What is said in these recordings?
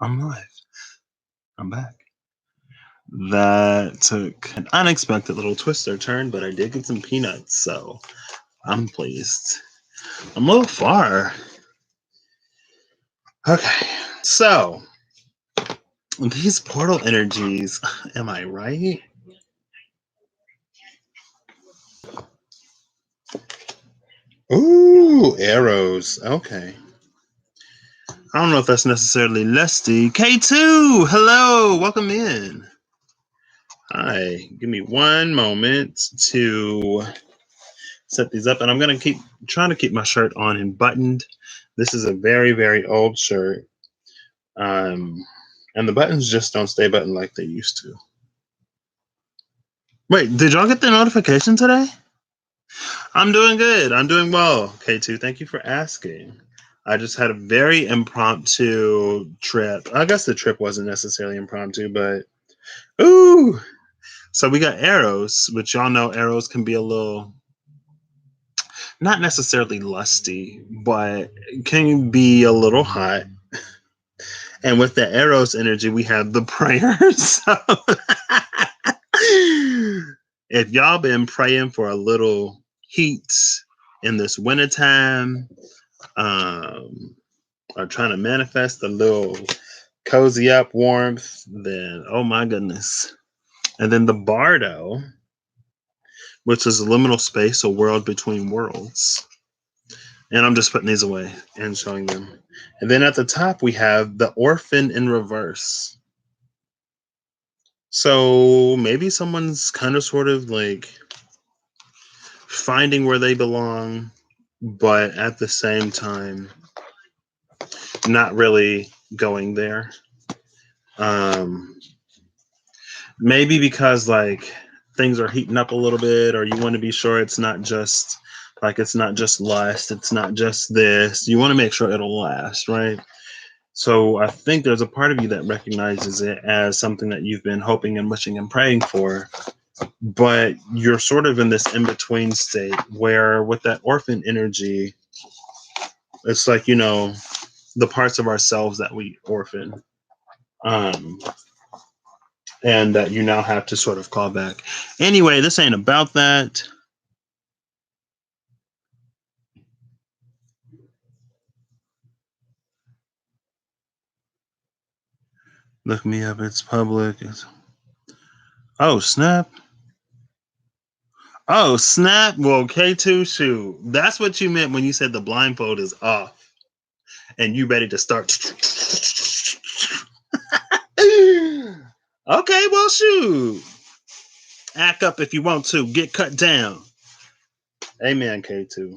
I'm live. I'm back. That took an unexpected little twist or turn, but I did get some peanuts, so I'm pleased. I'm a little far. Okay, so these portal energies, am I right? Ooh, arrows. Okay. I don't know if that's necessarily lusty. K2, hello, welcome in. Hi, give me one moment to set these up, and I'm gonna keep trying to keep my shirt on and buttoned. This is a very, very old shirt, and the buttons just don't stay buttoned like they used to. Wait, did y'all get the notification today? I'm doing good. I'm doing well. K2, thank you for asking. I just had a very impromptu trip. I guess the trip wasn't necessarily impromptu, but ooh. So we got arrows, which y'all know arrows can be a little not necessarily lusty, but can be a little hot. And with the arrows energy, we have the prayers. So if y'all been praying for a little heat in this wintertime, or trying to manifest a little cozy up warmth, then oh my goodness. And then the Bardo, which is a liminal space, a world between worlds. And I'm just putting these away and showing them. And then at the top, we have the Orphan in reverse. So maybe someone's kind of sort of like finding where they belong, but at the same time, not really going there. Um, Maybe because like things are heating up a little bit, or you want to be sure it's not just lust, it's not just this. You want to make sure it'll last, right? So I think there's a part of you that recognizes it as something that you've been hoping and wishing and praying for, but you're sort of in this in-between state where with that orphan energy, it's like, the parts of ourselves that we orphan. Um, and that you now have to sort of call back. Anyway, this ain't about that. Look me up, it's public. Oh, snap. Oh, snap. Well, K2, shoot. That's what you meant when you said the blindfold is off and you ready to start. Okay, well, shoot. Act up if you want to. Get cut down. Amen, K2.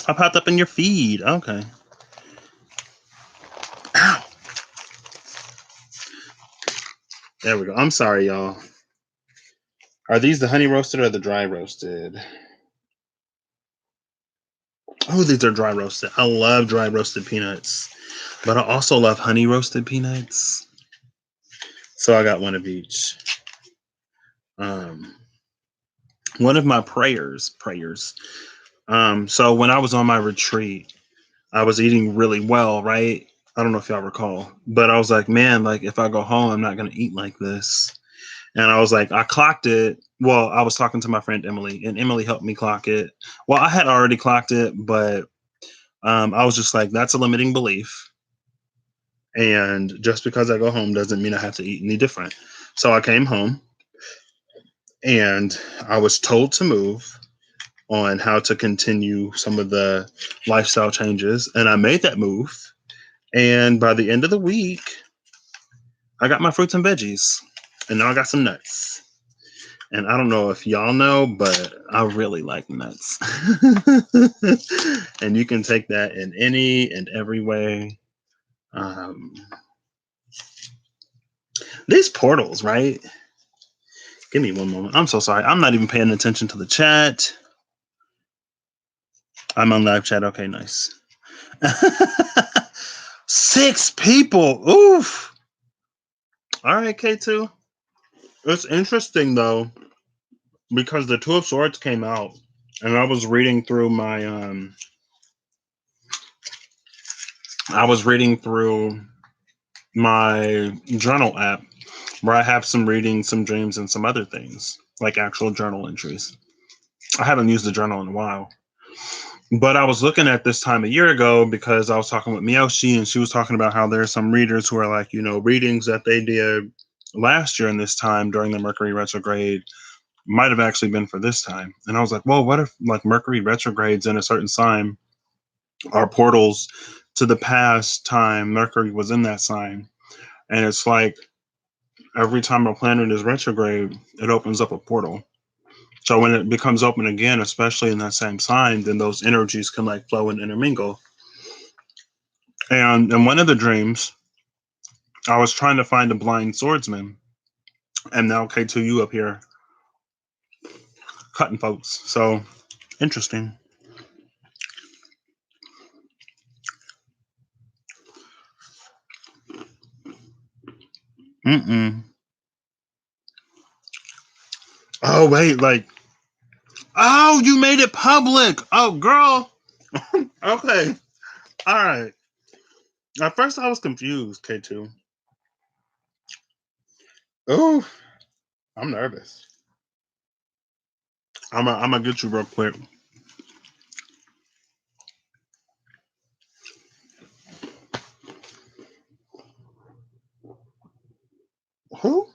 I popped up in your feed. Okay. Ow. There we go. I'm sorry, y'all. Are these the honey roasted or the dry roasted? Oh, these are dry roasted. I love dry roasted peanuts, but I also love honey roasted peanuts. So I got one of each. Um, One of my prayers. So when I was on my retreat, I was eating really well, right? I don't know if y'all recall, but I was like, man, like if I go home, I'm not gonna eat like this. And I was like, I clocked it. Well, I was talking to my friend Emily, and Emily helped me clock it. Well, I had already clocked it, but I was just like, that's a limiting belief. And just because I go home doesn't mean I have to eat any different. So I came home and I was told to move on how to continue some of the lifestyle changes. And I made that move. And by the end of the week, I got my fruits and veggies. And now I got some nuts. And I don't know if y'all know, but I really like nuts. And you can take that in any and every way. Um, these portals, right? Give me one moment. I'm so sorry. I'm not even paying attention to the chat. I'm on live chat. Okay, nice. 6 people. Oof. All right, K2. It's interesting though, because the Two of Swords came out And I was reading through my journal app where I have some readings, some dreams, and some other things, like actual journal entries. I haven't used the journal in a while. But I was looking at this time a year ago because I was talking with Miyoshi, and she was talking about how there are some readers who are like, readings that they did last year in this time during the Mercury retrograde might have actually been for this time. And I was like, well, what if like Mercury retrogrades in a certain sign are portals to the past time Mercury was in that sign? And it's like every time a planet is retrograde, it opens up a portal. So when it becomes open again, especially in that same sign, then those energies can like flow and intermingle. And in one of the dreams, I was trying to find a blind swordsman, and now K2U up here cutting folks. So interesting. Mm-mm. Oh wait, like, oh, you made it public. Oh, girl. Okay, all right. At first, I was confused. K2. Oh, I'm nervous. I'm gonna get you real quick. Who?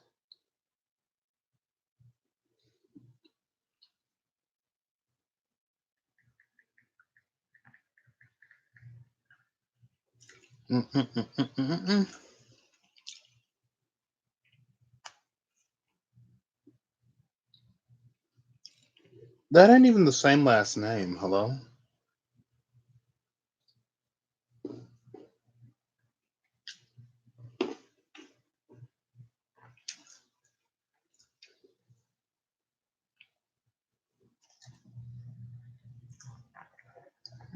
Mm-mm-mm-mm-mm-mm. That ain't even the same last name. Hello.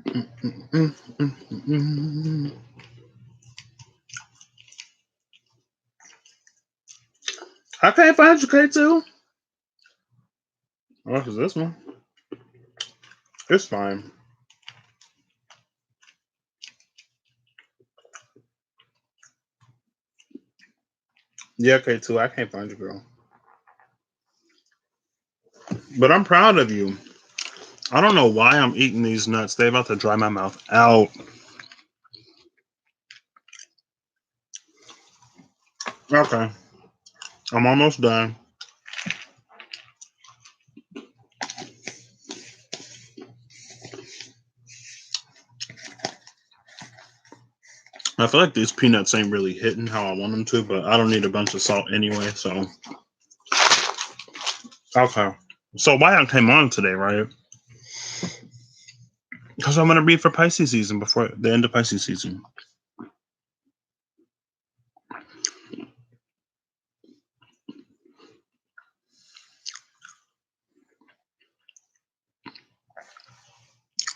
Mm-mm-mm-mm-mm. I can't find you, K2. Oh, it's this one. It's fine. Yeah, K2. I can't find you, girl. But I'm proud of you. I don't know why I'm eating these nuts. They about to dry my mouth out. Okay, I'm almost done. I feel like these peanuts ain't really hitting how I want them to, but I don't need a bunch of salt anyway. So okay. So why I came on today, right? Because I'm gonna read for Pisces season before the end of Pisces season.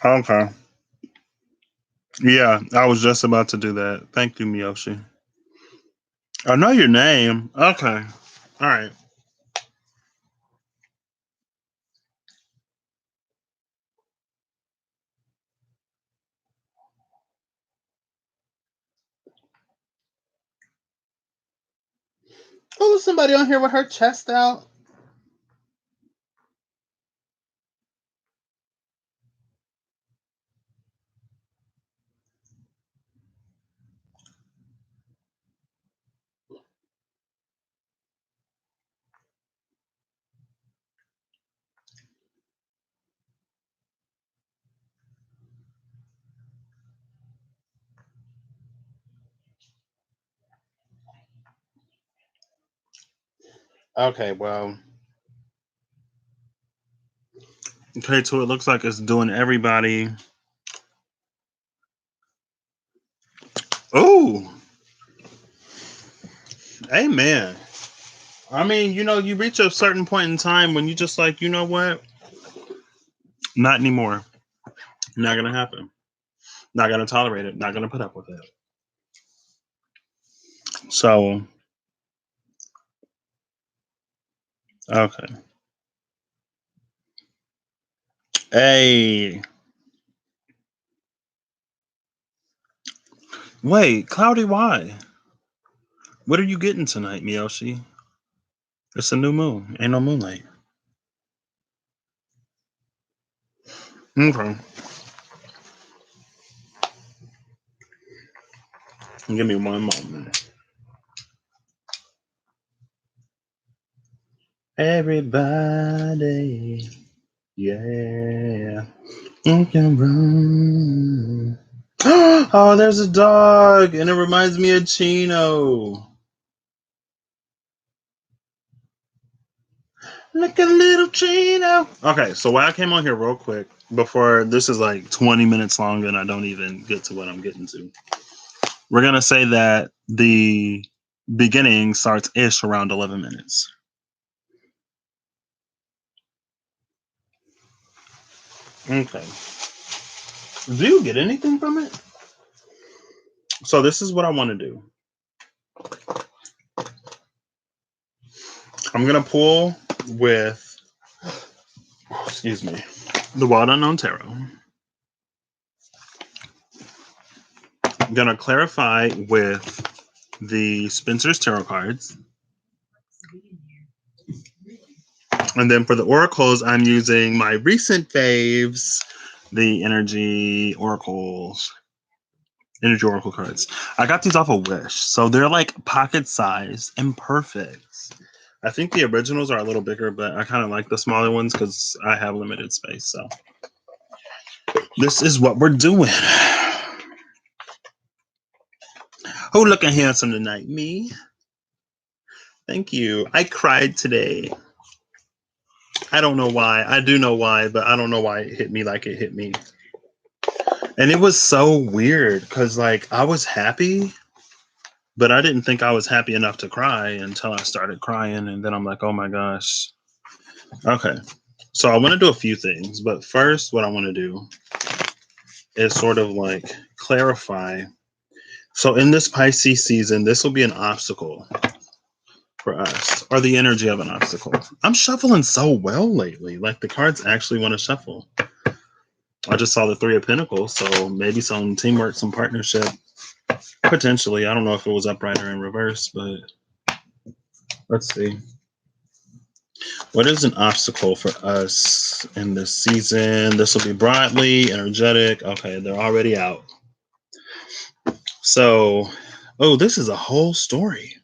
Okay. Yeah, I was just about to do that. Thank you, Miyoshi. I know your name. Okay. All right. Oh, there's somebody on here with her chest out. Okay, well, okay, so it looks like it's doing everybody. Oh, amen. I mean, you reach a certain point in time when you just like, you know what? Not anymore. Not gonna happen. Not gonna tolerate it. Not gonna put up with it. So, okay. Hey, wait, Cloudy, why? What are you getting tonight, Miyoshi? It's a new moon. Ain't no moonlight. Okay. Give me one moment. Everybody, yeah, you can run. Oh, there's a dog, and it reminds me of Chino. Like a little Chino. Okay, so why I came on here real quick before this is like 20 minutes long and I don't even get to what I'm getting to. We're gonna say that the beginning starts ish around 11 minutes. Okay. Do you get anything from it? So this is what I want to do. I'm gonna pull with, excuse me, the Wild Unknown Tarot. I'm gonna clarify with the Spencer's Tarot cards. And then for the oracles, I'm using my recent faves, the energy oracles, energy oracle cards. I got these off of Wish, so they're like pocket size and perfect. I think the originals are a little bigger, but I kind of like the smaller ones because I have limited space. So this is what we're doing. Who looking handsome tonight? Me. Thank you. I cried today. I don't know why. I do know why, but I don't know why it hit me like it hit me. And it was so weird because, like, I was happy, but I didn't think I was happy enough to cry until I started crying. And then I'm like, oh my gosh. Okay. So I want to do a few things. But first, what I want to do is sort of like clarify. So in this Pisces season, this will be an obstacle for us, or the energy of an obstacle. I'm shuffling so well lately. Like the cards actually want to shuffle. I just saw the Three of Pentacles, so maybe some teamwork, some partnership. Potentially. I don't know if it was upright or in reverse, but let's see. What is an obstacle for us in this season? This will be broadly, energetic. Okay, they're already out. So, oh, this is a whole story.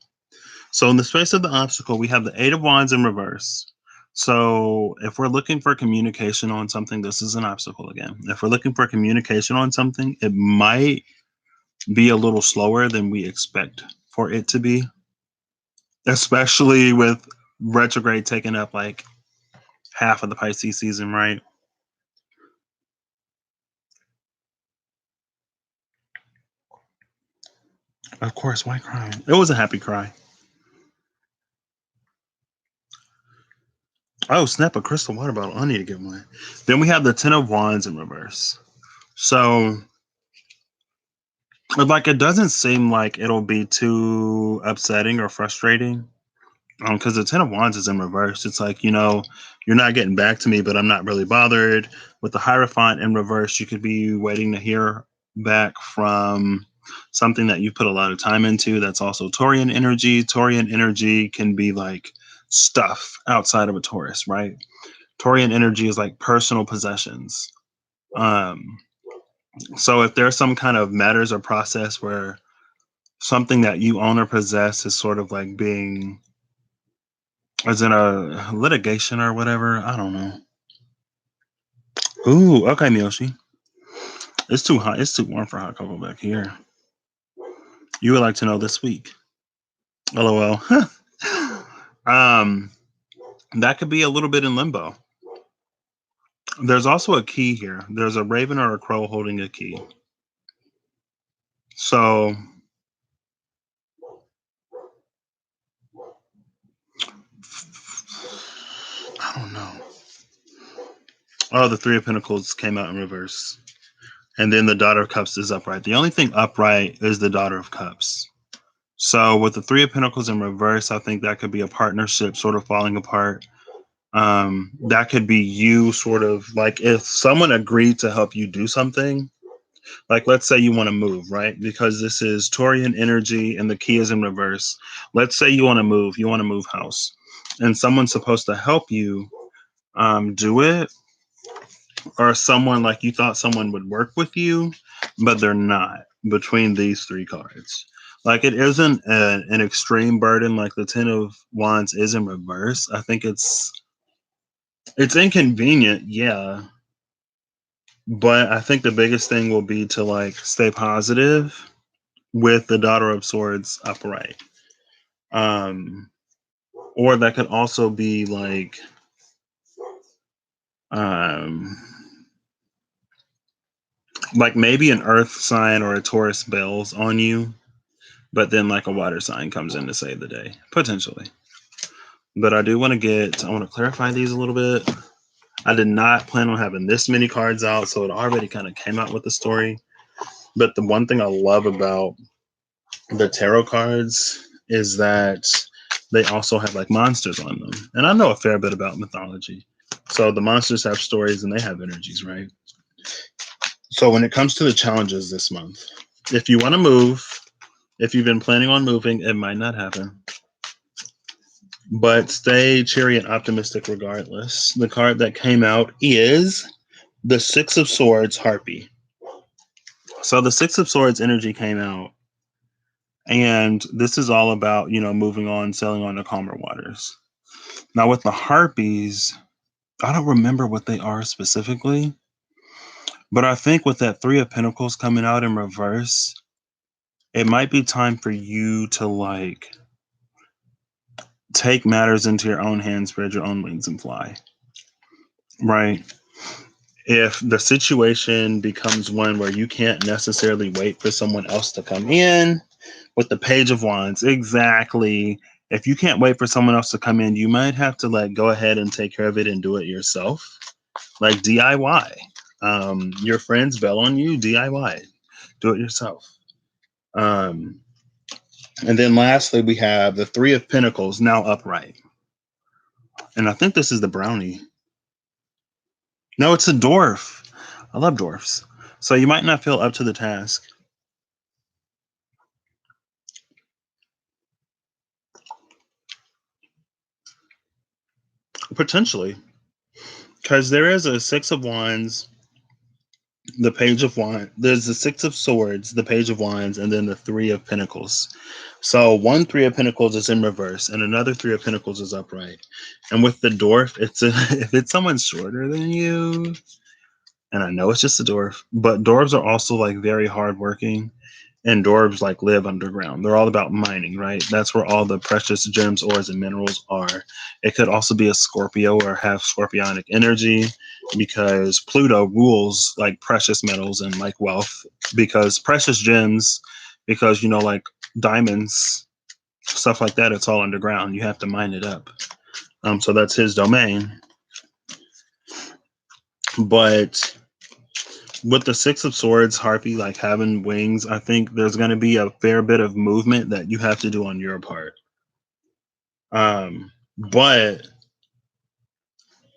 So in the space of the obstacle, we have the Eight of Wands in reverse. So if we're looking for communication on something, this is an obstacle again. If we're looking for communication on something, it might be a little slower than we expect for it to be, especially with retrograde taking up like half of the Pisces season, right? Of course, why crying? It was a happy cry. Oh, snap, a crystal water bottle. I need to get one. Then we have the Ten of Wands in reverse. So, like, it doesn't seem like it'll be too upsetting or frustrating. Because the Ten of Wands is in reverse. It's like, you're not getting back to me, but I'm not really bothered. With the Hierophant in reverse, you could be waiting to hear back from something that you put a lot of time into. That's also Taurian energy. Taurian energy can be like stuff outside of a Taurus, right? Taurian energy is like personal possessions. Um, so if there's some kind of matters or process where something that you own or possess is sort of like being, as in a litigation or whatever, I don't know. Ooh, okay, Miyoshi. It's too hot. It's too warm for hot cocoa back here. You would like to know this week. LOL. um, that could be a little bit in limbo. There's also a key here. There's a raven or a crow holding a key. So I don't know. Oh, the Three of Pentacles came out in reverse. And then the Daughter of Cups is upright. The only thing upright is the Daughter of Cups. So with the Three of Pentacles in reverse, I think that could be a partnership sort of falling apart. That could be you sort of like if someone agreed to help you do something, like let's say you want to move, right? Because this is Taurian energy and the key is in reverse. Let's say you want to move house, and someone's supposed to help you do it, or someone like you thought someone would work with you, but they're not between these three cards. Like it isn't an extreme burden like the Ten of Wands is in reverse. I think it's inconvenient, yeah, but I think the biggest thing will be to like stay positive with the Daughter of Swords upright. Um, or that could also be um, like maybe an Earth sign or a Taurus bails on you, but then like a water sign comes in to save the day potentially. But I want to clarify these a little bit. I did not plan on having this many cards out, so it already kind of came out with the story. But the one thing I love about the tarot cards is that they also have like monsters on them. And I know a fair bit about mythology. So the monsters have stories and they have energies, right? So when it comes to the challenges this month, if you want to move, if you've been planning on moving, it might not happen. But stay cheery and optimistic regardless. The card that came out is the Six of Swords Harpy. So the Six of Swords energy came out. And this is all about, moving on, sailing on to calmer waters. Now, with the harpies, I don't remember what they are specifically, but I think with that Three of Pentacles coming out in reverse, it might be time for you to like take matters into your own hands, spread your own wings, and fly. Right? If the situation becomes one where you can't necessarily wait for someone else to come in, with the Page of Wands, exactly. If you can't wait for someone else to come in, you might have to like go ahead and take care of it and do it yourself, like DIY. Your friends bail on you, DIY, do it yourself. Um, and then lastly, we have the Three of Pentacles now upright, and I think this is the brownie. No, it's a dwarf. I love dwarfs. So you might not feel up to the task. Potentially, because there is a Six of Wands, the Page of Wands. There's the Six of Swords, the Page of Wands, and then the Three of Pentacles. So one Three of Pentacles is in reverse, and another Three of Pentacles is upright. And with the dwarf, if it's someone shorter than you, and I know it's just a dwarf, but dwarves are also like very hardworking, and dwarves like live underground. They're all about mining, right? That's where all the precious gems, ores, and minerals are. It could also be a Scorpio or have scorpionic energy because Pluto rules like precious metals and like wealth, because precious gems, because like diamonds, stuff like that, it's all underground. You have to mine it up. So that's his domain. But with the Six of Swords harpy like having wings, I think there's going to be a fair bit of movement that you have to do on your part. But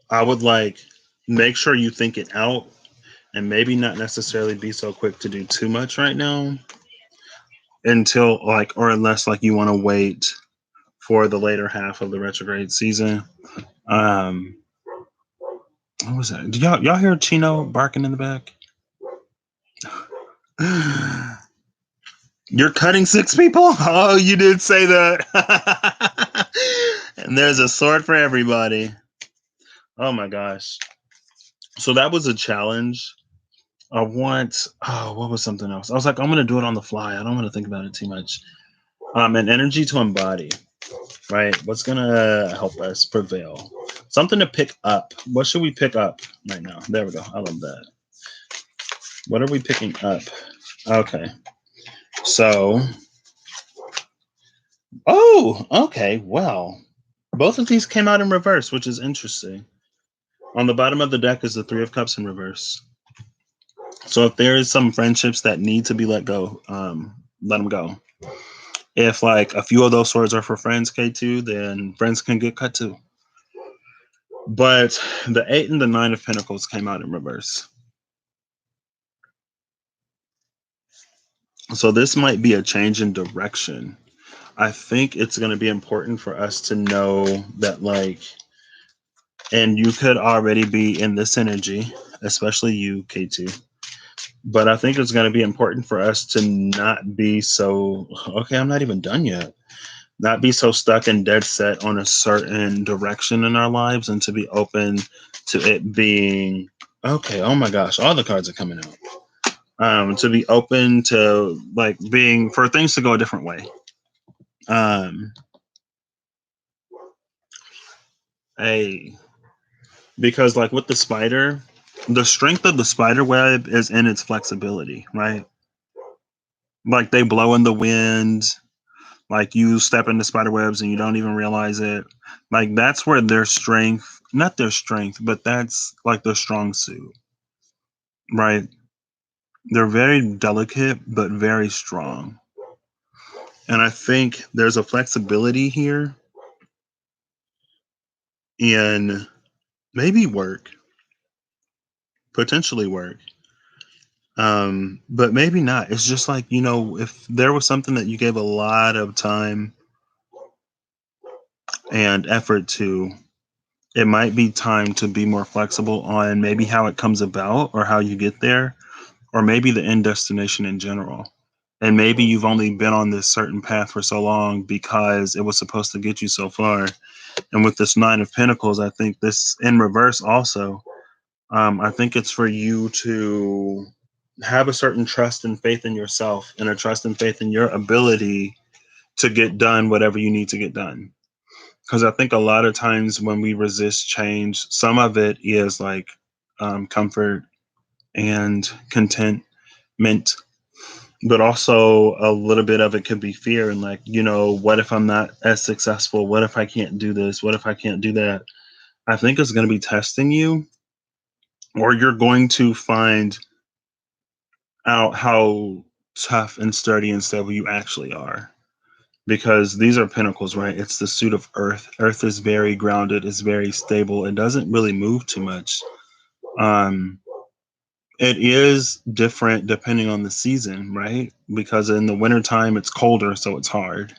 I would like make sure you think it out and maybe not necessarily be so quick to do too much right now until like, or unless like you want to wait for the later half of the retrograde season. um what was that? Did y'all hear Chino barking in the back? You're cutting six people? Oh, you did say that. And there's a sword for everybody. Oh my gosh. So that was a challenge. What was something else? I was like, I'm gonna do it on the fly. I don't want to think about it too much. An energy to embody, right? What's gonna help us prevail? Something to pick up. What should we pick up right now? There we go. I love that. What are we picking up? Okay. So, okay. Well, both of these came out in reverse, which is interesting. On the bottom of the deck is the Three of Cups in reverse. So if there is some friendships that need to be let go, let them go. If like a few of those swords are for friends, K2, then friends can get cut too. But the 8 and the 9 of Pentacles came out in reverse. So this might be a change in direction. I think it's going to be important for us to know that, like, and you could already be in this energy, especially you, K2. But I think it's going to be important for us to not be so, okay, I'm not even done yet. Not be so stuck and dead set on a certain direction in our lives, and to be open to it being, okay, oh my gosh, all the cards are coming out. To be open to, like, being, for things to go a different way. Um, a Because, like, with the spider, the strength of the spider web is in its flexibility, right? Like, they blow in the wind, like you step into spider webs and you don't even realize it. Like, that's where their strength, not their strength, but that's like their strong suit, right? They're very delicate but very strong. And I think there's a flexibility here in maybe work, potentially work. But maybe not. It's just like, if there was something that you gave a lot of time and effort to, it might be time to be more flexible on maybe how it comes about or how you get there, or maybe the end destination in general. And maybe you've only been on this certain path for so long because it was supposed to get you so far. And with this 9 of Pentacles, I think this in reverse also, I think it's for you to have a certain trust and faith in yourself, and a trust and faith in your ability to get done whatever you need to get done. Because I think a lot of times when we resist change, some of it is like comfort and contentment, but also a little bit of it could be fear and, like, what if I'm not as successful? What if I can't do this? What if I can't do that? I think it's going to be testing you, or you're going to find out how tough and sturdy and stable you actually are. Because these are pentacles, right? It's the suit of earth. Earth is very grounded, it's very stable, it doesn't really move too much. Um, it is different depending on the season, right? Because in the wintertime, it's colder, so it's hard.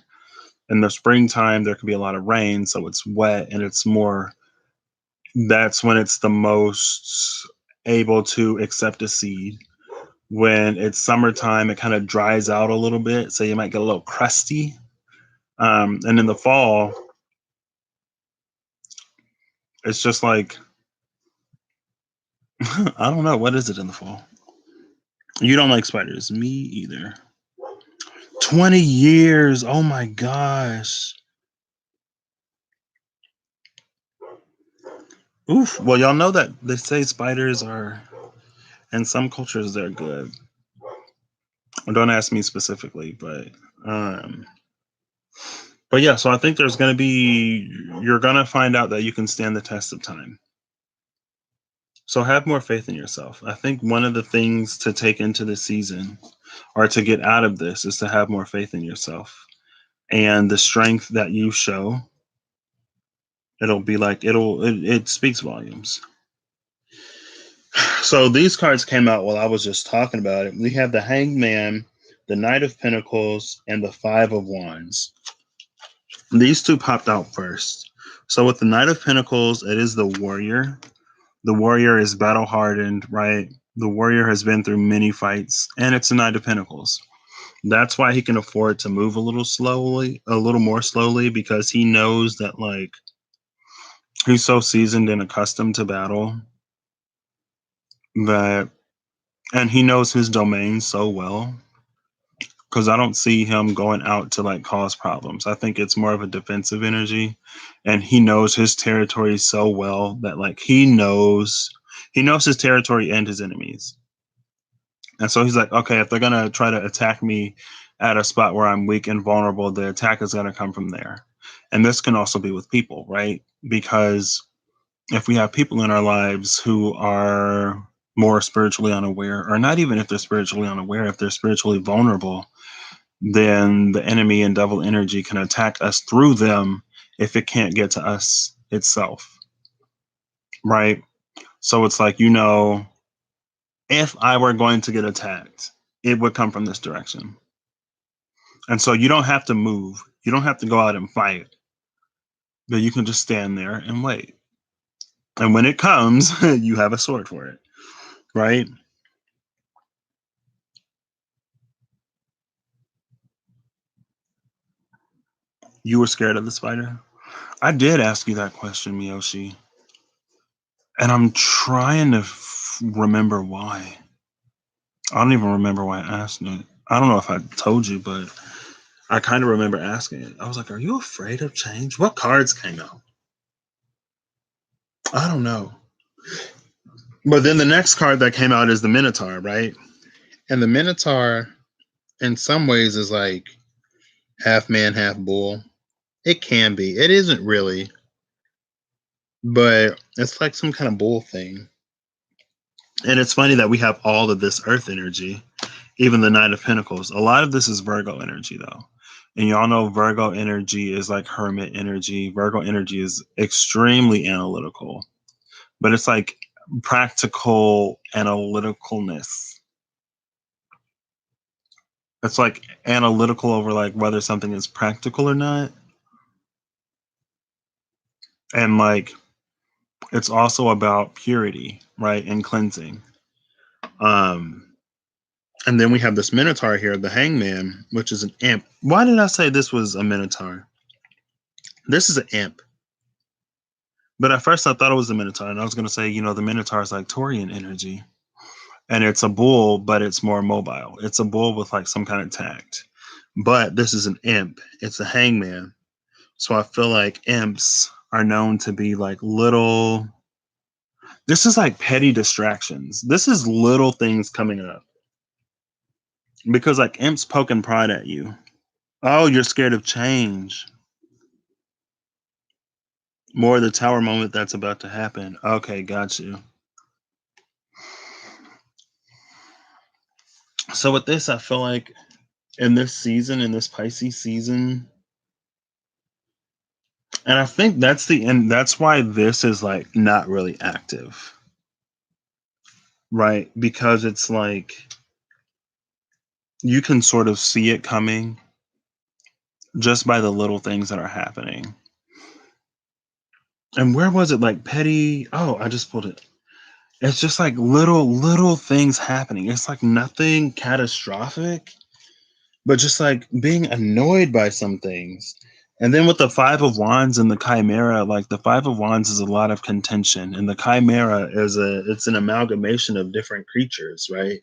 In the springtime, there could be a lot of rain, so it's wet and it's more, that's when it's the most able to accept a seed. When it's summertime, it kind of dries out a little bit, so you might get a little crusty. And in the fall, it's just like, I don't know, what is it in the fall? You don't like spiders, me either. 20 years, oh my gosh. Oof. Well, y'all know that they say spiders are, in some cultures, they're good. Don't ask me specifically, um but yeah, so I think there's going to be, you're going to find out that you can stand the test of time. So have more faith in yourself. I think one of the things to take into the season, or to get out of this, is to have more faith in yourself. And the strength that you show, it'll be like, it speaks volumes. So these cards came out while I was just talking about it. We have the Hanged Man, the Knight of Pentacles, and the Five of Wands. These two popped out first. So with the Knight of Pentacles, it is the warrior. The warrior is battle hardened, right? The warrior has been through many fights, and it's a Knight of Pentacles. That's why he can afford to move a little slowly, a little more slowly, because he knows that, like, he's so seasoned and accustomed to battle that, and he knows his domain so well, because I don't see him going out to, like, cause problems. I think it's more of a defensive energy, and he knows his territory so well that, like, he knows his territory and his enemies. And so he's like, okay, if they're gonna try to attack me at a spot where I'm weak and vulnerable, the attack is gonna come from there. And this can also be with people, right? Because if we have people in our lives who are more spiritually unaware, or not even if they're spiritually unaware, if they're spiritually vulnerable, then the enemy and devil energy can attack us through them if it can't get to us itself. right? So it's like, you know, if I were going to get attacked, it would come from this direction. And so you don't have to move. You don't have to go out and fight, but you can just stand there and wait. And when it comes, you have a sword for it, right? You were scared of the spider? I did ask you that question, Miyoshi, and I'm trying to remember why. I don't even remember why I asked it. I don't know if I told you, but I kind of remember asking it. I was like, "Are you afraid of change?" What cards came out? I don't know. But then the next card that came out is the Minotaur, right? And the Minotaur, in some ways, is like half man, half bull. It can be. It isn't really, but it's like some kind of bull thing. And it's funny that we have all of this earth energy, even the Knight of Pentacles. A lot of this is Virgo energy, though. And y'all know Virgo energy is like hermit energy. Virgo energy is extremely analytical, but it's like practical analyticalness. It's like analytical over like whether something is practical or not. And like it's also about purity, right? And cleansing. Um and then we have this Minotaur here, the Hangman, which is an imp. Why did I say this was a Minotaur? This is an imp. But at first I thought it was a Minotaur, and I was gonna say, you know, the Minotaur is like Taurian energy. And it's a bull, but it's more mobile. It's a bull with like some kind of tact. But this is an imp. It's a hangman. So I feel like imps are known to be like little. This is like petty distractions. This is little things coming up because like imps poking pride at you. Oh, you're scared of change. More the tower moment that's about to happen. Okay, got you. So with this, I feel like in this season, in this Pisces season, and I think that's the end. That's why this is like not really active, right? Because it's like you can sort of see it coming just by the little things that are happening. And where was it like petty? Oh, I just pulled it. It's just like little things happening. It's like nothing catastrophic, but just like being annoyed by some things. And then with the Five of Wands and the Chimera, like the Five of Wands is a lot of contention, and the Chimera is it's an amalgamation of different creatures, right?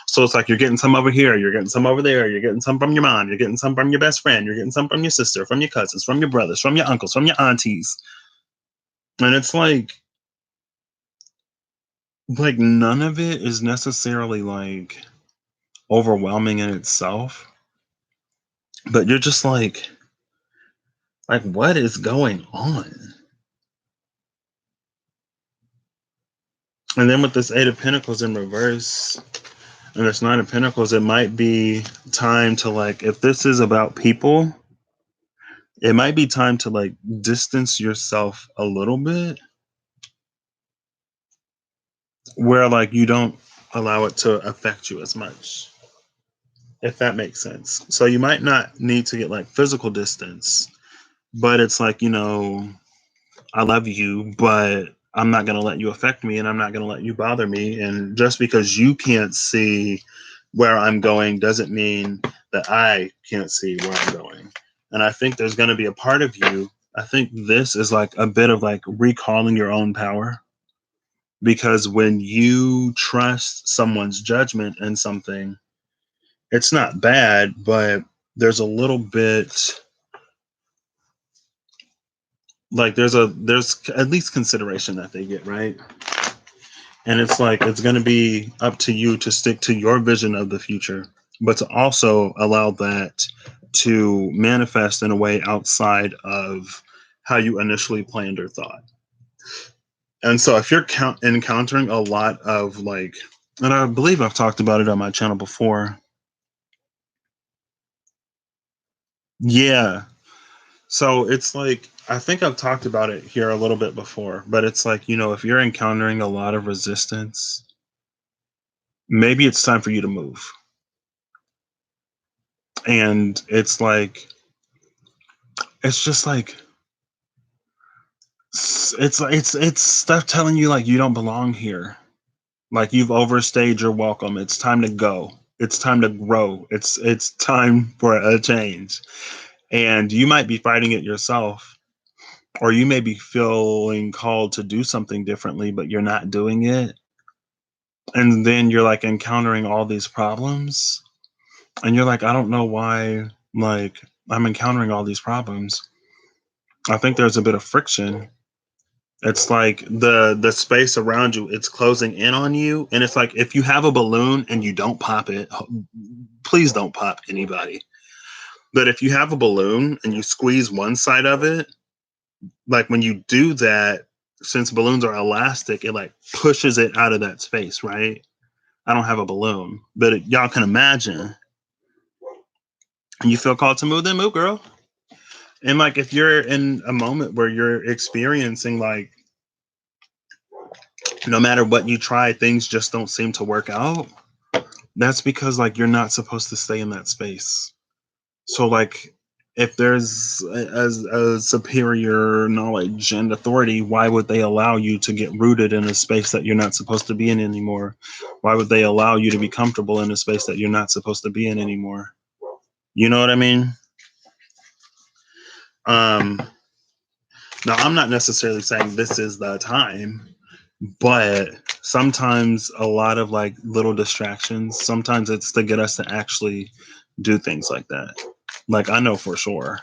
So it's like you're getting some over here, you're getting some over there, you're getting some from your mom, you're getting some from your best friend, you're getting some from your sister, from your cousins, from your brothers, from your uncles, from your aunties, and it's like none of it is necessarily like overwhelming in itself, but you're just like what is going on? And then with this Eight of Pentacles in reverse and this Nine of Pentacles, it might be time to like, if this is about people, it might be time to like distance yourself a little bit where like you don't allow it to affect you as much, if that makes sense. So you might not need to get like physical distance, but it's like, you know, I love you, but I'm not going to let you affect me and I'm not going to let you bother me. And just because you can't see where I'm going doesn't mean that I can't see where I'm going. And I think there's going to be a part of you. I think this is like a bit of like recalling your own power, because when you trust someone's judgment in something, it's not bad, but there's a little bit like there's at least consideration that they get, right? And it's like it's going to be up to you to stick to your vision of the future, but to also allow that to manifest in a way outside of how you initially planned or thought. And so if you're encountering a lot of like, and I believe I've talked about it on my channel before. Yeah. So it's like I think I've talked about it here a little bit before, but it's like, if you're encountering a lot of resistance, maybe it's time for you to move. And it's just like, it's stuff telling you like you don't belong here. Like you've overstayed your welcome. It's time to go. It's time to grow. It's time for a change. And you might be fighting it yourself, or you may be feeling called to do something differently, but you're not doing it. And then you're like encountering all these problems, and you're like, I don't know why, like, I'm encountering all these problems. I think there's a bit of friction. It's like the space around you, it's closing in on you. And it's like if you have a balloon and you don't pop it, please don't pop anybody. But if you have a balloon and you squeeze one side of it, like when you do that, since balloons are elastic, it like pushes it out of that space, right? I don't have a balloon, but y'all can imagine. And you feel called to move, then move, girl. And like if you're in a moment where you're experiencing like no matter what you try, things just don't seem to work out, that's because like you're not supposed to stay in that space. So like if there's a superior knowledge and authority, why would they allow you to get rooted in a space that you're not supposed to be in anymore? Why would they allow you to be comfortable in a space that you're not supposed to be in anymore? You know what I mean? Um, Now I'm not necessarily saying this is the time, but sometimes a lot of like little distractions, sometimes it's to get us to actually do things like that. Like I know for sure.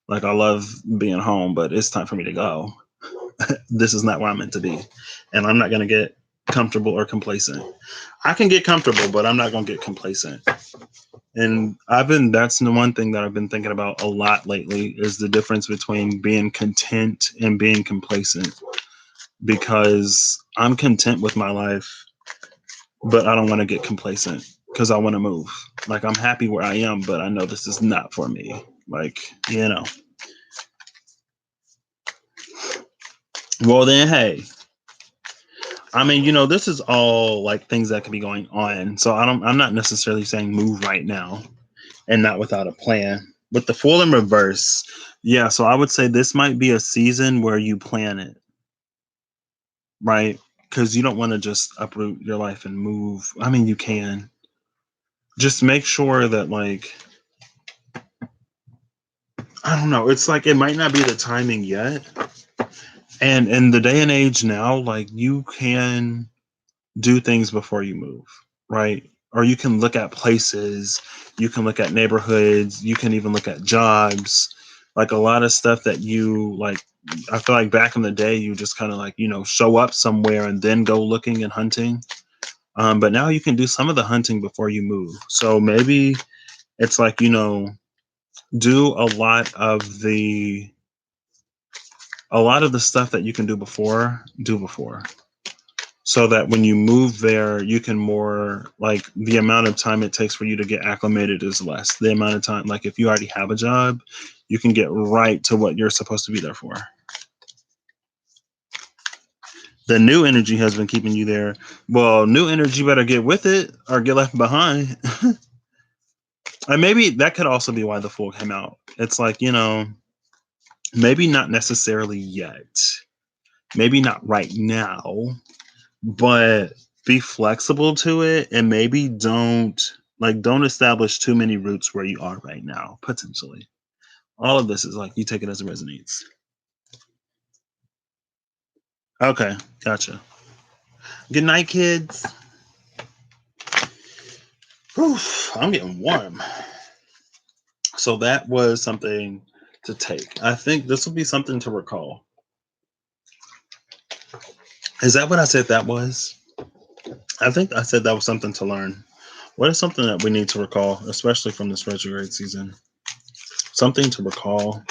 Like I love being home, but it's time for me to go. This is not where I'm meant to be. And I'm not going to get comfortable or complacent. I can get comfortable, but I'm not going to get complacent. And that's the one thing that I've been thinking about a lot lately is the difference between being content and being complacent. Because I'm content with my life, but I don't want to get complacent because I want to move. Like I'm happy where I am, but I know this is not for me. Like, well then, hey, I mean, this is all like things that could be going on. So I'm not necessarily saying move right now and not without a plan. With the Fool in reverse, yeah. So I would say this might be a season where you plan it, right? Because you don't want to just uproot your life and move. I mean, you can. Just make sure that, like, I don't know. It's like it might not be the timing yet. And in the day and age now, like, you can do things before you move, right? Or you can look at places, you can look at neighborhoods, you can even look at jobs, like a lot of stuff that you like. I feel like back in the day, you just kind of like, show up somewhere and then go looking and hunting. But now you can do some of the hunting before you move. So maybe it's like, do a lot of the stuff that you can do before so that when you move there, you can more like the amount of time it takes for you to get acclimated is less. The amount of time, like if you already have a job, you can get right to what you're supposed to be there for. The new energy has been keeping you there. Well, new energy better get with it or get left behind. And maybe that could also be why the Fool came out. It's like, maybe not necessarily yet. Maybe not right now, but be flexible to it and maybe don't establish too many roots where you are right now, potentially. All of this is like you take it as it resonates. Okay, gotcha. Good night, kids. Whew, I'm getting warm. So that was something to take. I think this will be something to recall. Is that what I said that was? I think I said that was something to learn. What is something that we need to recall, especially from this retrograde season? Something to recall.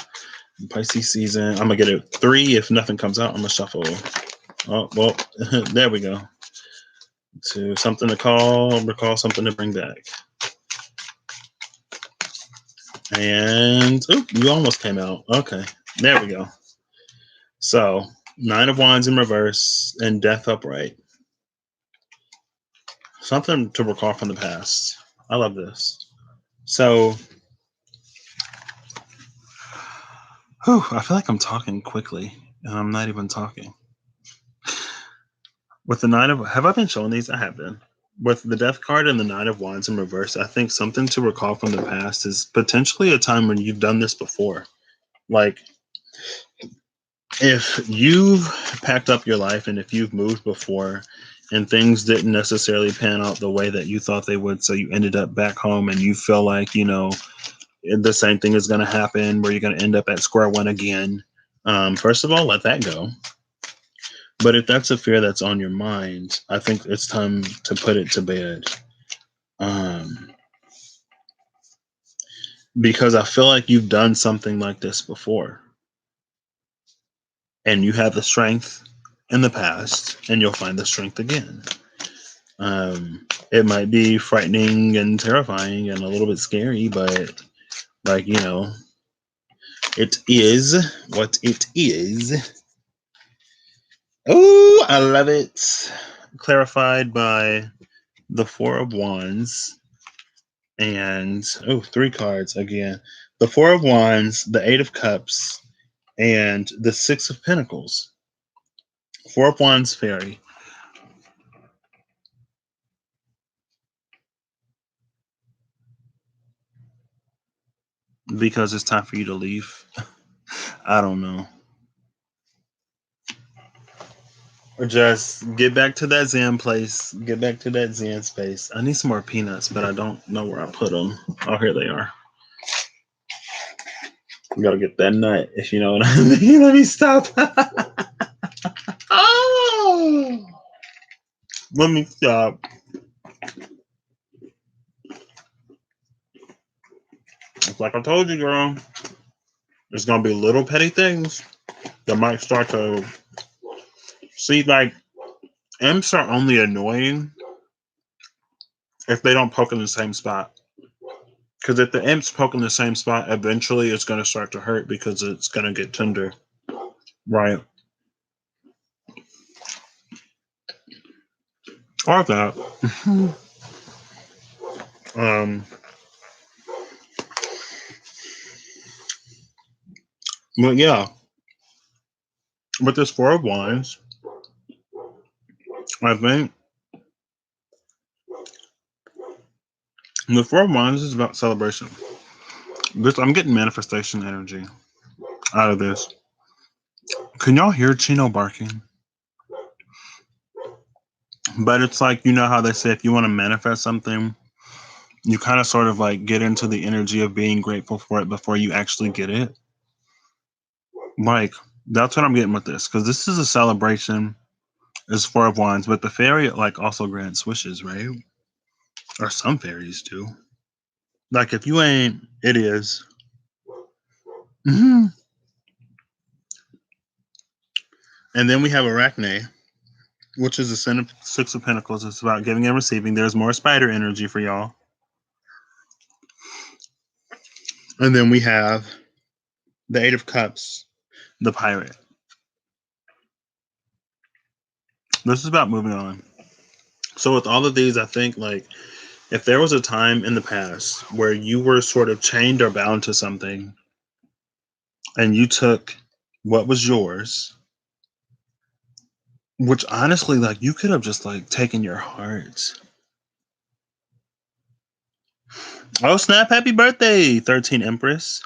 Pisces season. I'm gonna get a 3. If nothing comes out, I'm gonna shuffle. Oh well, there we go. To something to recall something to bring back. And you almost came out. Okay. There we go. So, Nine of Wands in reverse and Death upright. Something to recall from the past. I love this. So, I feel like I'm talking quickly, and I'm not even talking. With the Nine of, have I been showing these? I have been. With the Death card and the Nine of Wands in reverse, I think something to recall from the past is potentially a time when you've done this before. Like, if you've packed up your life and if you've moved before and things didn't necessarily pan out the way that you thought they would, so you ended up back home and you feel like, the same thing is going to happen where you're going to end up at square one again. First of all, let that go. But if that's a fear that's on your mind, I think it's time to put it to bed. Because I feel like you've done something like this before. And you have the strength in the past, and you'll find the strength again. It might be frightening and terrifying and a little bit scary, but it is what it is. Oh, I love it. Clarified by the Four of Wands and three cards again. The Four of Wands, the Eight of Cups, and the Six of Pentacles. Four of Wands fairy. Because it's time for you to leave. I don't know. Or just get back to that Zen place. Get back to that Zen space. I need some more peanuts, but I don't know where I put them. Oh, here they are. We gotta get that nut, if you know what I mean. Let me stop. Oh, let me stop. It's like I told you, girl. There's gonna be little petty things that might start to see. Like, imps are only annoying if they don't poke in the same spot. Because if the imps poke in the same spot, eventually it's going to start to hurt because it's going to get tender. Right. Or that. um, but yeah, with this Four of Wands, I think the Four of Wands is about celebration. I'm getting manifestation energy out of this. Can y'all hear Chino barking? But it's like, you know how they say if you want to manifest something, you kind of sort of like get into the energy of being grateful for it before you actually get it. Like, that's what I'm getting with this, because this is a celebration. It's Four of Wands, but the fairy like also grants wishes, right? Or some fairies do. Like, if you ain't, it is. Mm-hmm. And then we have Arachne, which is the Six of Pentacles. It's about giving and receiving. There's more spider energy for y'all. And then we have the Eight of Cups, the Pirate. This is about moving on. So with all of these, I think like if there was a time in the past where you were sort of chained or bound to something and you took what was yours, which honestly, like you could have just like taken your heart. Oh snap, happy birthday, 13 Empress.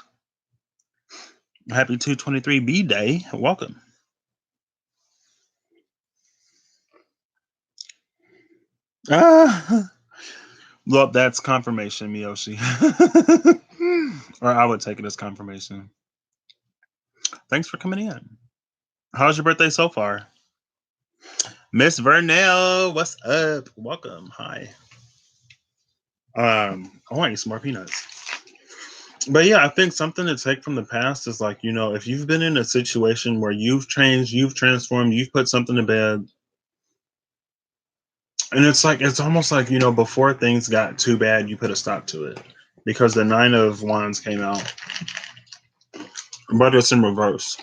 Happy 223 B day. Welcome. Ah, well, that's confirmation, Miyoshi. Or I would take it as confirmation. Thanks for coming in. How's your birthday so far? Miss Vernell, what's up? Welcome. Hi. I want you some more peanuts. But yeah, I think something to take from the past is like, if you've been in a situation where you've changed, you've transformed, you've put something to bed, and it's almost like, before things got too bad, you put a stop to it because the Nine of Wands came out. but it's in reverse,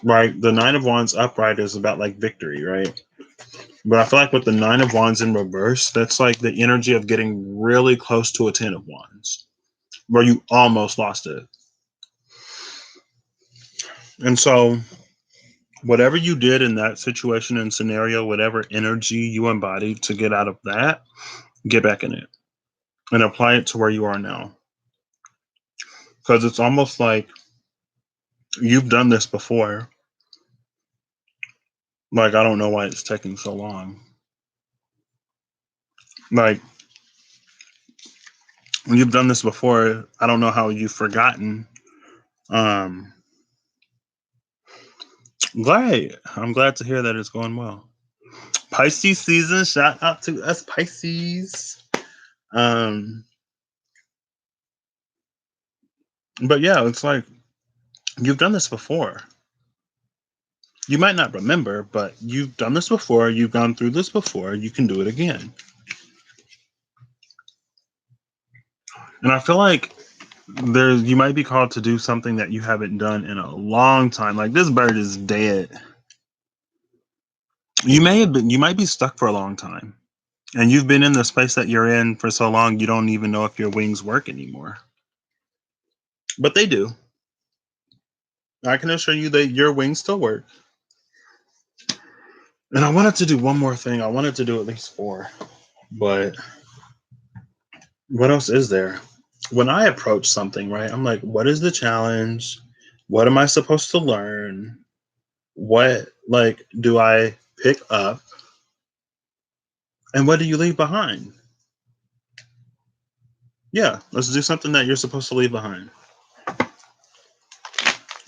right? The Nine of Wands upright is about like victory, right? But I feel like with the Nine of Wands in reverse, that's like the energy of getting really close to a Ten of Wands, where you almost lost it. And so, whatever you did in that situation and scenario, whatever energy you embodied to get out of that, get back in it and apply it to where you are now. Because it's almost like you've done this before. Like, I don't know why it's taking so long. Like, you've done this before. I don't know how you've forgotten. Um, Glad. I'm glad to hear that it's going well. Pisces season. Shout out to us Pisces. Um, but yeah, it's like you've done this before. You might not remember, but you've done this before. You've gone through this before. You can do it again. And I feel like you might be called to do something that you haven't done in a long time. Like this bird is dead. You might be stuck for a long time. And you've been in the space that you're in for so long you don't even know if your wings work anymore. But they do. I can assure you that your wings still work. And I wanted to do one more thing. I wanted to do at least four. But what else is there? When I approach something, right, I'm like, what is the challenge? What am I supposed to learn? What like do I pick up? And what do you leave behind? Yeah, let's do something that you're supposed to leave behind.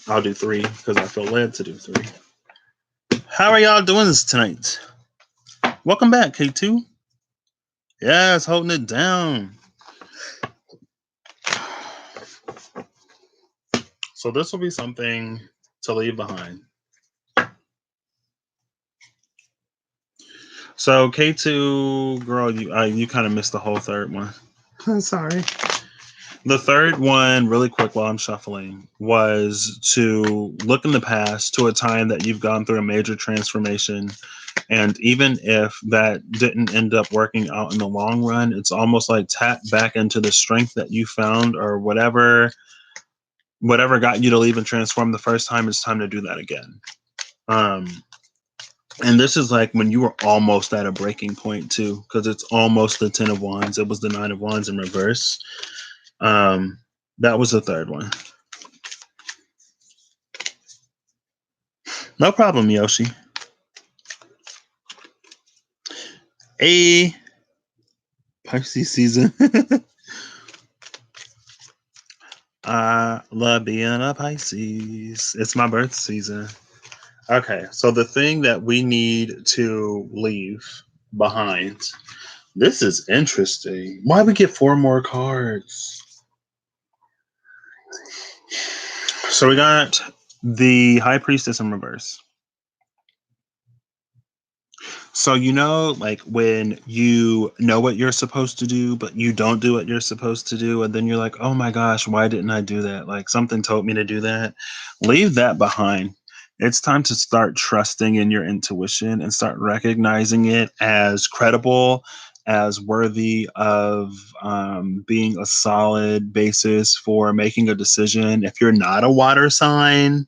I'll do three because I feel led to do three. How are y'all doing this tonight? Welcome back, K2. Yes, holding it down. So this will be something to leave behind. So K2, girl, you kind of missed the whole third one. I'm sorry. The third one, really quick while I'm shuffling, was to look in the past to a time that you've gone through a major transformation. And even if that didn't end up working out in the long run, it's almost like tap back into the strength that you found or whatever got you to leave and transform the first time. It's time to do that again. Um, and this is like when you were almost at a breaking point too, because it's almost the 10 of Wands. It was the 9 of Wands in reverse. That was the third one. No problem, Yoshi. A Pisces season. I love being a Pisces. It's my birth season. Okay, so the thing that we need to leave behind. This is interesting. Why we get four more cards? So we got the High Priestess in reverse. So like when you know what you're supposed to do, but you don't do what you're supposed to do, and then you're like, oh my gosh, why didn't I do that? Like something told me to do that. Leave that behind. It's time to start trusting in your intuition and start recognizing it as credible, as worthy of being a solid basis for making a decision. If you're not a water sign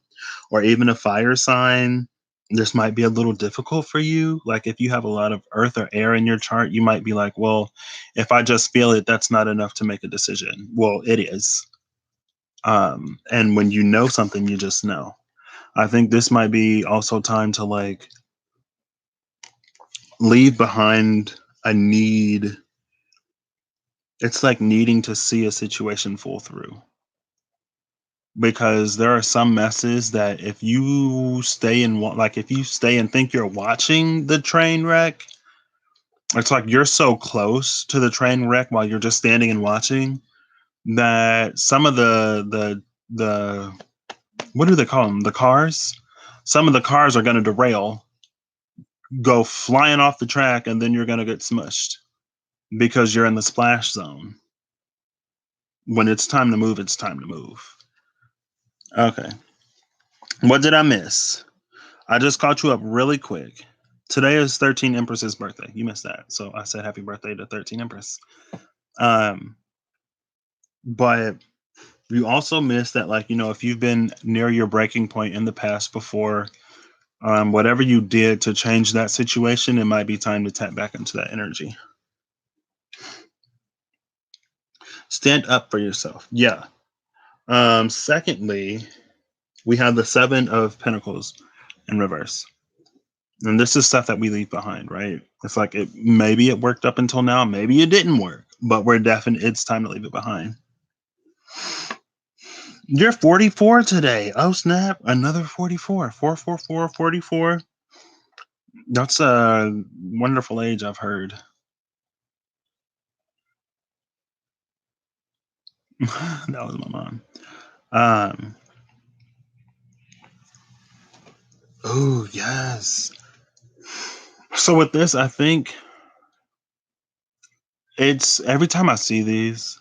or even a fire sign, this might be a little difficult for you. Like if you have a lot of earth or air in your chart, you might be like, well, if I just feel it, that's not enough to make a decision. Well, it is. And when you know something, you just know. I think this might be also time to like leave behind a need. It's like needing to see a situation fall through. Because there are some messes that if you stay in, like if you stay and think you're watching the train wreck, it's like you're so close to the train wreck while you're just standing and watching that some of the what do they call them? The cars. Some of the cars are going to derail, go flying off the track, and then you're going to get smushed because you're in the splash zone. When it's time to move, it's time to move. Okay. What did I miss? I just caught you up really quick. Today is 13 Empress's birthday. You missed that. So I said happy birthday to 13 Empress. Um, but you also missed that, like, if you've been near your breaking point in the past before, whatever you did to change that situation, it might be time to tap back into that energy. Stand up for yourself. Yeah. Secondly, we have the Seven of Pentacles in reverse. And this is stuff that we leave behind, right? It's like maybe it worked up until now, maybe it didn't work, but we're definitely it's time to leave it behind. You're 44 today. Oh snap, another 44. 444 44. That's a wonderful age, I've heard. That was my mom. Um oh yes. So with this, I think it's every time I see these,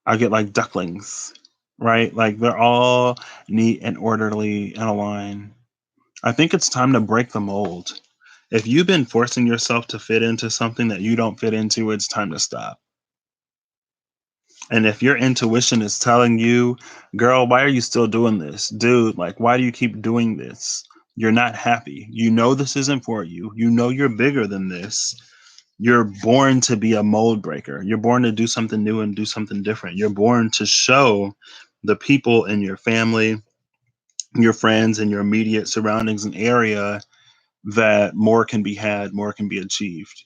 I get like ducklings, right? Like they're all neat and orderly and aligned. I think it's time to break the mold. If you've been forcing yourself to fit into something that you don't fit into, it's time to stop. And if your intuition is telling you, girl, why are you still doing this? Dude, like, why do you keep doing this? You're not happy. You know this isn't for you. You know you're bigger than this. You're born to be a mold breaker. You're born to do something new and do something different. You're born to show the people in your family, your friends, and your immediate surroundings and area that more can be had, more can be achieved.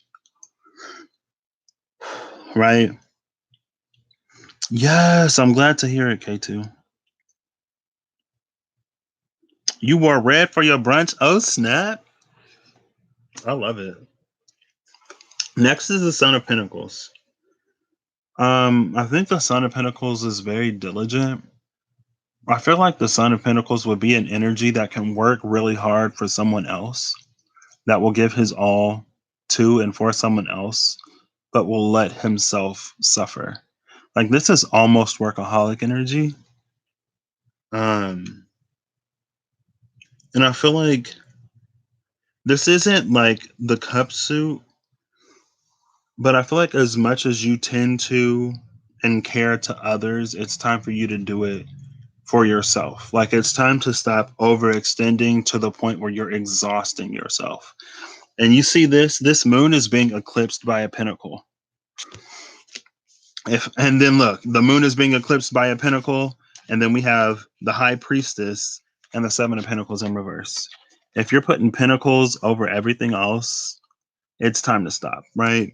Right? Yes, I'm glad to hear it, K2. You wore red for your brunch? Oh, snap. I love it. Next is the Son of Pentacles. I think the Son of Pentacles is very diligent. I feel like the Son of Pentacles would be an energy that can work really hard for someone else, that will give his all to and for someone else, but will let himself suffer. Like this is almost workaholic energy. Um, and I feel like this isn't like the cup suit, but I feel like as much as you tend to and care to others, it's time for you to do it for yourself. Like it's time to stop overextending to the point where you're exhausting yourself. And you see this moon is being eclipsed by a pentacle. If and then look, the moon is being eclipsed by a pentacle, and then we have the high priestess and the seven of pentacles in reverse. If you're putting pentacles over everything else, it's time to stop, right?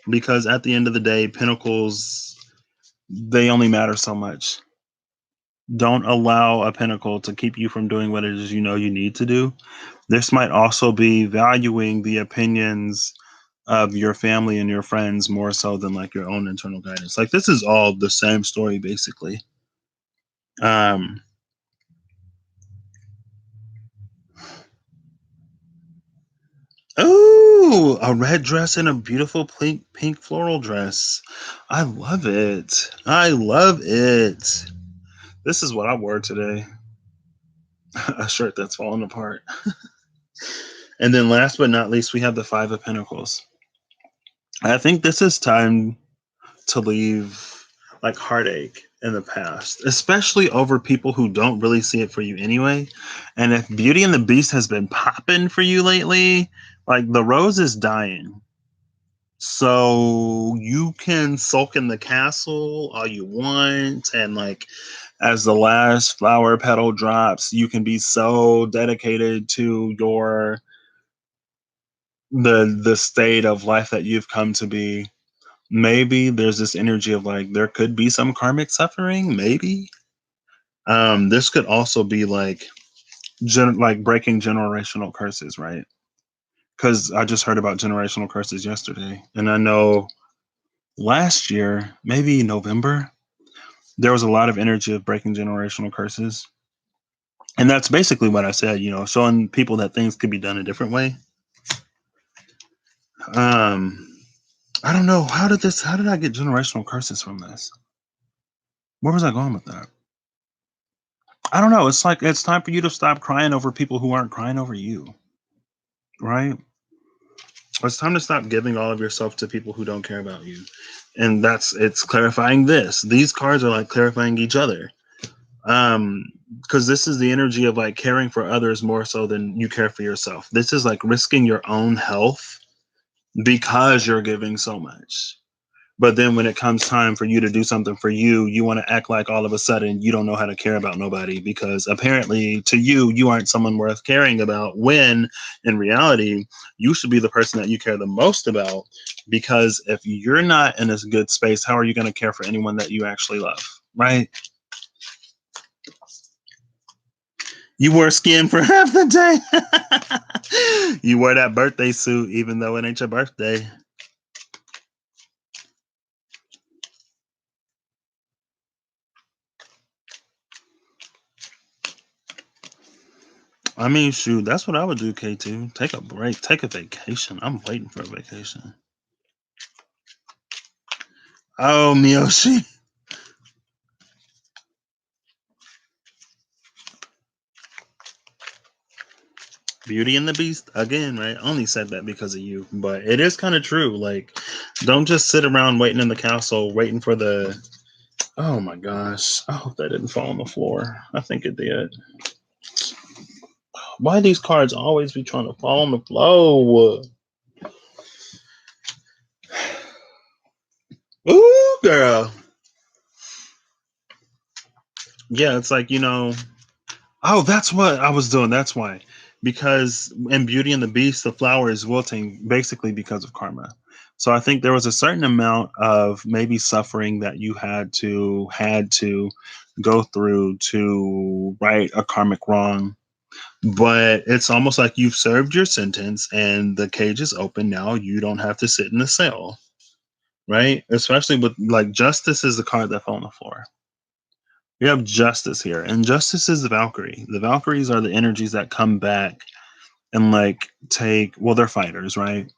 Because at the end of the day, pentacles they only matter so much. Don't allow a pentacle to keep you from doing what it is you know you need to do. This might also be valuing the opinions of your family and your friends more so than like your own internal guidance. Like this is all the same story basically. Um oh, a red dress and a beautiful pink floral dress. I love it. I love it. This is what I wore today. A shirt that's falling apart. And then last but not least, we have the Five of Pentacles. I think this is time to leave like heartache in the past, especially over people who don't really see it for you anyway. And if Beauty and the Beast has been popping for you lately, like the rose is dying. So you can sulk in the castle all you want. And like as the last flower petal drops, you can be so dedicated to the state of life that you've come to be. Maybe there's this energy of like there could be some karmic suffering, maybe. This could also be like like breaking generational curses, right? Because I just heard about generational curses yesterday, and I know last year, maybe November, there was a lot of energy of breaking generational curses, and that's basically what I said. Showing people that things could be done a different way. Um, I don't know how did I get generational curses from this? Where was I going with that? I don't know. It's like it's time for you to stop crying over people who aren't crying over you, right? It's time to stop giving all of yourself to people who don't care about you. And it's clarifying this. These cards are like clarifying each other. Um, because this is the energy of like caring for others more so than you care for yourself. This is like risking your own health because you're giving so much. But then when it comes time for you to do something for you, you want to act like all of a sudden you don't know how to care about nobody because apparently to you, you aren't someone worth caring about when in reality, you should be the person that you care the most about. Because if you're not in a good space, how are you going to care for anyone that you actually love? Right? You wore skin for half the day. You wore that birthday suit even though it ain't your birthday. I mean, shoot, that's what I would do, K2. Take a break, take a vacation. I'm waiting for a vacation. Oh, Miyoshi. Beauty and the Beast, again, right? I only said that because of you, but it is kind of true. Like, don't just sit around waiting in the castle, waiting for the. Oh my gosh. I hope that didn't fall on the floor. I think it did. Why these cards always be trying to fall on the floor? Ooh, girl. Yeah, it's like, oh, that's what I was doing. That's why. Because in Beauty and the Beast, the flower is wilting basically because of karma. So I think there was a certain amount of maybe suffering that you had to go through to right a karmic wrong. But it's almost like you've served your sentence and the cage is open now. You don't have to sit in the cell. Right? Especially with like justice is the card that fell on the floor. We have justice here, and justice is the Valkyrie. The Valkyries are the energies that come back and like take. Well, they're fighters, right?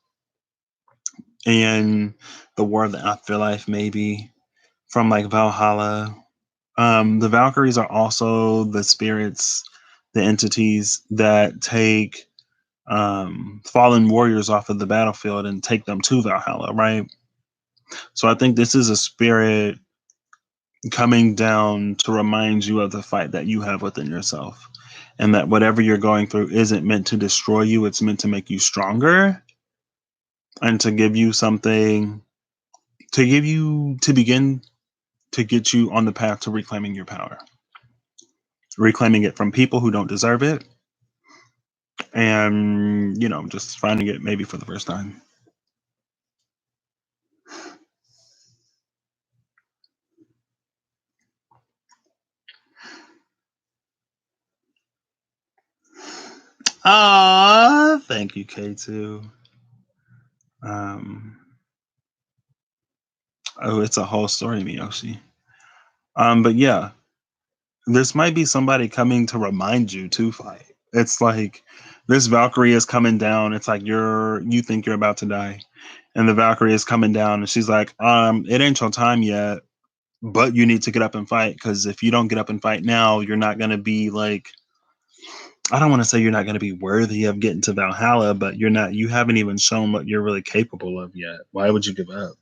And the war of the afterlife, maybe from like Valhalla. The Valkyries are also the spirits, the entities that take fallen warriors off of the battlefield and take them to Valhalla, right? So I think this is a spirit coming down to remind you of the fight that you have within yourself and that whatever you're going through isn't meant to destroy you, it's meant to make you stronger and to give you something to begin to get you on the path to reclaiming your power, reclaiming it from people who don't deserve it, and just finding it maybe for the first time. Ah, thank you, K2. um oh, it's a whole story, Miyoshi. But yeah, this might be somebody coming to remind you to fight. It's like this Valkyrie is coming down. It's like you think you're about to die. And the Valkyrie is coming down and she's like, it ain't your time yet, but you need to get up and fight. Cause if you don't get up and fight now, you're not gonna be like I don't want to say you're not gonna be worthy of getting to Valhalla, but you haven't even shown what you're really capable of yet. Why would you give up?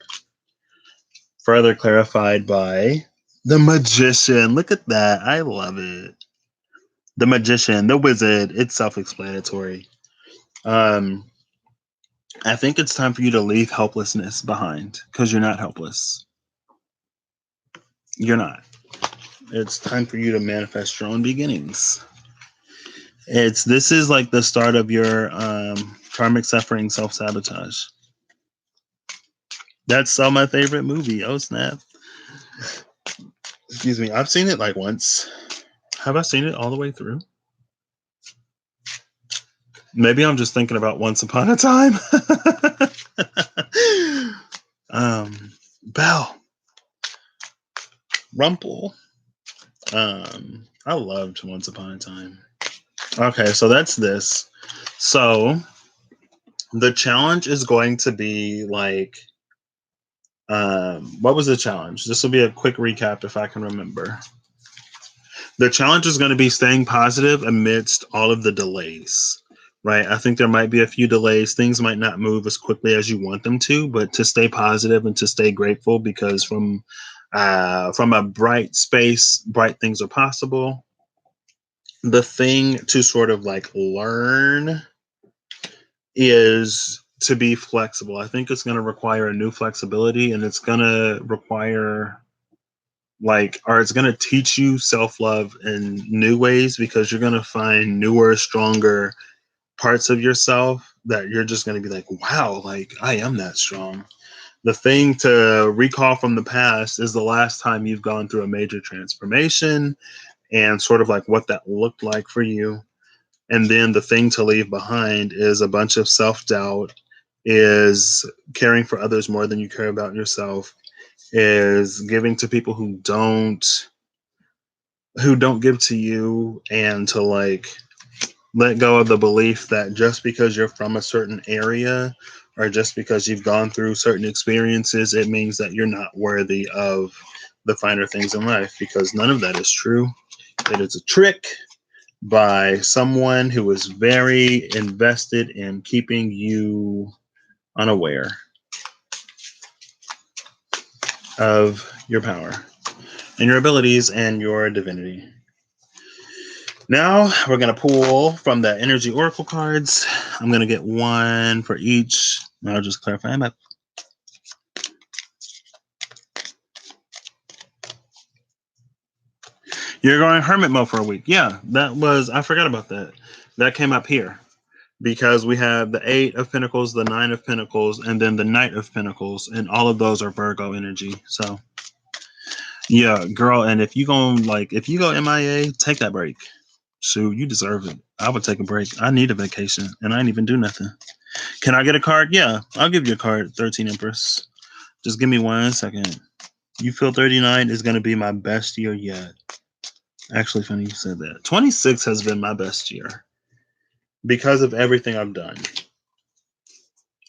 Further clarified by the Magician. Look at that. I love it. The Magician, the Wizard. It's self-explanatory. Um, I think it's time for you to leave helplessness behind because you're not helpless. You're not. It's time for you to manifest your own beginnings. This is like the start of your karmic suffering, self-sabotage. That's so my favorite movie. Oh snap! Excuse me. I've seen it like once. Have I seen it all the way through? Maybe I'm just thinking about Once Upon a Time. Belle, Rumple. I loved Once Upon a Time. Okay, so that's this. So the challenge is going to be like, what was the challenge? This will be a quick recap if I can remember. The challenge is going to be staying positive amidst all of the delays, right? I think there might be a few delays. Things might not move as quickly as you want them to, but to stay positive and to stay grateful, because from a bright space, bright things are possible. The thing to sort of like learn is to be flexible. I think it's going to require a new flexibility, and it's going to require or it's going to teach you self-love in new ways, because you're going to find newer, stronger parts of yourself that you're just going to be like, wow, like I am that strong. The thing to recall from the past is the last time you've gone through a major transformation, and sort of like what that looked like for you. And then the thing to leave behind is a bunch of self-doubt, is caring for others more than you care about yourself, is giving to people who don't give to you, and to like let go of the belief that just because you're from a certain area, or just because you've gone through certain experiences, it means that you're not worthy of the finer things in life, because none of that is true. It is a trick by someone who is very invested in keeping you unaware of your power and your abilities and your divinity. Now we're going to pull from the energy oracle cards. I'm going to get one for each. I'll just clarify my. You're going hermit mode for a week. Yeah, I forgot about that. That came up here because we have the 8 of Pentacles, the 9 of Pentacles, and then the Knight of Pentacles, and all of those are Virgo energy. So yeah, girl, and if you go MIA, take that break. Shoot, you deserve it. I would take a break. I need a vacation, and I didn't even do nothing. Can I get a card? Yeah, I'll give you a card, 13 Empress. Just give me 1 second. You feel 39 is going to be my best year yet. Actually, funny you said that. 26 has been my best year because of everything I've done.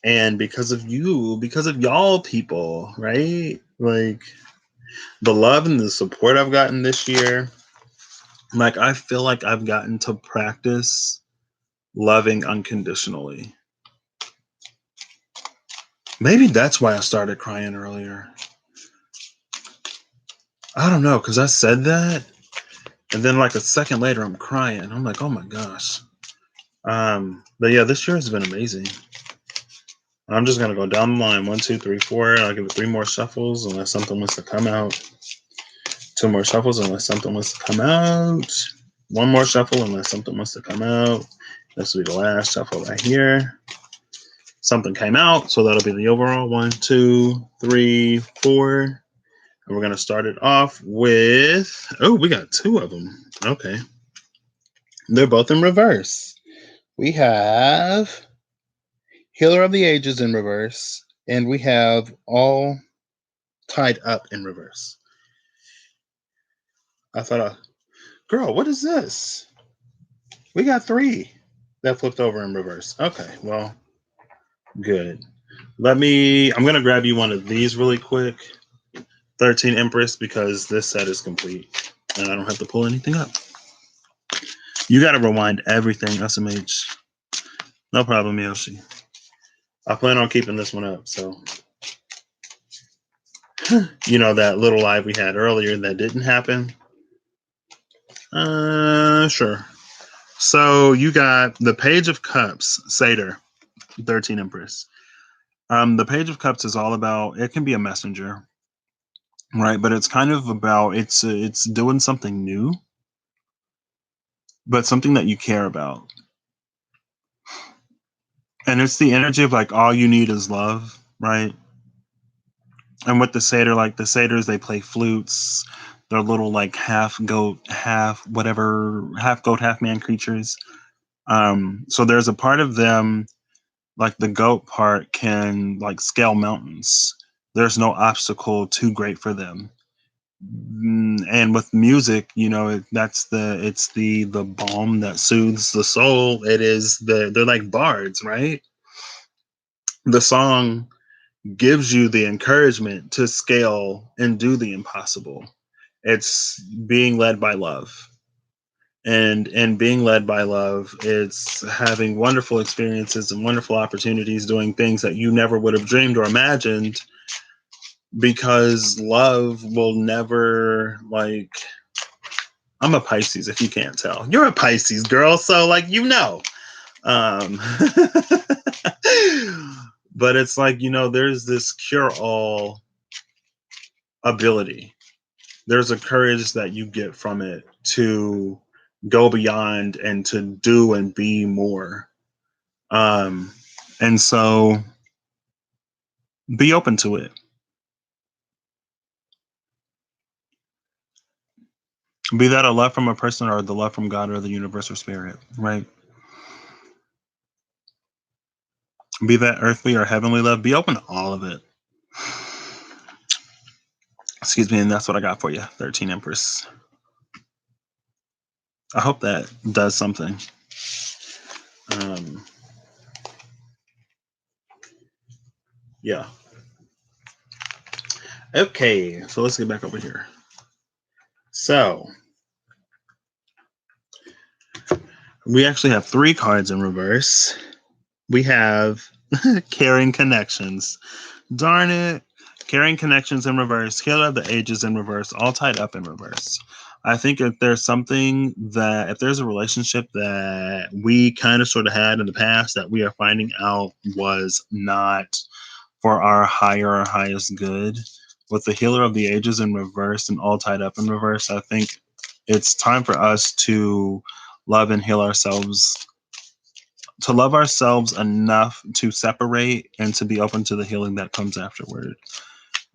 And because of you, because of y'all people, right? Like the love and the support I've gotten this year. Like I feel like I've gotten to practice loving unconditionally. Maybe that's why I started crying earlier. I don't know, because I said that, and then like a second later, I'm crying. I'm like, oh my gosh. But yeah, this year has been amazing. I'm just gonna go down the line. 1, 2, 3, 4. I'll give it 3 more shuffles unless something wants to come out. 2 more shuffles unless something wants to come out. 1 more shuffle unless something wants to come out. This will be the last shuffle right here. Something came out, so that'll be the overall. 1, 2, 3, 4. And we're gonna start it off with, oh, we got 2 of them. Okay. They're both in reverse. We have Healer of the Ages in reverse, and we have All Tied Up in reverse. I thought, girl, what is this? We got 3 that flipped over in reverse. Okay, well, good. I'm going to grab you one of these really quick. 13 Empress, because this set is complete, and I don't have to pull anything up. You got to rewind everything, SMH. No problem, Yoshi. I plan on keeping this one up, so. You know, that little live we had earlier that didn't happen? Sure. So you got the Page of Cups, Satyr, 13 Empress. The Page of Cups is all about, it can be a messenger, right? But it's kind of about, it's doing something new, but something that you care about. And it's the energy of like, all you need is love, right? And with the satyr, like the satyrs, they play flutes. They're little like half goat, half whatever, half goat, half man creatures. So there's a part of them, like the goat part, can like scale mountains. There's no obstacle too great for them. And with music, you know, it's the balm that soothes the soul. They're like bards, right? The song gives you the encouragement to scale and do the impossible. It's being led by love. and being led by love. It's having wonderful experiences and wonderful opportunities, doing things that you never would have dreamed or imagined, because love will never, like, I'm a Pisces, if you can't tell. You're a Pisces, girl, so like, um but it's like, there's this cure all ability. There's a courage that you get from it to go beyond and to do and be more. And so be open to it. Be that a love from a person or the love from God or the universe or spirit, right? Be that earthly or heavenly love. Be open to all of it. Excuse me, and that's what I got for you, 13 Empress. I hope that does something. Um, yeah. Okay, so let's get back over here. So we actually have 3 cards in reverse. We have Caring Connections. Darn it. Caring Connections in reverse. Healer of the Ages in reverse. All tied up in reverse. I think if there's if there's a relationship that we kind of sort of had in the past that we are finding out was not for our higher or highest good, with the Healer of the Ages in reverse and all tied up in reverse, I think it's time for us to love and heal ourselves, to love ourselves enough to separate and to be open to the healing that comes afterward.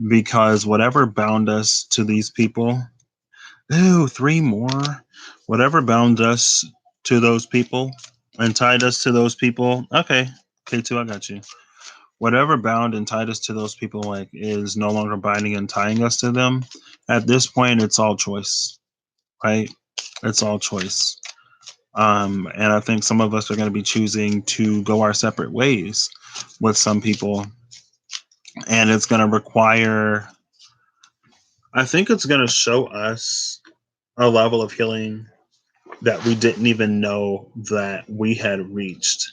Because whatever bound us to these people, 3 more, whatever bound us to those people and tied us to those people, okay, K2, I got you. Whatever bound and tied us to those people, like, is no longer binding and tying us to them. At this point, it's all choice, right? It's all choice. And I think some of us are going to be choosing to go our separate ways with some people. And it's going to require, I think it's going to show us a level of healing that we didn't even know that we had reached.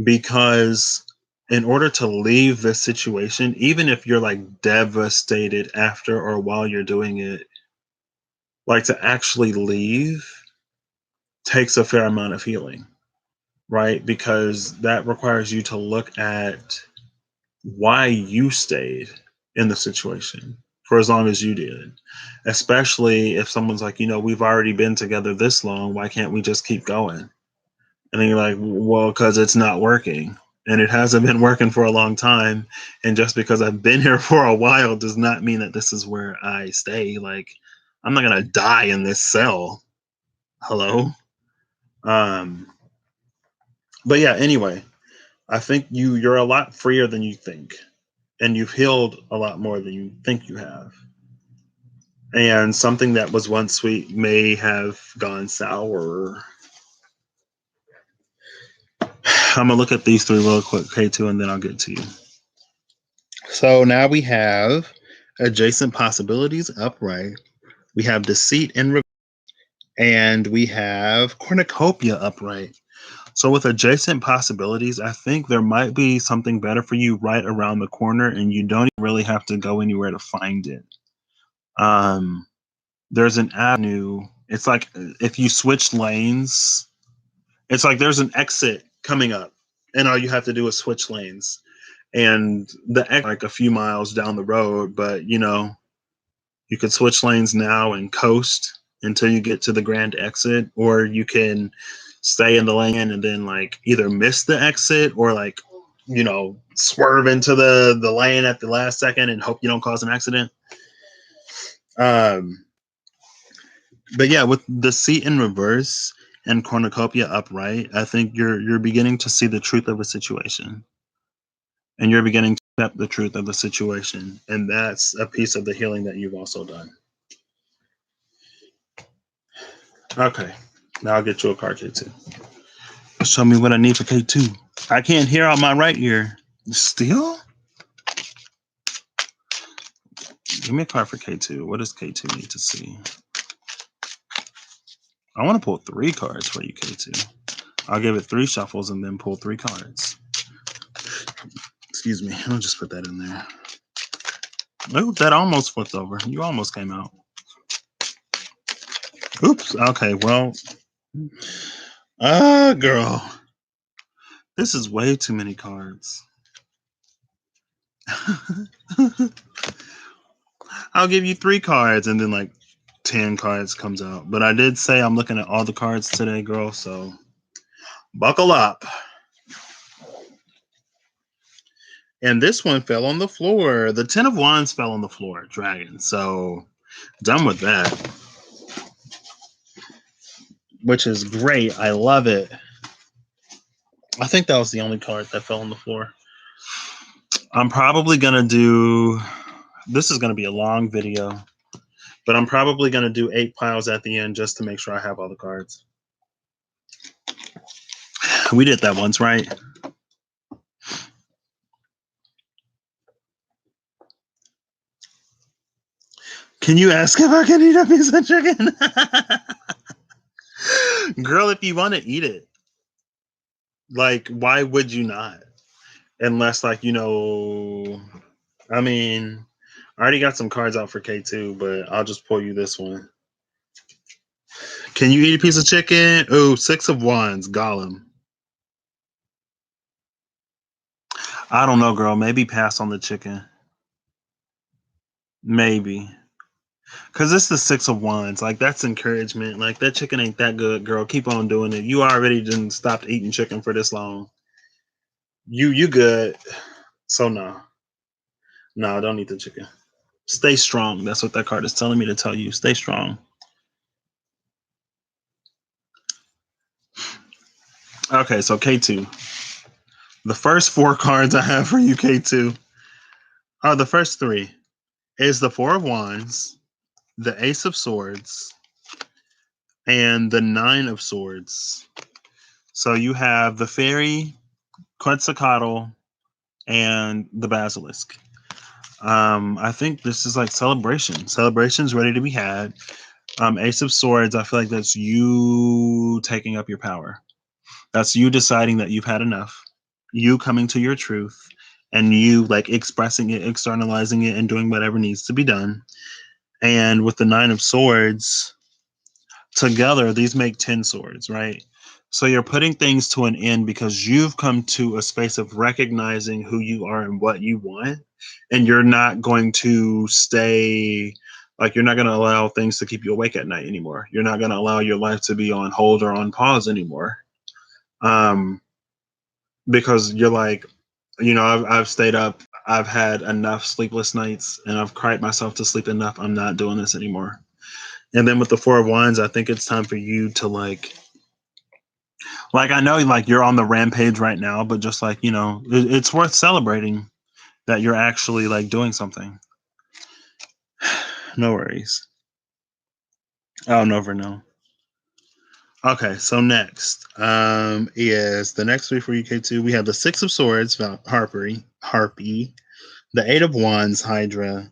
Because in order to leave this situation, even if you're like devastated after or while you're doing it, like, to actually leave takes a fair amount of healing, right? Because that requires you to look at why you stayed in the situation for as long as you did. Especially if someone's like, we've already been together this long, why can't we just keep going? And then you're like, well, because it's not working. And it hasn't been working for a long time. And just because I've been here for a while does not mean that this is where I stay. Like, I'm not going to die in this cell. Hello? Um, but yeah, anyway, I think you're a lot freer than you think. And you've healed a lot more than you think you have. And something that was once sweet may have gone sour. I'm going to look at these 3 real quick, K2, and then I'll get to you. So now we have adjacent possibilities upright. We have deceit in reverse. And we have cornucopia upright. So with adjacent possibilities, I think there might be something better for you right around the corner, and you don't really have to go anywhere to find it. There's an avenue. It's like if you switch lanes, it's like there's an exit coming up, and all you have to do is switch lanes. And the exit, like a few miles down the road, but you could switch lanes now and coast until you get to the grand exit, or you can stay in the lane and then like either miss the exit or like swerve into the lane at the last second and hope you don't cause an accident. But yeah, with the seat in reverse and cornucopia upright, I think you're beginning to see the truth of a situation, and you're beginning to accept the truth of the situation, and that's a piece of the healing that you've also done. Okay, now I'll get you a card, K2. Show me what I need for K2. I can't hear out my right ear. Still? Give me a card for K2. What does K2 need to see? I want to pull 3 cards for you, K2. I'll give it 3 shuffles and then pull 3 cards. Excuse me. I'll just put that in there. Oh, that almost flipped over. You almost came out. Oops. Okay, well. Girl. This is way too many cards. I'll give you 3 cards and then like 10 cards comes out. But I did say I'm looking at all the cards today, girl, so buckle up. And this one fell on the floor. The 10 of Wands fell on the floor, Dragon. So done with that. Which is great. I love it. I think that was the only card that fell on the floor. I'm probably going to do... This is going to be a long video. But I'm probably going to do 8 piles at the end just to make sure I have all the cards. We did that once, right? Can you ask if I can eat a piece of chicken? Girl, if you want to eat it, like, why would you not? Unless, like, you know, I mean, I already got some cards out for K2, but I'll just pull you this one. Can you eat a piece of chicken? Oh, 6 of Wands, Gollum. I don't know, girl. Maybe pass on the chicken. Maybe. Because it's the 6 of Wands. Like, that's encouragement. Like, that chicken ain't that good, girl. Keep on doing it. You already didn't stopped eating chicken for this long. You good. So, no. No, don't eat the chicken. Stay strong. That's what that card is telling me to tell you. Stay strong. Okay, so K2. The first 4 cards I have for you, K2, are the first 3. Is the 4 of Wands, the Ace of Swords, and the 9 of Swords. So you have the Fairy, Quetzalcoatl, and the Basilisk. I think this is like celebration. Celebration's ready to be had. Ace of Swords, I feel like that's you taking up your power. That's you deciding that you've had enough. You coming to your truth and you like expressing it, externalizing it, and doing whatever needs to be done. And with the 9 of Swords, together, these make 10 swords, right? So you're putting things to an end because you've come to a space of recognizing who you are and what you want. And you're not going to stay, like, you're not going to allow things to keep you awake at night anymore. You're not going to allow your life to be on hold or on pause anymore. Because you're like, you know, I've stayed up, I've had enough sleepless nights, and I've cried myself to sleep enough. I'm not doing this anymore. And then with the 4 of Wands, I think it's time for you to like I know like you're on the rampage right now, but just like, you know, it's worth celebrating that you're actually like doing something. No worries. I'll never know. Okay, so next is the next week for UK2. We have the 6 of Swords, Harpy, the 8 of Wands, Hydra,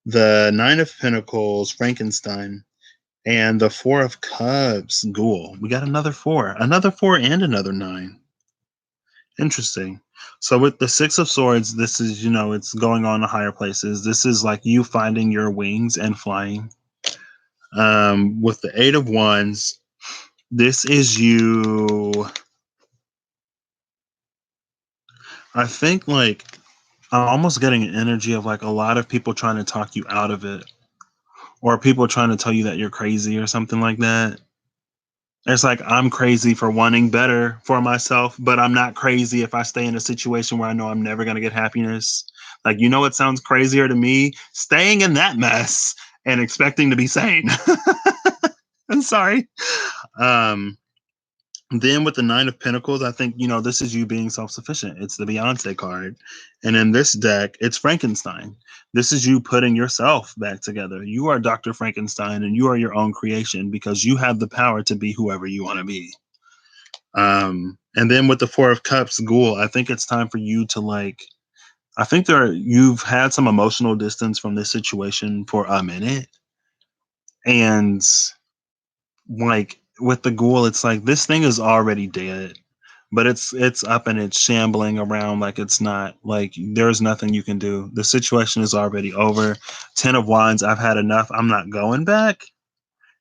the 9 of Pentacles, Frankenstein, and the 4 of Cups, Ghoul. We got another 4 and another 9. Interesting. So with the 6 of Swords, this is, you know, it's going on to higher places. This is like you finding your wings and flying. With the 8 of Wands, this is you. I think like I'm almost getting an energy of like a lot of people trying to talk you out of it, or people trying to tell you that you're crazy or something like that. It's like I'm crazy for wanting better for myself, but I'm not crazy if I stay in a situation where I know I'm never going to get happiness. Like, you know what sounds crazier to me? Staying in that mess and expecting to be sane. I'm sorry. Um, then with the 9 of Pentacles, I think, you know, this is you being self-sufficient. It's the Beyonce card. And in this deck, it's Frankenstein. This is you putting yourself back together. You are Dr. Frankenstein and you are your own creation because you have the power to be whoever you want to be. And then with the 4 of Cups, Ghoul, I think it's time for you to like, I think you've had some emotional distance from this situation for a minute. And like with the ghoul, it's like this thing is already dead, but it's up and it's shambling around like it's not, like there's nothing you can do. The situation is already over. 10 of Wands, I've had enough. I'm not going back.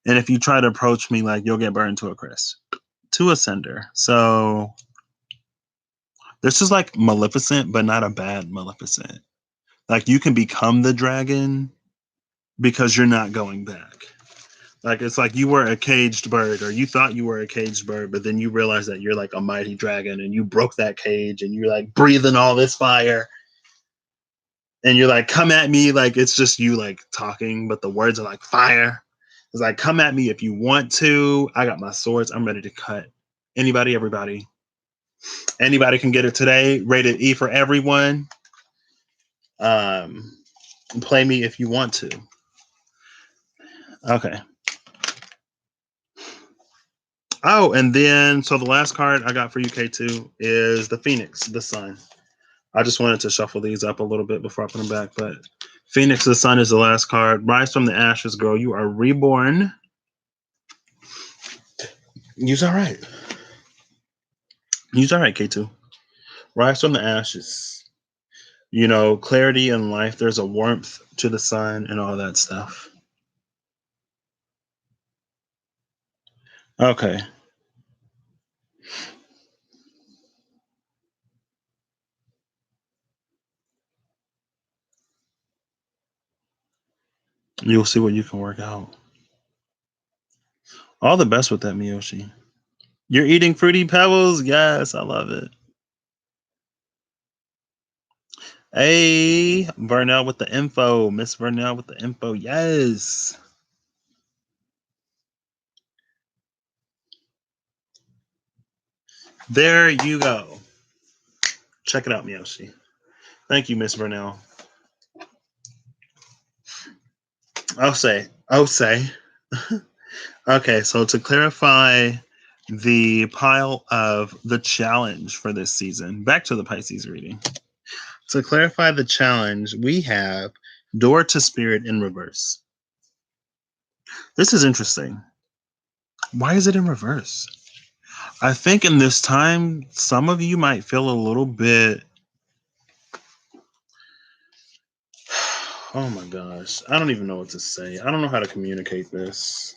And if you try to approach me, like you'll get burned to a crisp, to a cinder. So this is like Maleficent, but not a bad Maleficent. Like you can become the dragon because you're not going back. Like it's like you were a caged bird, or you thought you were a caged bird, but then you realize that you're like a mighty dragon and you broke that cage and you're like breathing all this fire and you're like, come at me. Like it's just you like talking, but the words are like fire. It's like, come at me if you want to. I got my swords. I'm ready to cut anybody, everybody. Anybody can get it today. Rated E for everyone. Um, Play me if you want to. Okay. Oh, and then so the last card I got for you, K2, is the Phoenix, the Sun. I just wanted to shuffle these up a little bit before I put them back, but Phoenix, the Sun is the last card. Rise from the ashes, girl. You are reborn. You's all right. You's all right, K2. Rise from the ashes. You know, clarity in life. There's a warmth to the sun and all that stuff. Okay. You'll see what you can work out. All the best with that, Miyoshi. You're eating Fruity Pebbles? Yes, I love it. Hey, Vernell with the info. Miss Vernell with the info. Yes. There you go. Check it out, Miyoshi. Thank you, Miss Vernell. I'll say. Okay, so to clarify the pile of the challenge for this season, back to the Pisces reading. To clarify the challenge, we have Door to Spirit in reverse. This is interesting. Why is it in reverse? I think in this time, some of you might feel a little bit. Oh my gosh. I don't even know what to say. I don't know how to communicate this.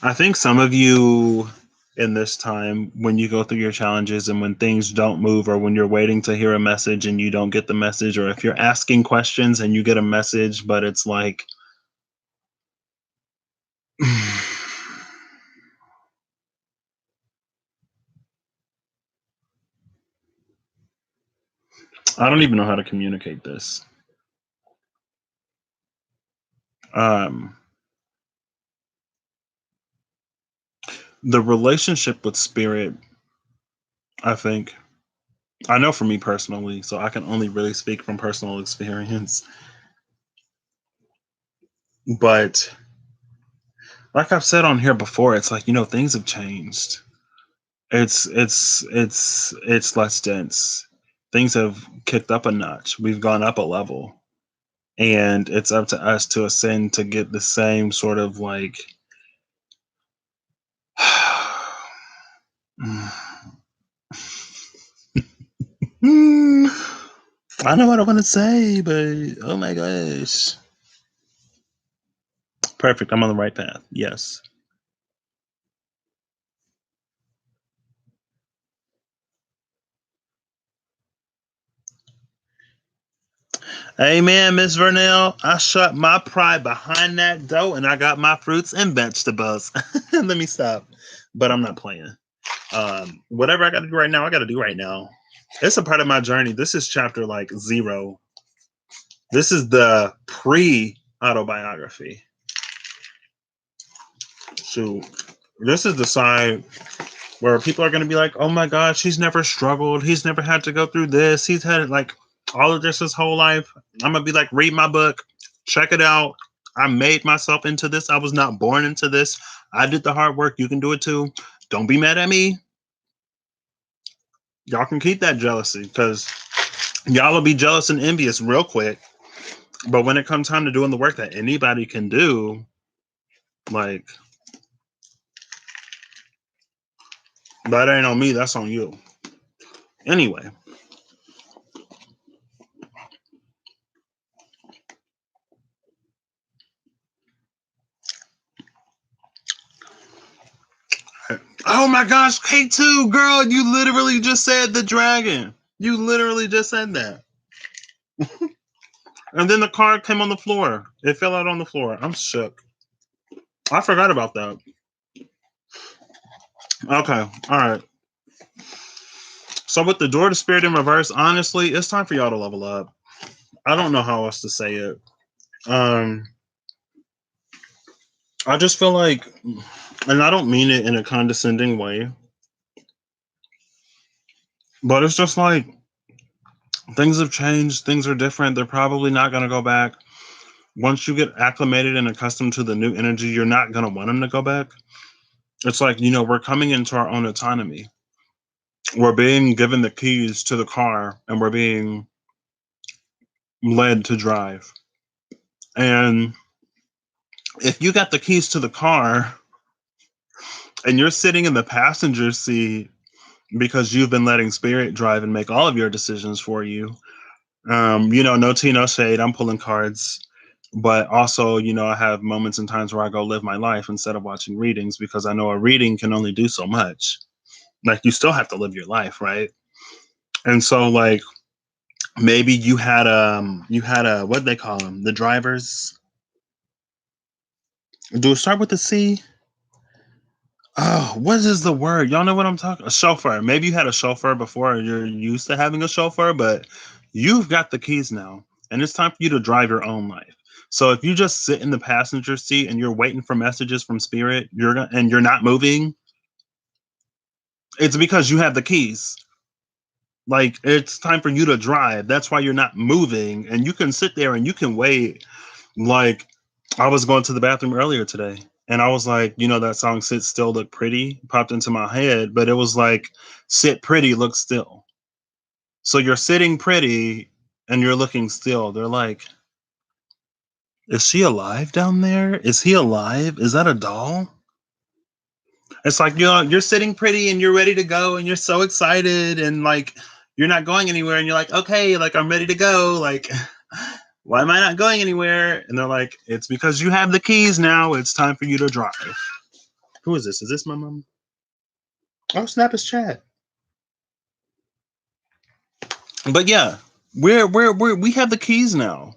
I think some of you in this time, when you go through your challenges and when things don't move, or when you're waiting to hear a message and you don't get the message, or if you're asking questions and you get a message, but it's like, I don't even know how to communicate this. Um, the relationship with spirit, I think, I know for me personally, so I can only really speak from personal experience. But like I've said on here before, it's like, things have changed. It's less dense. Things have kicked up a notch. We've gone up a level. And it's up to us to ascend to get the same sort of like I know what I want to say, but oh my gosh. Perfect. I'm on the right path. Yes. Amen, Miss Vernell. I shut my pride behind that door and I got my fruits and vegetables. Let me stop. But I'm not playing. Whatever I got to do right now, I got to do right now. It's a part of my journey. This is chapter like 0. This is the pre autobiography. So this is the side where people are going to be like, oh my gosh, he's never struggled. He's never had to go through this. He's had like all of this his whole life. I'm going to be like, read my book, check it out. I made myself into this. I was not born into this. I did the hard work. You can do it too. Don't be mad at me. Y'all can keep that jealousy because y'all will be jealous and envious real quick. But when it comes time to doing the work that anybody can do, like, That ain't on me. That's on you. Anyway, oh my gosh, K2, girl, you literally just said the dragon. You literally just said that. And then the card came on the floor. It fell out on the floor. I'm shook. I forgot about that. Okay, all right. So with the door to spirit in reverse, honestly, it's time for y'all to level up. I don't know how else to say it. Um, I just feel like, and I don't mean it in a condescending way, but it's just like things have changed. Things are different. They're probably not going to go back. Once you get acclimated and accustomed to the new energy, you're not going to want them to go back. It's like, we're coming into our own autonomy. We're being given the keys to the car and we're being led to drive. And if you got the keys to the car and you're sitting in the passenger seat because you've been letting spirit drive and make all of your decisions for you, no tea, no shade. I'm pulling cards. But also, I have moments and times where I go live my life instead of watching readings because I know a reading can only do so much. Like, you still have to live your life, right? And so, like, maybe you had a what they call them, the drivers. Do it start with the C? Oh, what is the word? Y'all know what I'm talking? A chauffeur. Maybe you had a chauffeur before, and you're used to having a chauffeur, but you've got the keys now, and it's time for you to drive your own life. So if you just sit in the passenger seat and you're waiting for messages from spirit, and you're not moving, it's because you have the keys. Like, it's time for you to drive. That's why you're not moving, and you can sit there and you can wait. Like, I was going to the bathroom earlier today, and I was like, that song "Sit Still, Look Pretty" popped into my head, but it was like, "Sit pretty, look still." So you're sitting pretty, and you're looking still. They're like, "Is she alive down there? Is he alive? Is that a doll?" It's like, you're sitting pretty, and you're ready to go, and you're so excited, and like, you're not going anywhere, and you're like, "Okay, like, I'm ready to go." Like, why am I not going anywhere? And they're like, "It's because you have the keys now. It's time for you to drive." Who is this? Is this my mom? Oh, snap his chat. But yeah, we have the keys now.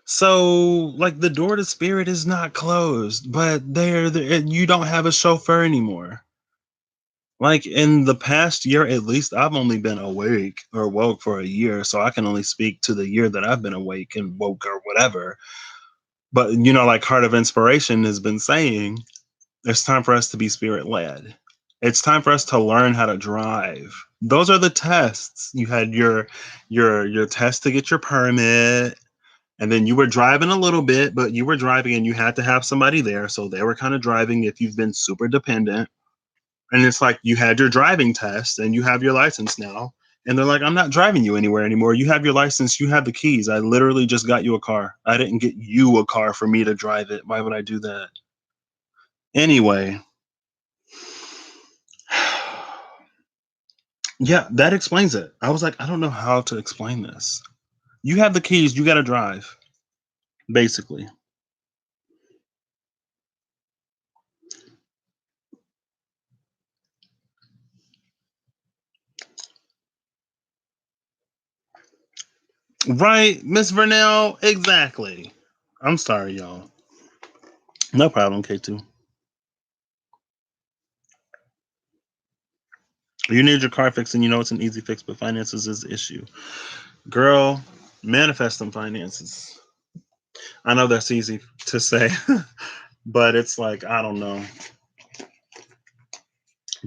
So, like, the door to spirit is not closed, but you don't have a chauffeur anymore. Like, in the past year, at least, I've only been awake or woke for a year, so I can only speak to the year that I've been awake and woke or whatever. But like Heart of Inspiration has been saying, it's time for us to be spirit led. It's time for us to learn how to drive. Those are the tests. You had your test to get your permit, and then you were driving a little bit, but you were driving and you had to have somebody there, so they were kind of driving if you've been super dependent. And it's like, you had your driving test and you have your license now. And they're like, "I'm not driving you anywhere anymore. You have your license, you have the keys. I literally just got you a car. I didn't get you a car for me to drive it. Why would I do that?" Anyway, yeah, that explains it. I was like, I don't know how to explain this. You have the keys, you got to drive, basically. Right, Miss Vernell? Exactly. I'm sorry, y'all. No problem, K2. You need your car fixed, and it's an easy fix, but finances is the issue. Girl, manifest them finances. I know that's easy to say, but it's like, I don't know.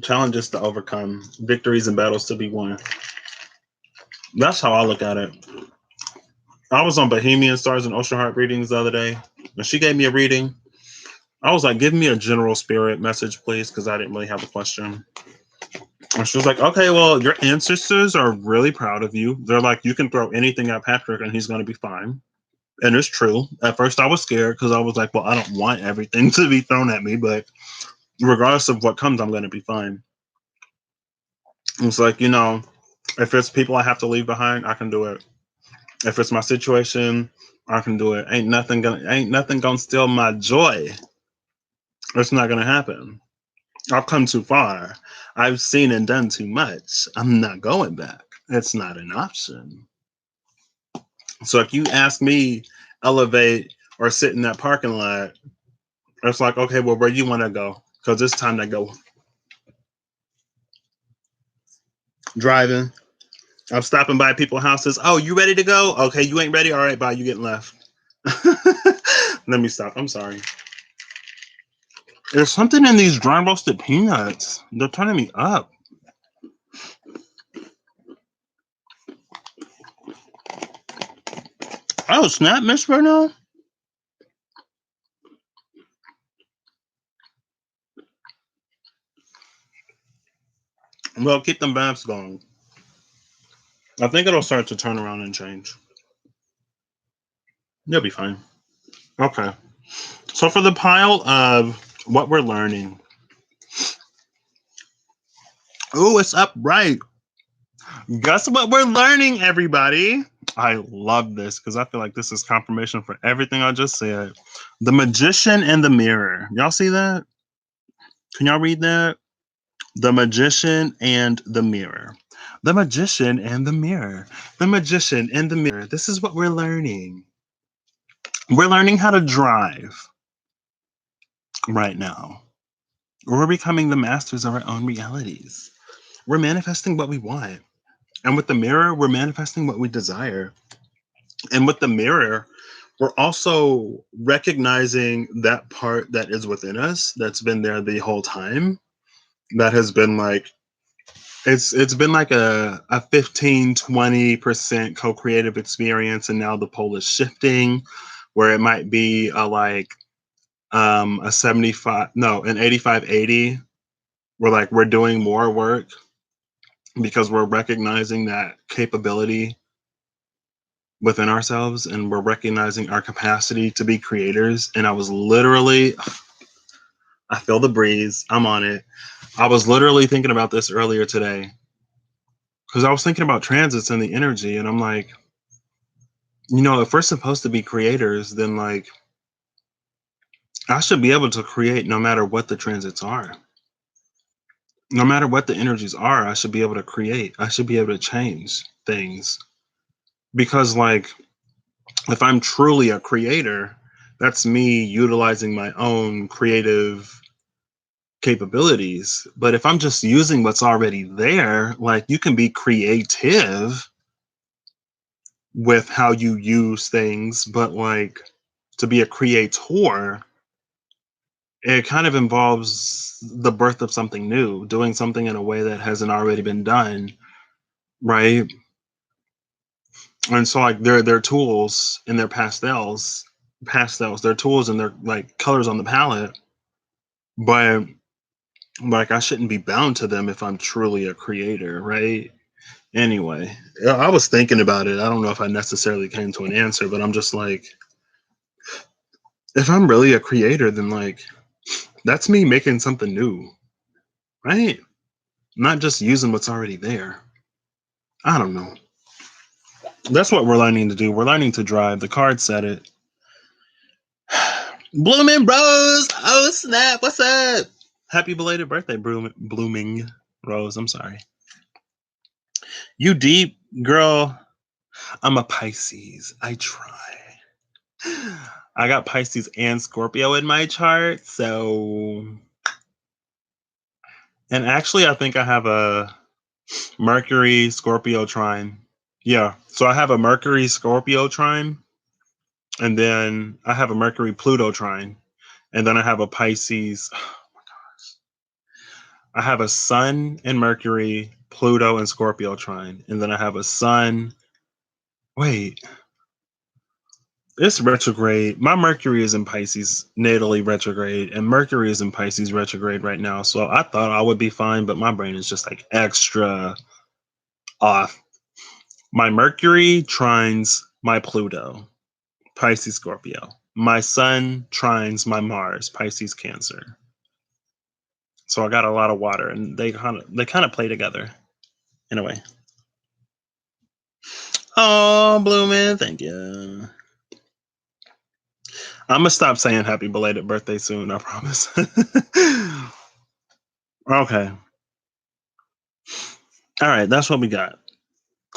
Challenges to overcome, victories and battles to be won. That's how I look at it. I was on Bohemian Stars and Ocean Heart readings the other day, and she gave me a reading. I was like, "Give me a general spirit message, please," because I didn't really have a question. And she was like, "Okay, well, your ancestors are really proud of you. They're like, you can throw anything at Patrick and he's going to be fine." And it's true. At first, I was scared because I was like, "Well, I don't want everything to be thrown at me, but regardless of what comes, I'm going to be fine." It's like, if it's people I have to leave behind, I can do it. If it's my situation, I can do it. Ain't nothing gonna steal my joy. It's not gonna happen. I've come too far. I've seen and done too much. I'm not going back. It's not an option. So if you ask me, elevate or sit in that parking lot, it's like, okay, well, where you want to go? Because it's time to go driving. I'm stopping by people's houses. Oh, you ready to go? Okay, you ain't ready. All right, bye. You getting left. Let me stop. I'm sorry. There's something in these dry roasted peanuts. They're turning me up. Oh, snap, Miss Bruno. Well, keep them vibes going. I think it'll start to turn around and change. You'll be fine. Okay. So for the pile of what we're learning. Oh, it's upright. Guess what we're learning, everybody? I love this because I feel like this is confirmation for everything I just said. The magician and the mirror. Y'all see that? Can y'all read that? The magician and the mirror. The magician and the mirror. The magician and the mirror. This is what we're learning. We're learning how to drive right now. We're becoming the masters of our own realities. We're manifesting what we want. And with the mirror, we're manifesting what we desire. And with the mirror, we're also recognizing that part that is within us that's been there the whole time. That has been like it's been like a 15-20% co-creative experience, and now the pole is shifting where it might be a 75, no, an 85-80, where like we're doing more work because we're recognizing that capability within ourselves and we're recognizing our capacity to be creators. And I was literally, I feel the breeze. I'm on it. I was literally thinking about this earlier today because I was thinking about transits and the energy. And I'm like, if we're supposed to be creators, then like I should be able to create no matter what the transits are. No matter what the energies are, I should be able to create. I should be able to change things. Because like if I'm truly a creator, that's me utilizing my own creative capabilities. But if I'm just using what's already there, like you can be creative with how you use things, but like to be a creator, it kind of involves the birth of something new, doing something in a way that hasn't already been done, right? And so like their tools and their pastels, their tools and their like colors on the palette, but like I shouldn't be bound to them if I'm truly a creator, right? Anyway, yeah, I was thinking about it. I don't know if I necessarily came to an answer, but I'm just like, if I'm really a creator, then like that's me making something new, right? Not just using what's already there. I don't know. That's what we're learning to do. We're learning to drive. The card said it. Blooming Rose. Oh snap! What's up? Happy belated birthday, Blooming Rose. I'm sorry. You deep girl. I'm a Pisces. I try. I got Pisces and Scorpio in my chart, so and actually I think I have a Mercury Scorpio trine. Yeah, so I have a Mercury Scorpio trine, and then I have a Mercury Pluto trine, and then I have a Pisces. I have a Sun and Mercury, Pluto and Scorpio trine, and then I have a Sun. Wait, it's retrograde. My Mercury is in Pisces, natally retrograde, and Mercury is in Pisces retrograde right now. So I thought I would be fine, but my brain is just like extra off. My Mercury trines my Pluto, Pisces Scorpio. My Sun trines my Mars, Pisces Cancer. So I got a lot of water, and they kind of play together. Anyway. Oh, Blue Man, thank you. I'm gonna stop saying happy belated birthday soon, I promise. Okay. All right, that's what we got.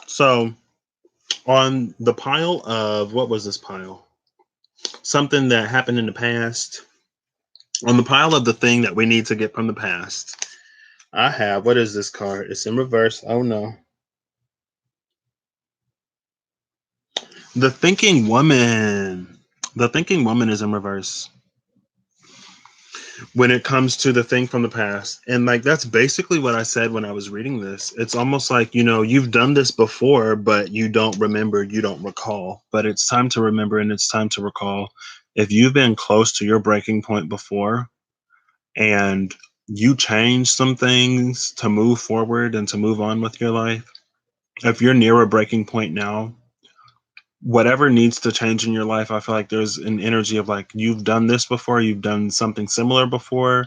So on the pile of what was this pile? Something that happened in the past. On the pile of the thing that we need to get from the past, I have what is this card? It's in reverse. Oh no. The thinking woman. The thinking woman is in reverse when it comes to the thing from the past. And like that's basically what I said when I was reading this. It's almost like, you've done this before, but you don't remember, you don't recall. But it's time to remember and it's time to recall. If you've been close to your breaking point before and you change some things to move forward and to move on with your life, if you're near a breaking point now, whatever needs to change in your life, I feel like there's an energy of like, you've done this before, you've done something similar before,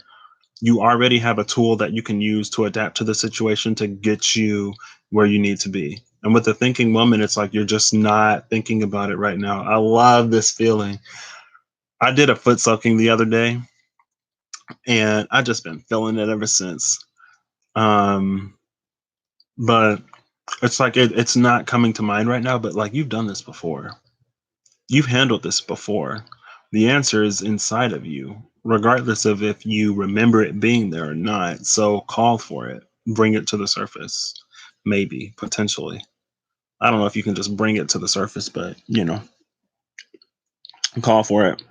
you already have a tool that you can use to adapt to the situation to get you where you need to be. And with the thinking woman, it's like you're just not thinking about it right now. I love this feeling. I did a foot soaking the other day and I just been feeling it ever since. Um, but it's like it's not coming to mind right now, but like you've done this before. You've handled this before. The answer is inside of you, regardless of if you remember it being there or not. So call for it, bring it to the surface. Maybe, potentially. I don't know if you can just bring it to the surface, but call for it.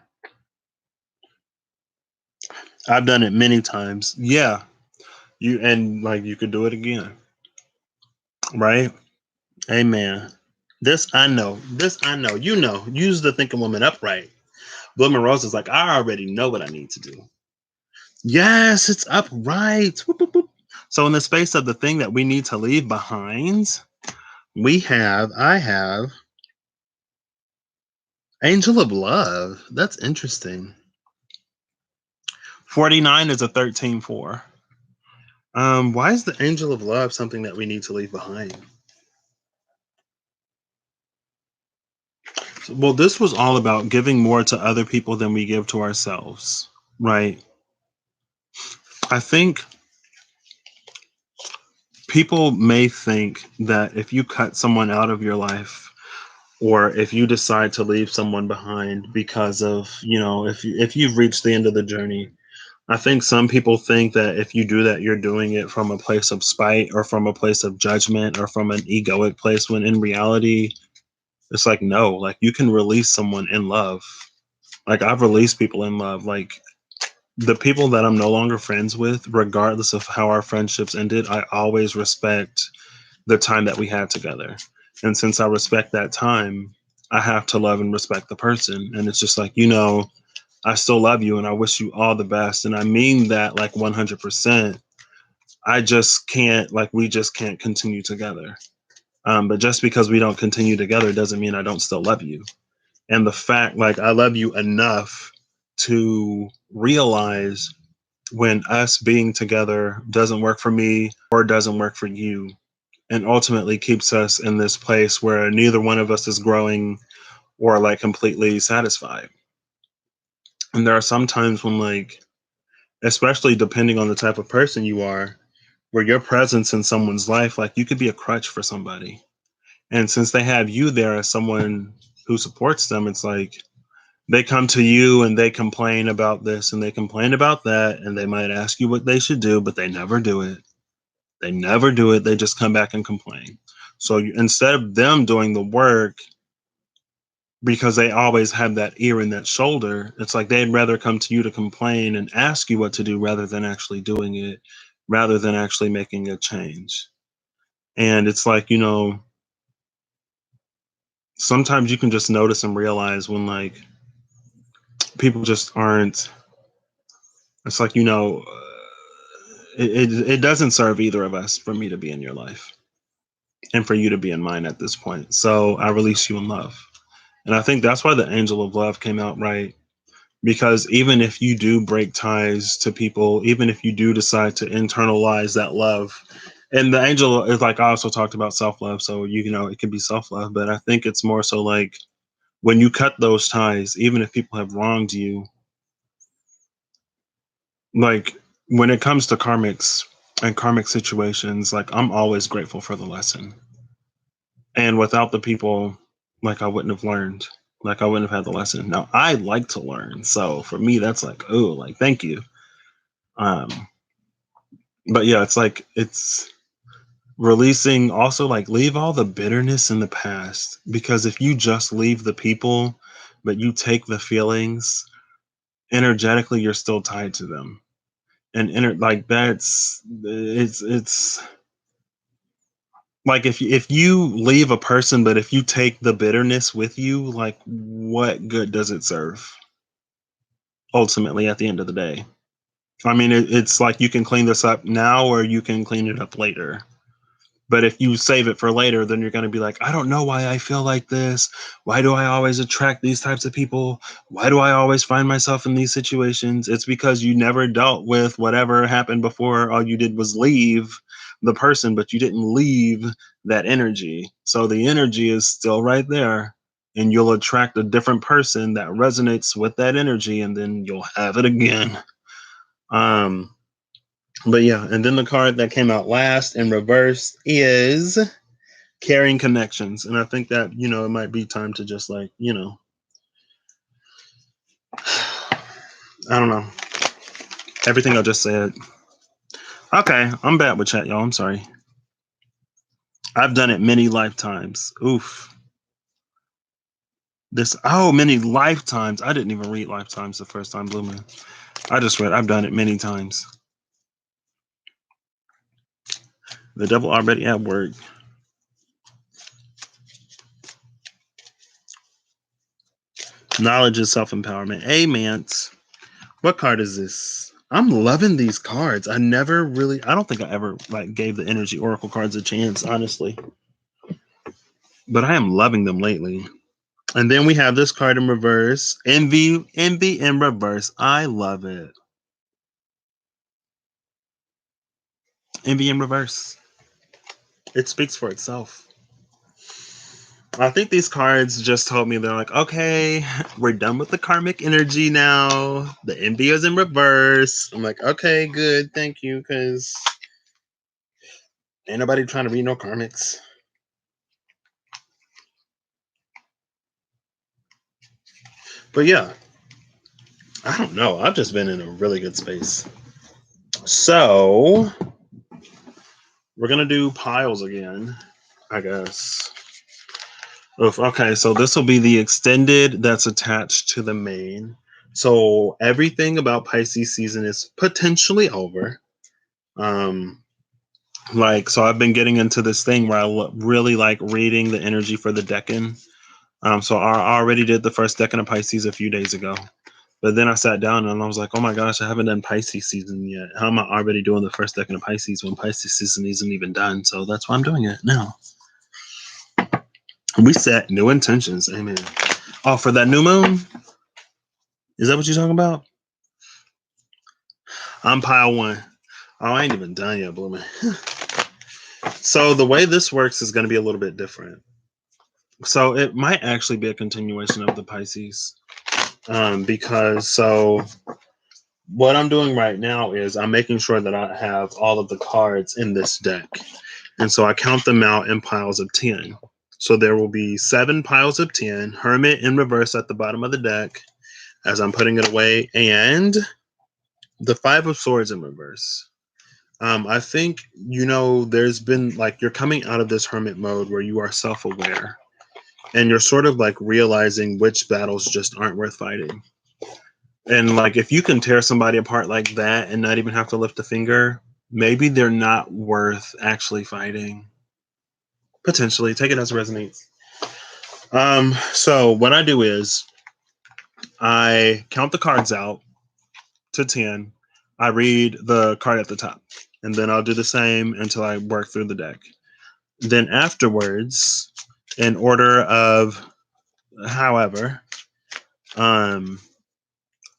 I've done it many times. Yeah. You could do it again. Right? Amen. This I know. This I know. Use the thinking woman upright. Blooming Rose is like, I already know what I need to do. Yes, it's upright. Whoop, whoop, whoop. So in the space of the thing that we need to leave behind, I have Angel of Love. That's interesting. 49 is a 13-4. Why is the Angel of Love something that we need to leave behind? Well, this was all about giving more to other people than we give to ourselves, right? I think people may think that if you cut someone out of your life or if you decide to leave someone behind because of, if you've reached the end of the journey, I think some people think that if you do that, you're doing it from a place of spite or from a place of judgment or from an egoic place, when in reality, it's like, no, like you can release someone in love. Like I've released people in love. Like the people that I'm no longer friends with, regardless of how our friendships ended, I always respect the time that we had together. And since I respect that time, I have to love and respect the person. And it's just like, I still love you and I wish you all the best. And I mean that like 100%. I just can't, like, we just can't continue together. But just because we don't continue together doesn't mean I don't still love you. And the fact, like, I love you enough to realize when us being together doesn't work for me or doesn't work for you, and ultimately keeps us in this place where neither one of us is growing or like completely satisfied. And there are some times when, like, especially depending on the type of person you are, where your presence in someone's life, like you could be a crutch for somebody. And since they have you there as someone who supports them, it's like they come to you and they complain about this and they complain about that. And they might ask you what they should do, but they never do it. They never do it. They just come back and complain. So instead of them doing the work, because they always have that ear and that shoulder, it's like they'd rather come to you to complain and ask you what to do rather than actually doing it, rather than actually making a change. And it's like, sometimes you can just notice and realize when like people just aren't, it's like, it doesn't serve either of us for me to be in your life and for you to be in mine at this point. So I release you in love. And I think that's why the angel of love came out, right? Because even if you do break ties to people, even if you do decide to internalize that love And the angel is like, I also talked about self-love, so it can be self-love, but I think it's more so like when you cut those ties, even if people have wronged you, like when it comes to karmics and karmic situations, like I'm always grateful for the lesson. And without the people, like I wouldn't have learned. Like I wouldn't have had the lesson. Now I like to learn. So for me, that's like, oh, like thank you. Um, but yeah, it's like it's releasing also like leave all the bitterness in the past. Because if you just leave the people, but you take the feelings, energetically you're still tied to them. And like it's like if you leave a person, but if you take the bitterness with you, like what good does it serve ultimately at the end of the day? I mean, it's like you can clean this up now or you can clean it up later. But if you save it for later, then you're going to be like, I don't know why I feel like this. Why do I always attract these types of people? Why do I always find myself in these situations? It's because you never dealt with whatever happened before. All you did was leave the person, but you didn't leave that energy. So the energy is still right there. And you'll attract a different person that resonates with that energy, and then you'll have it again. Um, but yeah, and then the card that came out last in reverse is carrying connections. And I think that, it might be time to just like, I don't know. Everything I just said. Okay, I'm bad with chat, y'all. I'm sorry. I've done it many lifetimes. Oof. Many lifetimes. I didn't even read lifetimes the first time, Blue Moon. I just read, I've done it many times. The devil already at work. Knowledge is self-empowerment. Amen. What card is this? I'm loving these cards. I don't think I ever like gave the energy oracle cards a chance, honestly. But I am loving them lately. And then we have this card in reverse. Envy in reverse. I love it. Envy in reverse. It speaks for itself. I think these cards just told me they're like, okay, we're done with the karmic energy now. The envy is in reverse. I'm like, okay, good, thank you, because ain't nobody trying to read no karmics. But yeah, I don't know. I've just been in a really good space. So we're gonna do piles again, I guess. Okay, so this will be the extended that's attached to the main. So everything about Pisces season is potentially over. So I've been getting into this thing where I really like reading the energy for the decan. So I already did the first decan of Pisces a few days ago. But then I sat down and I was like, oh my gosh, I haven't done Pisces season yet. How am I already doing the first decan of Pisces when Pisces season isn't even done? So that's why I'm doing it now. We set new intentions. Amen. Oh, for that new moon? Is that what you're talking about? I'm pile one. Oh, I ain't even done yet, Bloomin'. So the way this works is going to be a little bit different. So it might actually be a continuation of the Pisces. Because what I'm doing right now is I'm making sure that I have all of the cards in this deck. And so I count them out in piles of 10. So there will be 7 piles of 10, Hermit in reverse at the bottom of the deck as I'm putting it away, and the 5 of Swords in reverse. I think, there's been like you're coming out of this hermit mode where you are self-aware and you're sort of like realizing which battles just aren't worth fighting. And like if you can tear somebody apart like that and not even have to lift a finger, maybe they're not worth actually fighting. Potentially, take it as it resonates. So what I do is I count the cards out to 10. I read the card at the top, and then I'll do the same until I work through the deck. Then afterwards, in order of however, then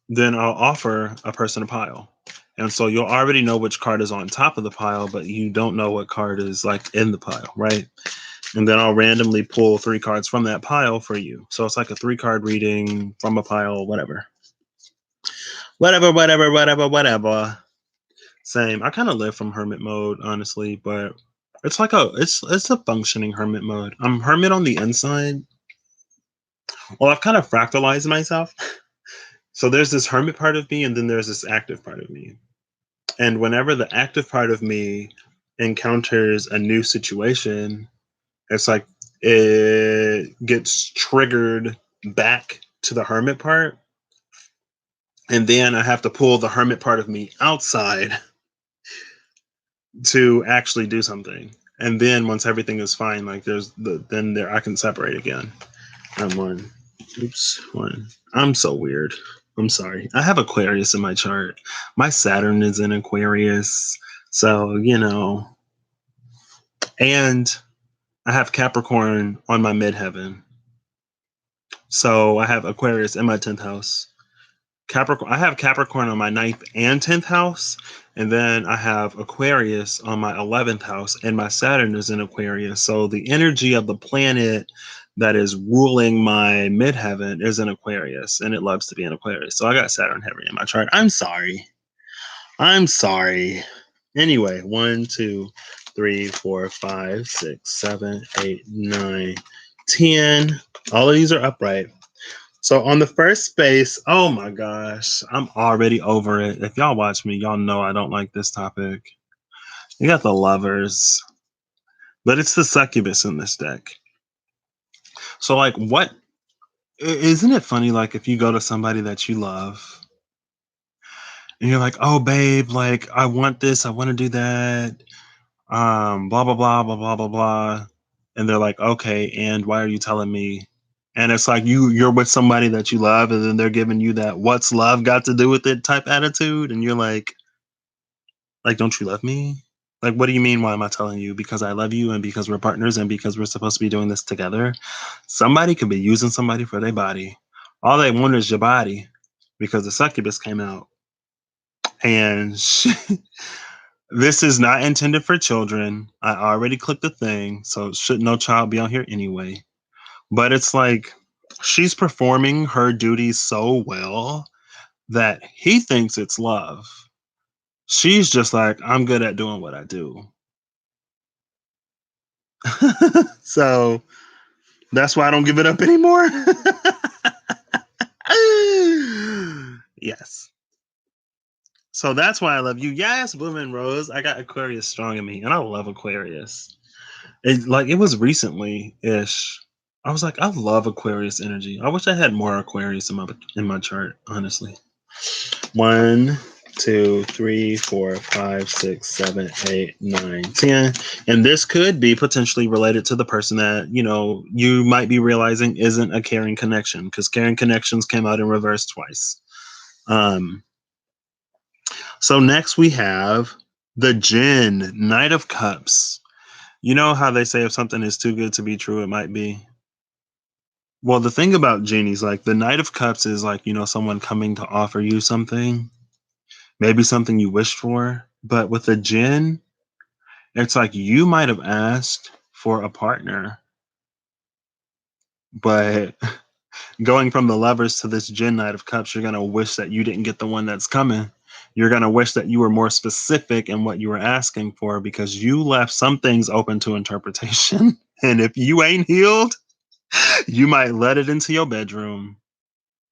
I'll offer a person a pile. And so you'll already know which card is on top of the pile, but you don't know what card is like in the pile, right? And then I'll randomly pull 3 cards from that pile for you. So it's like a 3-card reading from a pile, whatever. Whatever. Same. I kind of live from hermit mode, honestly, but it's like it's a functioning hermit mode. I'm hermit on the inside. Well, I've kind of fractalized myself. So there's this hermit part of me, and then there's this active part of me. And whenever the active part of me encounters a new situation, it's like it gets triggered back to the hermit part. And then I have to pull the hermit part of me outside to actually do something. And then once everything is fine, like then there I can separate again. I'm one. Oops, one. I'm so weird. I'm sorry. I have Aquarius in my chart. My Saturn is in Aquarius. So, and I have Capricorn on my midheaven. So I have Aquarius in my 10th house. Capricorn. I have Capricorn on my 9th and 10th house, and then I have Aquarius on my 11th house, and my Saturn is in Aquarius. So the energy of the planet that is ruling my midheaven is in Aquarius, and it loves to be in Aquarius. So I got Saturn heavy in my chart. I'm sorry. I'm sorry. Anyway, 1, 2, 3, 4, 5, 6, 7, 8, 9, 10. All of these are upright. So on the first space, oh my gosh, I'm already over it. If y'all watch me, y'all know I don't like this topic. You got the lovers, but it's the succubus in this deck. So like isn't it funny, like if you go to somebody that you love and you're like, oh babe, like I want this, I want to do that, blah blah blah blah blah blah blah. And they're like, okay, and why are you telling me? And it's like you're with somebody that you love, and then they're giving you that "what's love got to do with it" type attitude, and you're like, don't you love me? Like, what do you mean? Why am I telling you? Because I love you, and because we're partners, and because we're supposed to be doing this together. Somebody could be using somebody for their body. All they want is your body, because the succubus came out, and this is not intended for children. I already clicked the thing, so should no child be on here anyway. But it's like she's performing her duties so well that he thinks it's love. She's just like, I'm good at doing what I do. So that's why I don't give it up anymore. Yes. So that's why I love you. Yes, Woman Rose. I got Aquarius strong in me, and I love Aquarius. It was recently ish. I was like, I love Aquarius energy. I wish I had more Aquarius in my chart, honestly. 1, 2, 3, 4, 5, 6, 7, 8, 9, 10. And this could be potentially related to the person that, you might be realizing isn't a caring connection, because caring connections came out in reverse twice. So next we have the Jinn, Knight of Cups. You know how they say if something is too good to be true, it might be? Well, the thing about genies, like the Knight of Cups is like, someone coming to offer you something, maybe something you wished for. But with a Jinn, it's like you might have asked for a partner, but going from the lovers to this Jinn Knight of Cups, you're going to wish that you didn't get the one that's coming. You're going to wish that you were more specific in what you were asking for, because you left some things open to interpretation. And if you ain't healed, you might let it into your bedroom,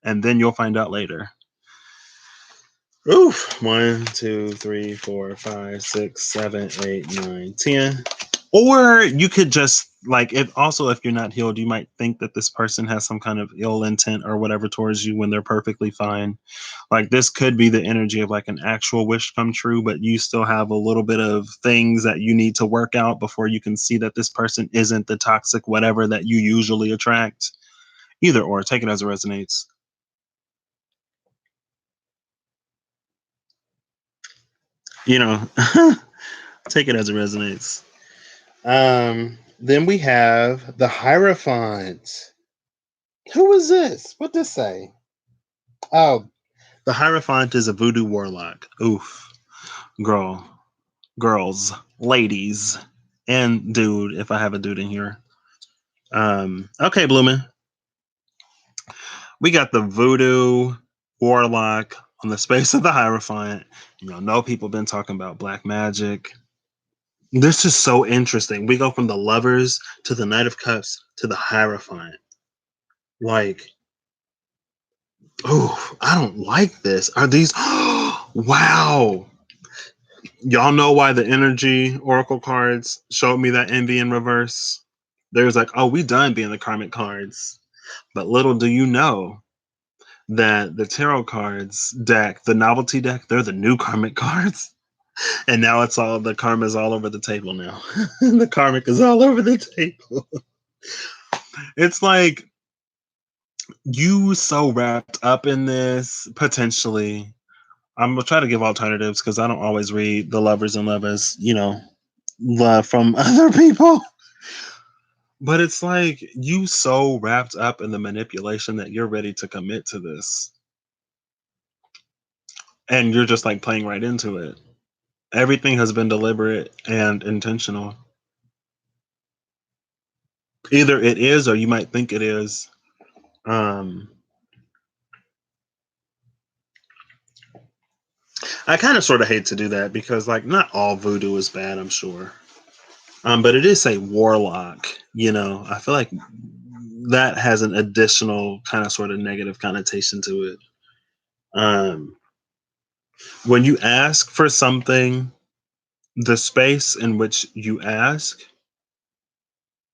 and then you'll find out later. Oof. 1, 2, 3, 4, 5, 6, 7, 8, 9, 10. Or you could just if you're not healed, you might think that this person has some kind of ill intent or whatever towards you when they're perfectly fine. Like this could be the energy of like an actual wish come true, but you still have a little bit of things that you need to work out before you can see that this person isn't the toxic whatever that you usually attract. Either or, take it as it resonates. Take it as it resonates. Then we have the Hierophant. Who is this? What does this say? Oh, the Hierophant is a voodoo warlock. Oof. girl, girls, ladies, and dude, if I have a dude in here. Okay, Bloomin'. We got the voodoo warlock on the space of the Hierophant. No people been talking about black magic. This is so interesting. We go from the lovers to the Knight of Cups to the Hierophant. Like, oh, I don't like this. Are these wow. Y'all know why the energy oracle cards showed me that envy in reverse? There's like, oh, we done being the karmic cards. But little do you know that the tarot cards deck, the novelty deck, they're the new karmic cards. And now it's all the karma's all over the table now. The karmic is all over the table. It's like you so wrapped up in this potentially. I'm gonna try to give alternatives because I don't always read the lovers and lovers, love from other people. But it's like you so wrapped up in the manipulation that you're ready to commit to this. And you're just like playing right into it. Everything has been deliberate and intentional. Either it is or you might think it is. Um I kind of sort of hate to do that because like not all voodoo is bad, I'm sure. But it is a warlock, I feel like that has an additional kind of sort of negative connotation to it. Um when you ask for something, the space in which you ask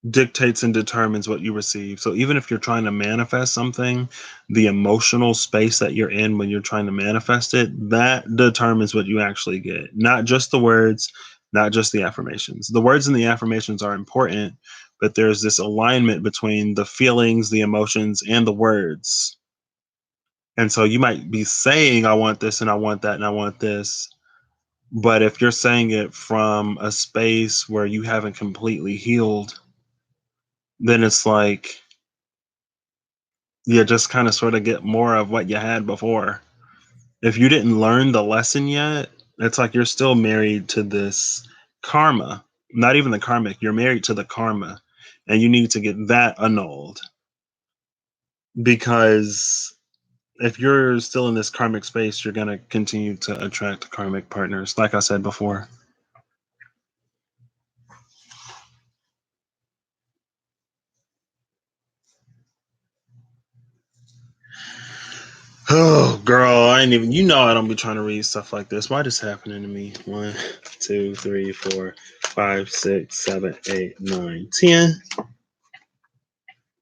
dictates and determines what you receive. So even if you're trying to manifest something, the emotional space that you're in when you're trying to manifest it, that determines what you actually get. Not just the words, not just the affirmations. The words and the affirmations are important, but there's this alignment between the feelings, the emotions, and the words. And so you might be saying, I want this and I want that and I want this. But if you're saying it from a space where you haven't completely healed, then it's like you just kind of sort of get more of what you had before. If you didn't learn the lesson yet, it's like you're still married to this karma. Not even the karmic, you're married to the karma. And you need to get that annulled. Because if you're still in this karmic space, you're going to continue to attract karmic partners, like I said before. Oh, girl, I ain't even, I don't be trying to read stuff like this. Why this happening to me? 1, 2, 3, 4, 5, 6, 7, 8, 9, 10.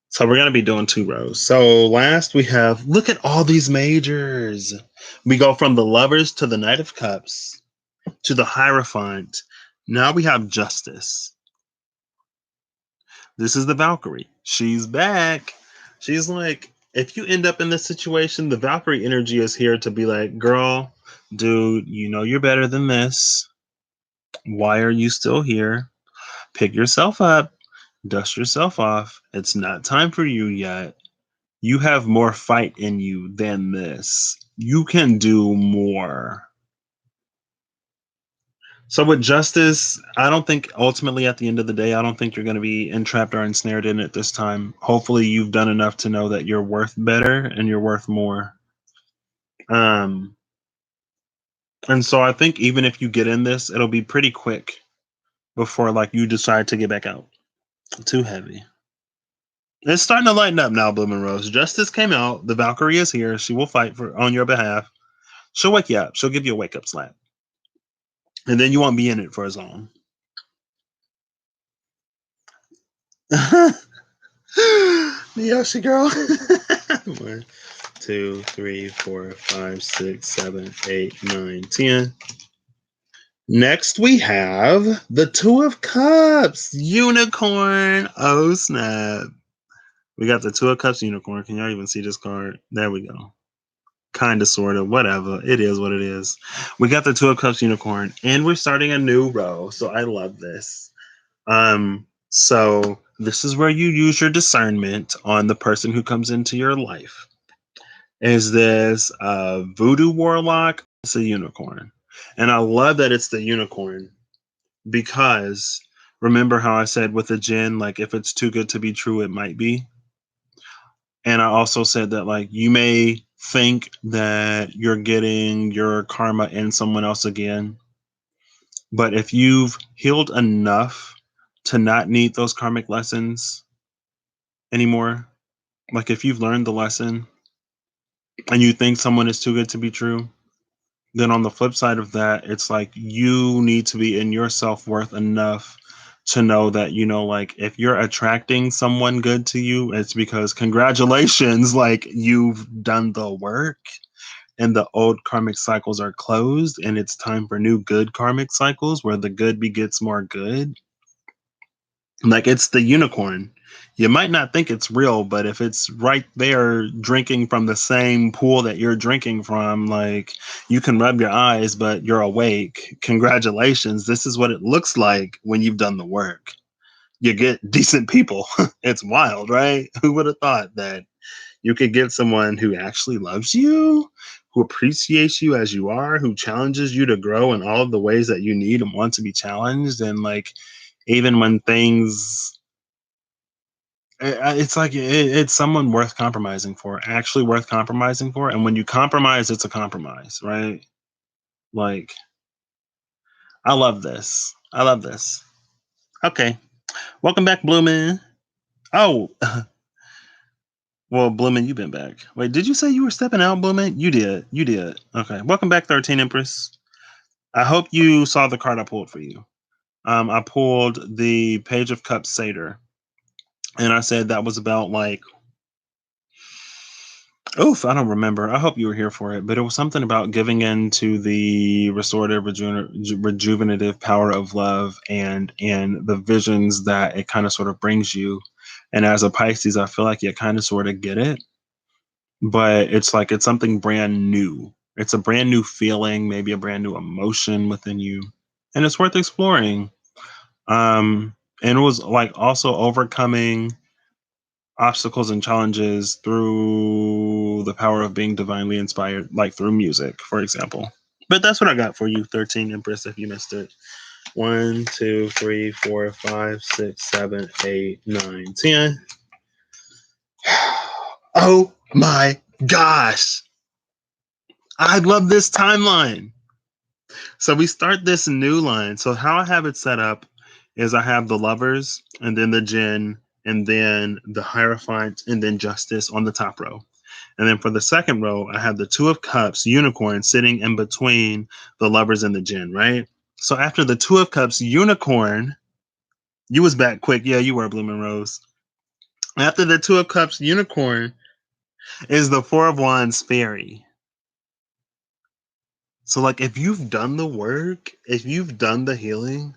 So we're going to be doing 2 rows. So last we have, look at all these majors. We go from the lovers to the Knight of Cups to the Hierophant. Now we have Justice. This is the Valkyrie. She's back. She's like, if you end up in this situation, the Valkyrie energy is here to be like, girl, dude, you're better than this. Why are you still here? Pick yourself up, dust yourself off. It's not time for you yet. You have more fight in you than this. You can do more. So with Justice, I don't think ultimately at the end of the day, I don't think you're going to be entrapped or ensnared in it this time. Hopefully you've done enough to know that you're worth better and you're worth more. Um, and so I think even if you get in this, it'll be pretty quick before like you decide to get back out. Too heavy. It's starting to lighten up now, Blooming Rose. Justice came out. The Valkyrie is here. She will fight on your behalf. She'll wake you up. She'll give you a wake up slap. And then you won't be in it for as long. Yoshi girl. 1, 2, 3, 4, 5, 6, 7, 8, 9, 10. Next we have the 2 of Cups. Unicorn. Oh snap. We got the 2 of Cups unicorn. Can y'all even see this card? There we go. Kind of, sort of, whatever. It is what it is. We got the 2 of Cups unicorn, and we're starting a new row. So I love this. So this is where you use your discernment on the person who comes into your life. Is this a voodoo warlock? It's a unicorn. And I love that it's the unicorn because remember how I said with the gin, like if it's too good to be true, it might be. And I also said that like you may think that you're getting your karma in someone else again, but if you've healed enough to not need those karmic lessons anymore, like if you've learned the lesson and you think someone is too good to be true, then on the flip side of that, it's like you need to be in your self-worth enough to know that, you know, like if you're attracting someone good to you, it's because congratulations, like you've done the work and the old karmic cycles are closed and it's time for new good karmic cycles where the good begets more good. Like it's the unicorn. You might not think it's real, but if it's right there drinking from the same pool that you're drinking from, like you can rub your eyes, but you're awake. Congratulations. This is what it looks like when you've done the work. You get decent people. It's wild, right? Who would have thought that you could get someone who actually loves you, who appreciates you as you are, who challenges you to grow in all of the ways that you need and want to be challenged. And like, even when things it's like it's someone worth compromising for, actually worth compromising for. And when you compromise, it's a compromise, right? Like, I love this. I love this. Okay. Welcome back, Bloomin'. Oh, well, Bloomin', you've been back. Wait, did you say you were stepping out, Bloomin'? You did. You did. Okay. Welcome back, 13 Empress. I hope you saw the card I pulled for you. I pulled the Page of Cups Satyr. And I said that was about like oof, I don't remember. I hope you were here for it, but it was something about giving in to the restorative, rejuvenative power of love and the visions that it kind of sort of brings you. And as a Pisces, I feel like you kind of sort of get it, but it's like it's something brand new. It's a brand new feeling, maybe a brand new emotion within you, and it's worth exploring. And it was like also overcoming obstacles and challenges through the power of being divinely inspired, like through music, for example. But that's what I got for you, 13 Empress, if you missed it. 1, 2, 3, 4, 5, 6, 7, 8, 9, 10. Oh my gosh. I love this timeline. So we start this new line. So how I have it set up is I have the lovers and then the Jinn and then the Hierophant and then Justice on the top row. And then for the second row, I have the Two of Cups, Unicorn, sitting in between the lovers and the Jinn, right? So after the Two of Cups, Unicorn, you was back quick. Yeah, you were, Blooming Rose. After the Two of Cups, Unicorn is the Four of Wands, Fairy. So like if you've done the work, if you've done the healing,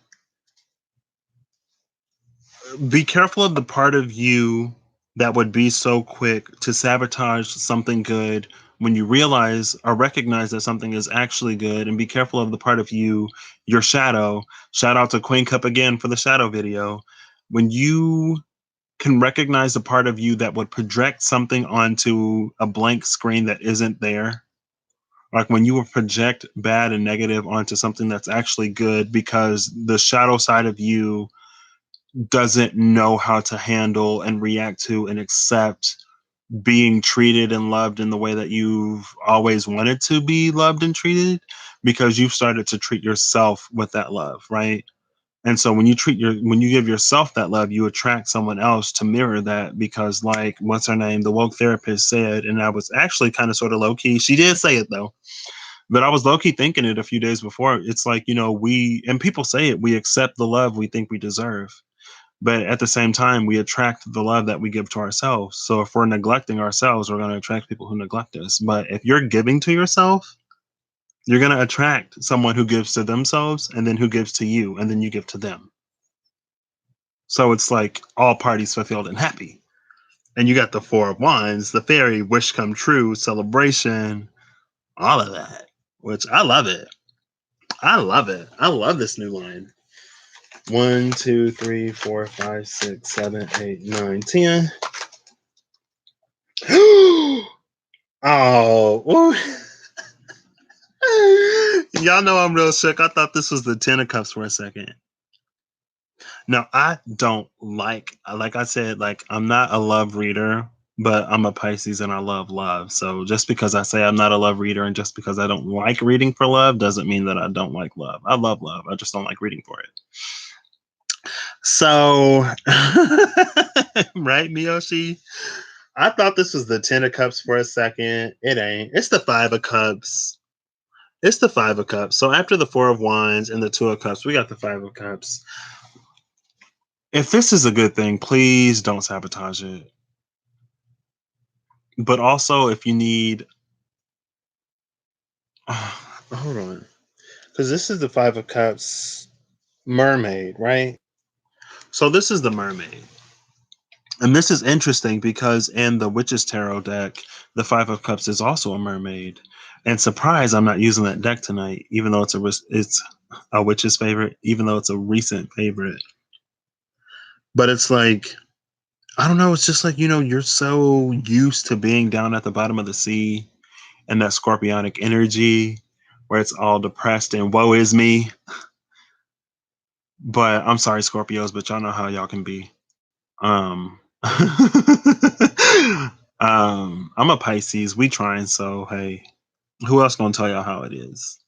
be careful of the part of you that would be so quick to sabotage something good when you realize or recognize that something is actually good, and be careful of the part of you, your shadow. Shout out to Queen Cup again for the shadow video. When you can recognize the part of you that would project something onto a blank screen that isn't there, like when you would project bad and negative onto something that's actually good because the shadow side of you doesn't know how to handle and react to and accept being treated and loved in the way that you've always wanted to be loved and treated, because you've started to treat yourself with that love, right? And so when you give yourself that love, you attract someone else to mirror that, because like what's her name, the woke therapist said, and I was actually kind of sort of low key, she did say it though, but I was low key thinking it a few days before. It's like, you know, we, and people say it, we accept the love we think we deserve. But at the same time, we attract the love that we give to ourselves. So if we're neglecting ourselves, we're going to attract people who neglect us. But if you're giving to yourself, you're going to attract someone who gives to themselves and then who gives to you and then you give to them. So it's like all parties fulfilled and happy. And you got the Four of Wands, the fairy, wish come true, celebration, all of that, which I love it. I love it. I love this new line. 1, 2, 3, 4, 5, 6, 7, 8, 9, 10. Oh, Y'all know I'm real shook. I thought this was the Ten of Cups for a second. No, I don't like I said, like, I'm not a love reader, but I'm a Pisces and I love love. So just because I say I'm not a love reader and just because I don't like reading for love doesn't mean that I don't like love. I love love. I just don't like reading for it. So, right, Miyoshi? I thought this was the Ten of Cups for a second. It ain't. It's the Five of Cups. It's the Five of Cups. So after the Four of Wands and the Two of Cups, we got the Five of Cups. If this is a good thing, please don't sabotage it. But also, if you need, hold on, because this is the Five of Cups mermaid, right? So this is the mermaid. And this is interesting because in the Witch's Tarot deck, the Five of Cups is also a mermaid. And surprise, I'm not using that deck tonight, even though it's a witch's favorite, even though it's a recent favorite. But it's like, I don't know, it's just like, you're so used to being down at the bottom of the sea and that scorpionic energy where it's all depressed and woe is me. But I'm sorry, Scorpios, but y'all know how y'all can be. I'm a Pisces. We trying, so hey, who else gonna tell y'all how it is?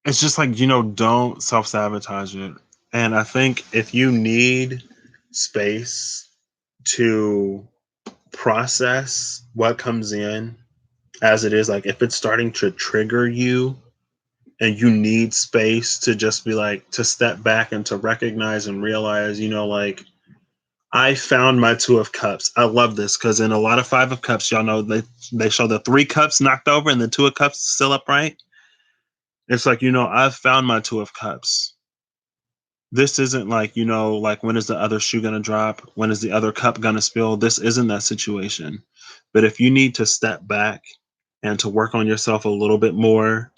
It's just like, don't self-sabotage it. And I think if you need space to process what comes in as it is, like if it's starting to trigger you and you need space to just be like to step back and to recognize and realize, like I found my Two of Cups. I love this because in a lot of Five of Cups, y'all know they show the Three Cups knocked over and the Two of Cups still upright. It's like, I've found my Two of Cups. This isn't like, like when is the other shoe gonna drop? When is the other cup gonna spill? This isn't that situation. But if you need to step back and to work on yourself a little bit more,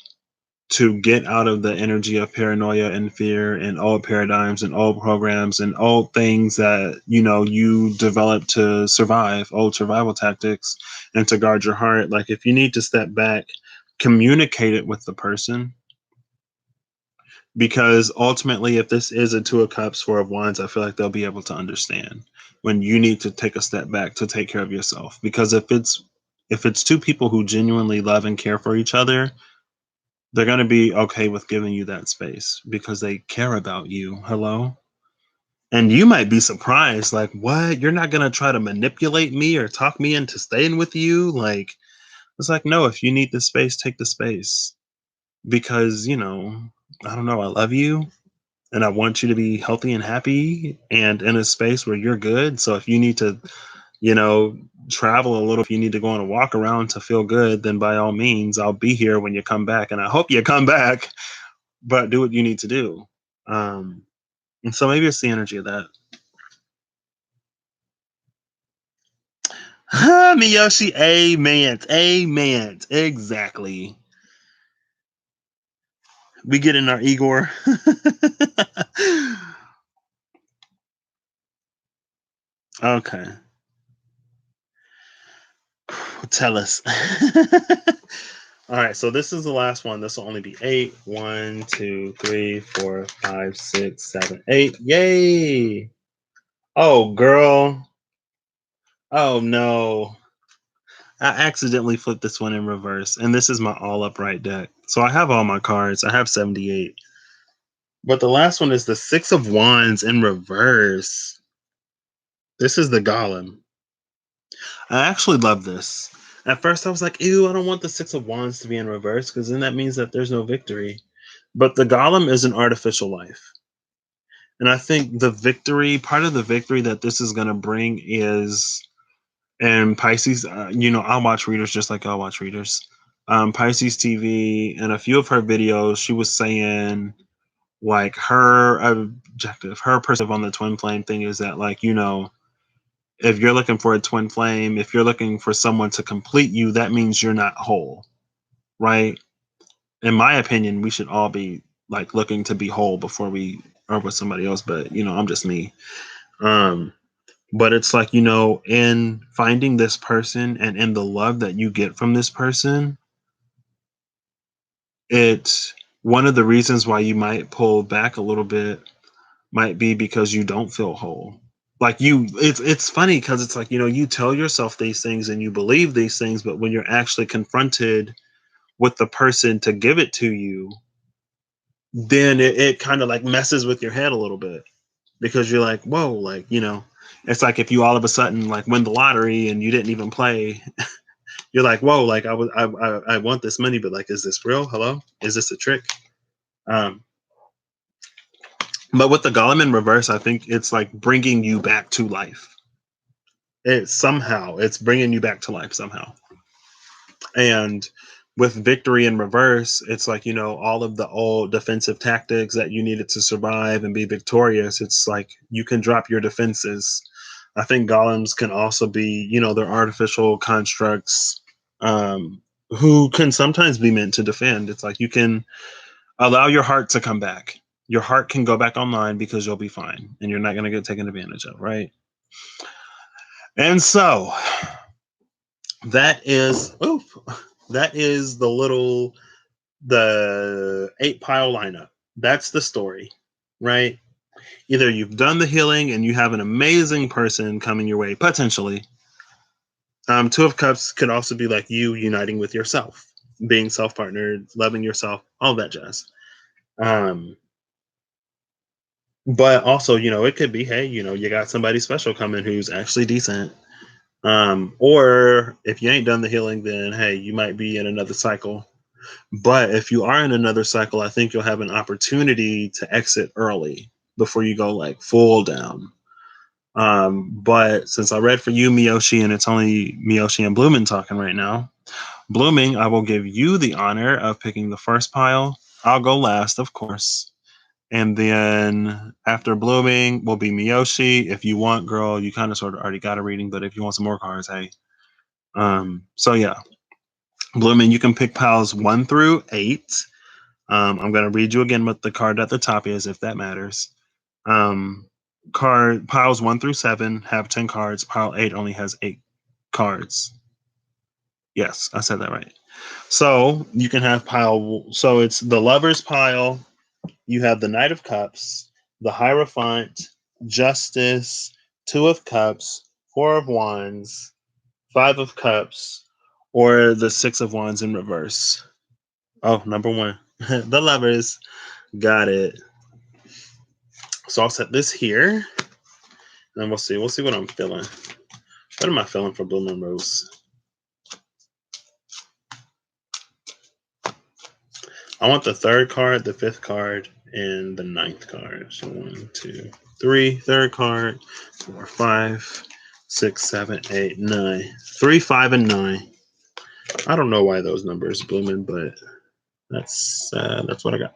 to get out of the energy of paranoia and fear and old paradigms and old programs and old things that you developed to survive, old survival tactics, and to guard your heart. Like if you need to step back, communicate it with the person, because ultimately if this is a Two of Cups, Four of Wands, I feel like they'll be able to understand when you need to take a step back to take care of yourself. Because if it's two people who genuinely love and care for each other, they're going to be okay with giving you that space because they care about you. Hello? And you might be surprised, like, what? You're not going to try to manipulate me or talk me into staying with you? Like, it's like, no, if you need the space, take the space. Because, I don't know, I love you and I want you to be healthy and happy and in a space where you're good. So if you need to, you know, travel a little, if you need to go on a walk around to feel good, then by all means, I'll be here when you come back. And I hope you come back, but do what you need to do. And so maybe it's the energy of that. Miyoshi, amen. Amen. Exactly. We get in our Igor. Okay. Tell us. All right, so this is the last one. This will only be 8. 1, 2, 3, 4, 5, 6, 7, 8. Yay! Oh, girl. Oh, no. I accidentally flipped this one in reverse, and this is my all upright deck. So I have all my cards. I have 78. But the last one is the Six of Wands in reverse. This is the Golem. I actually love this. At first, I was like, ew, I don't want the Six of Wands to be in reverse because then that means that there's no victory. But the Golem is an artificial life. And I think part of the victory that this is going to bring is, and Pisces, I'll watch readers just like I'll watch readers. Pisces TV, and a few of her videos, she was saying, like, her objective, her perspective on the twin flame thing is that, like, if you're looking for a twin flame, if you're looking for someone to complete you, that means you're not whole, right? In my opinion, we should all be like looking to be whole before we are with somebody else. But I'm just me. Um, But it's like, you know, in finding this person and in the love that you get from this person, it's one of the reasons why you might pull back a little bit might be because you don't feel whole. Like it's funny because it's like, you know, you tell yourself these things and you believe these things, but when you're actually confronted with the person to give it to you, then it kind of like messes with your head a little bit because you're like, whoa, like, you know, it's like if you all of a sudden like win the lottery and you didn't even play, you're like, whoa, like I want this money, but like, is this real? Hello? Is this a trick? Um, but with the golem in reverse, I think it's like bringing you back to life. It's bringing you back to life somehow. And with victory in reverse, it's like, you know, all of the old defensive tactics that you needed to survive and be victorious. It's like you can drop your defenses. I think golems can also be, you know, they're artificial constructs who can sometimes be meant to defend. It's like you can allow your heart to come back. Your heart can go back online because you'll be fine and you're not going to get taken advantage of, right? And so that is, oof, that is the 8 pile lineup. That's the story, right? Either you've done the healing and you have an amazing person coming your way, potentially. Two of Cups could also be like you uniting with yourself, being self partnered, loving yourself, all that jazz. Um, but also, you know, it could be, hey, you know, you got somebody special coming who's actually decent. Or if you ain't done the healing, then hey, you might be in another cycle. But if you are in another cycle, I think you'll have an opportunity to exit early before you go like full down. But since I read for you, Miyoshi, and it's only Miyoshi and Blooming talking right now, Blooming, I will give you the honor of picking the first pile. I'll go last, of course. And then after Blooming will be Miyoshi. If you want, girl, you kind of sort of already got a reading, but if you want some more cards, hey. So yeah, Blooming, you can pick piles 1 through 8. I'm going to read you again what the card at the top is, if that matters. Um, card piles 1 through 7 have 10 cards. Pile 8 only has 8 cards. Yes, I said that right. So you can have pile. So it's the Lovers pile. You have the Knight of Cups, the Hierophant, Justice, 2 of Cups, 4 of Wands, 5 of Cups, or the 6 of Wands in reverse. Oh, number 1, the Lovers. Got it. So I'll set this here, and we'll see. We'll see what I'm feeling. What am I feeling for Blooming Rose? I want the 3rd card, the 5th card, and the 9th card. So 1, 2, 3. 3rd card. 4, 5, 6, 7, 8, 9. 3, 5, and 9. I don't know why those numbers blooming, but that's what I got.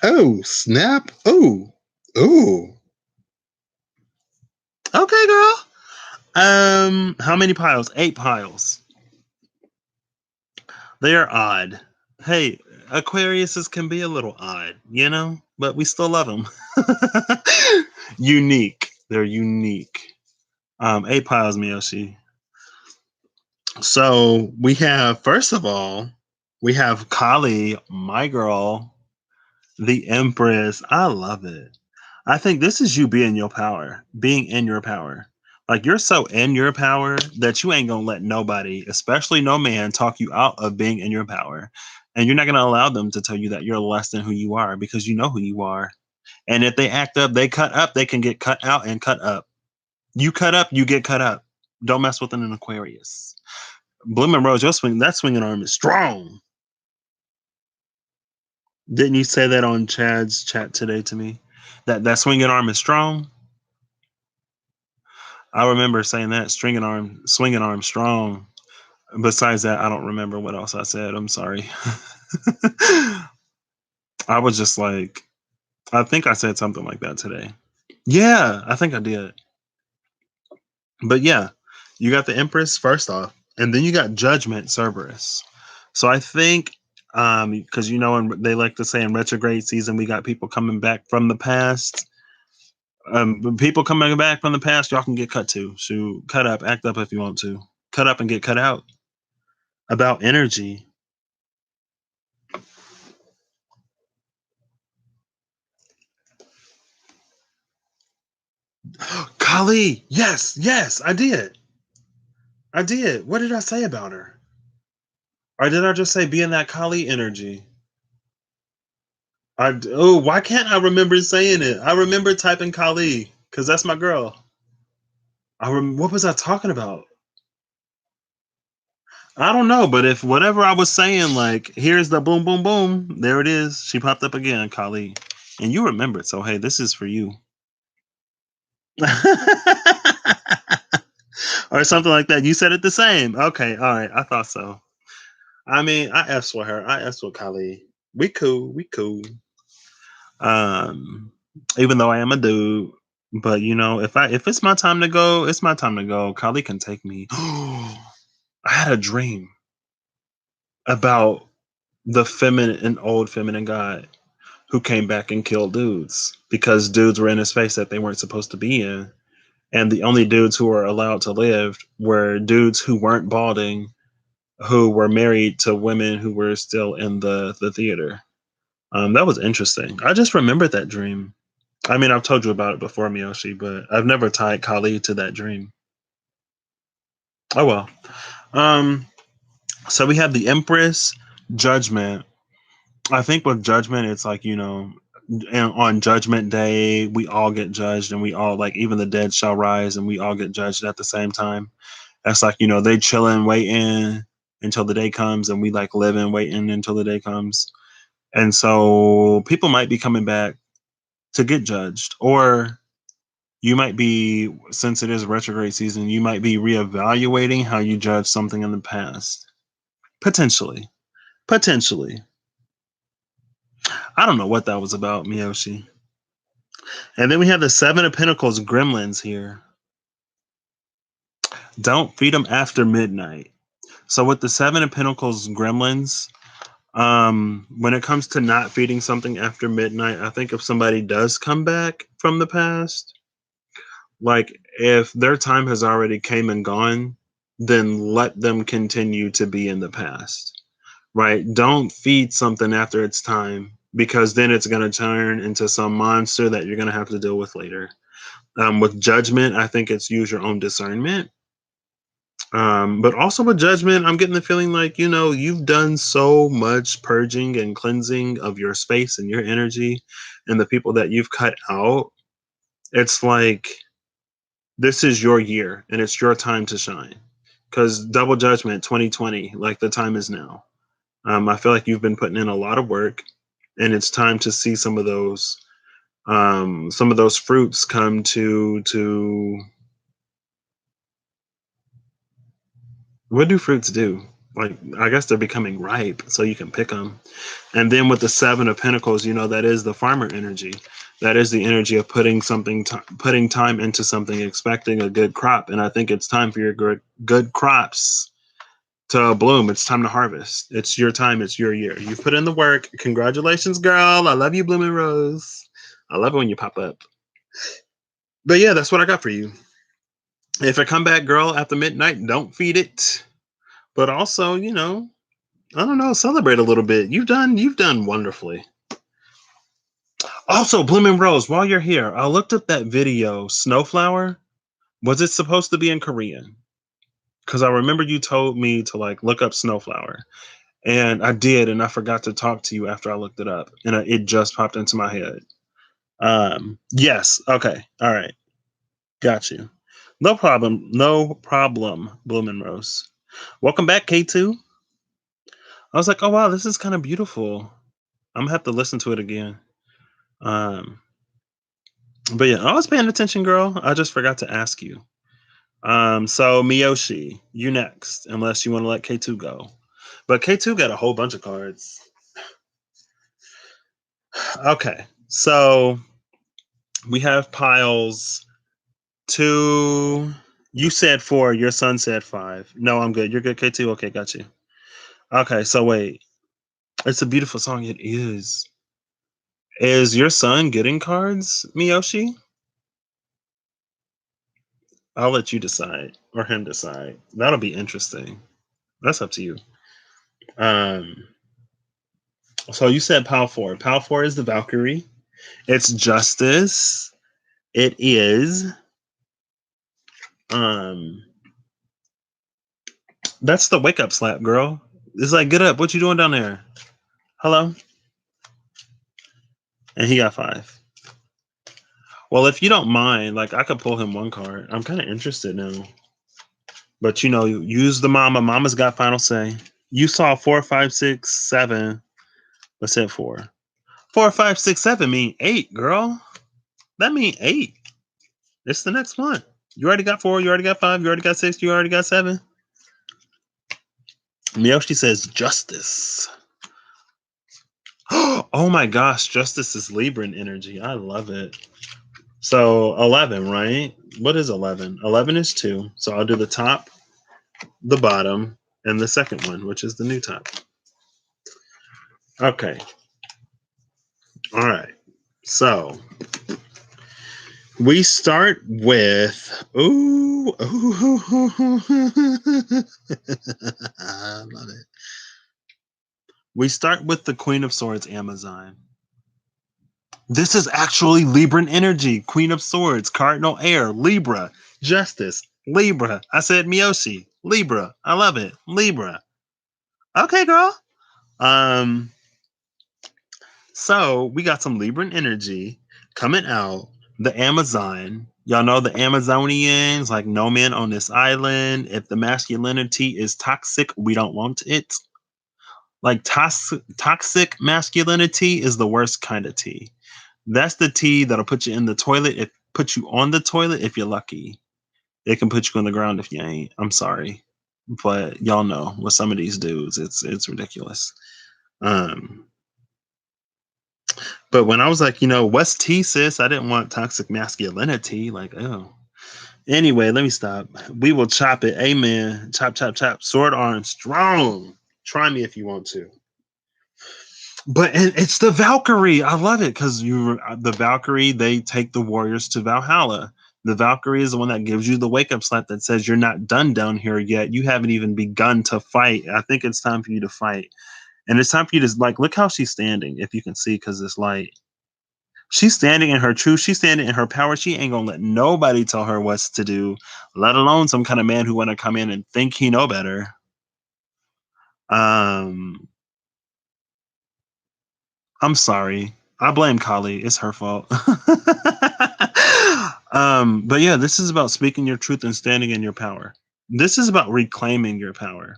Oh, snap! Oh, oh. Okay, girl. How many piles? 8 piles. They are odd. Hey, Aquariuses can be a little odd, you know, but we still love them. Unique. They're unique. 8 piles, Miyoshi. So we have, first of all, we have Kali, my girl, the Empress. I love it. I think this is you being your power, being in your power. Like you're so in your power that you ain't gonna let nobody, especially no man, talk you out of being in your power. And you're not gonna allow them to tell you that you're less than who you are because you know who you are. And if they act up, they cut up, they can get cut out and cut up. You cut up, you get cut up. Don't mess with an Aquarius. Blooming Rose, that swinging arm is strong. Didn't you say that on Chad's chat today to me? That swinging arm is strong. I remember saying that swinging arm strong. Besides that, I don't remember what else I said. I'm sorry. I was just like, I think I said something like that today. Yeah, I think I did. But yeah, you got the Empress first off, and then you got Judgment Cerberus. So I think, because you know, they like to say in retrograde season, we got people coming back from the past. People coming back from the past, y'all can get cut to. Shoot, cut up, act up if you want to. Cut up and get cut out. About energy. Kali, yes, yes, I did. I did. What did I say about her? Or did I just say be in that Kali energy? Oh, why can't I remember saying it? I remember typing Kali because that's my girl. What was I talking about? I don't know, but if whatever I was saying, like, here's the boom, boom, boom, there it is. She popped up again, Kali. And you remembered. So, hey, this is for you. Or something like that. You said it the same. Okay. All right. I thought so. I mean, I F's with her. I F's with Kali. We cool. We cool. Um, Even though I am a dude, but if it's my time to go, it's my time to go. Kali can take me. I had a dream about the feminine and old feminine god who came back and killed dudes because dudes were in his face that they weren't supposed to be in. And the only dudes who were allowed to live were dudes who weren't balding, who were married to women who were still in the theater. That was interesting. I just remembered that dream. I mean, I've told you about it before, Miyoshi, but I've never tied Kali to that dream. Oh well. Um, so we have the Empress, Judgment. I think with Judgment, it's like and on Judgment Day, we all get judged, and we all like even the dead shall rise, and we all get judged at the same time. That's like they chilling, waiting until the day comes, and we like living, waiting until the day comes. And so people might be coming back to get judged, or you might be, since it is retrograde season, you might be reevaluating how you judge something in the past. Potentially. Potentially. I don't know what that was about, Miyoshi. And then we have the Seven of Pentacles gremlins here. Don't feed them after midnight. So with the Seven of Pentacles gremlins, when it comes to not feeding something after midnight, I think if somebody does come back from the past, like if their time has already came and gone, then let them continue to be in the past, right? Don't feed something after its time because then it's going to turn into some monster that you're going to have to deal with later. With Judgment, I think it's use your own discernment. But also with Judgment, I'm getting the feeling like you've done so much purging and cleansing of your space and your energy and the people that you've cut out. It's like this is your year and it's your time to shine. Because Double Judgment 2020, like the time is now. I feel like you've been putting in a lot of work, and it's time to see some of those fruits come to. What do fruits do? Like, I guess they're becoming ripe, so you can pick them. And then with the Seven of Pentacles, that is the farmer energy. That is the energy of putting time into something, expecting a good crop. And I think it's time for your good crops to bloom. It's time to harvest. It's your time. It's your year. You've put in the work. Congratulations, girl. I love you, Blooming Rose. I love it when you pop up. But yeah, that's what I got for you. If I come back, girl, after midnight, don't feed it. But also, I don't know, celebrate a little bit. You've done wonderfully. Also, Blooming Rose, while you're here, I looked up that video, Snowflower. Was it supposed to be in Korean? Because I remember you told me to like look up Snowflower. And I did, and I forgot to talk to you after I looked it up. And it just popped into my head. Yes. Okay. All right. Got you. No problem. No problem, Blooming Rose. Welcome back, K2. I was like, oh wow, this is kind of beautiful. I'm gonna have to listen to it again. Um, but yeah, I was paying attention, girl. I just forgot to ask you. So Miyoshi, you next, unless you want to let K2 go. But K2 got a whole bunch of cards. Okay, so we have piles two. You said four. Your son said five. No, I'm good. You're good, K2. Okay, got you. Okay, so wait. It's a beautiful song. It is. Is your son getting cards, Miyoshi? I'll let you decide or him decide. That'll be interesting. That's up to you. Um, so you said Pal 4. Pal 4 is the Valkyrie. It's justice. It is um that's the wake up slap, girl. It's like, get up. What you doing down there? Hello? And he got 5. Well, if you don't mind, like I could pull him one card. I'm kind of interested now. But use the mama. Mama's got final say. You saw 4, 5, 6, 7. Let's hit 4. 4, 5, 6, 7 mean 8, girl. That mean 8. It's the next one. You already got 4. You already got 5. You already got 6. You already got 7. Miyoshi says justice. Oh my gosh, justice is Libran energy. I love it. So 11, right? What is 11? 11 is 2. So I'll do the top, the bottom, and the second one, which is the new top. Okay. All right. So we start with I love it. We start with the Queen of Swords, Amazon. This is actually Libran energy. Queen of Swords, Cardinal Air, Libra, Justice, Libra. I said Miyoshi, Libra. I love it. Libra. Okay, girl. Um, so we got some Libran energy coming out. The Amazon. Y'all know the Amazonians, like no man on this island. If the masculinity is toxic, we don't want it. Like toxic masculinity is the worst kind of tea. That's the tea that'll put you in the toilet. It put you on the toilet if you're lucky. It can put you on the ground if you ain't. I'm sorry, but y'all know with some of these dudes, it's ridiculous. Um, but when I was like, what's tea, sis? I didn't want toxic masculinity. Like, oh. Anyway, let me stop. We will chop it. Amen. Chop, chop, chop. Sword arm strong. Try me if you want to. But it's the Valkyrie. I love it because the Valkyrie, they take the warriors to Valhalla. The Valkyrie is the one that gives you the wake up slap that says you're not done down here yet. You haven't even begun to fight. I think it's time for you to fight. And it's time for you to look how she's standing, if you can see, because it's light. She's standing in her truth. She's standing in her power. She ain't gonna let nobody tell her what to do, let alone some kind of man who want to come in and think he know better. Um, I'm sorry. I blame Kali. It's her fault. But yeah, this is about speaking your truth and standing in your power. This is about reclaiming your power.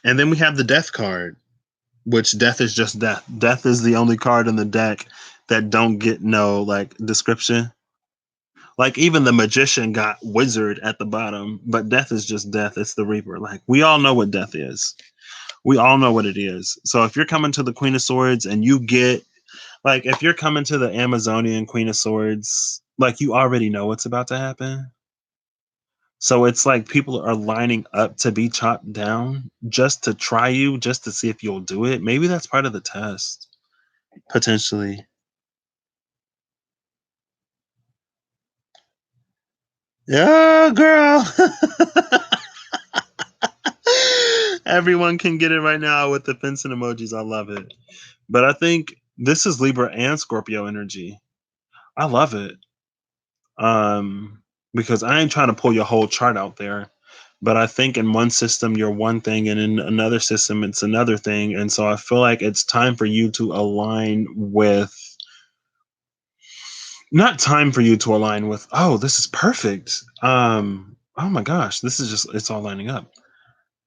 And then we have the death card, which death is just death. Death is the only card in the deck that don't get no description. Like even the magician got wizard at the bottom, but death is just death. It's the reaper. Like we all know what death is. We all know what it is. So if you're coming to the Queen of Swords and you get if you're coming to the Amazonian Queen of Swords, like you already know what's about to happen. So it's like people are lining up to be chopped down just to try you, just to see if you'll do it. Maybe that's part of the test, potentially. Yeah, girl. Everyone can get it right now with the fencing emojis. I love it. But I think this is Libra and Scorpio energy. I love it. Because I ain't trying to pull your whole chart out there. But I think in one system you're one thing and in another system it's another thing. And so I feel like it's time for you to align with not time for you to align with, oh, this is perfect. Oh my gosh, this is just it's all lining up.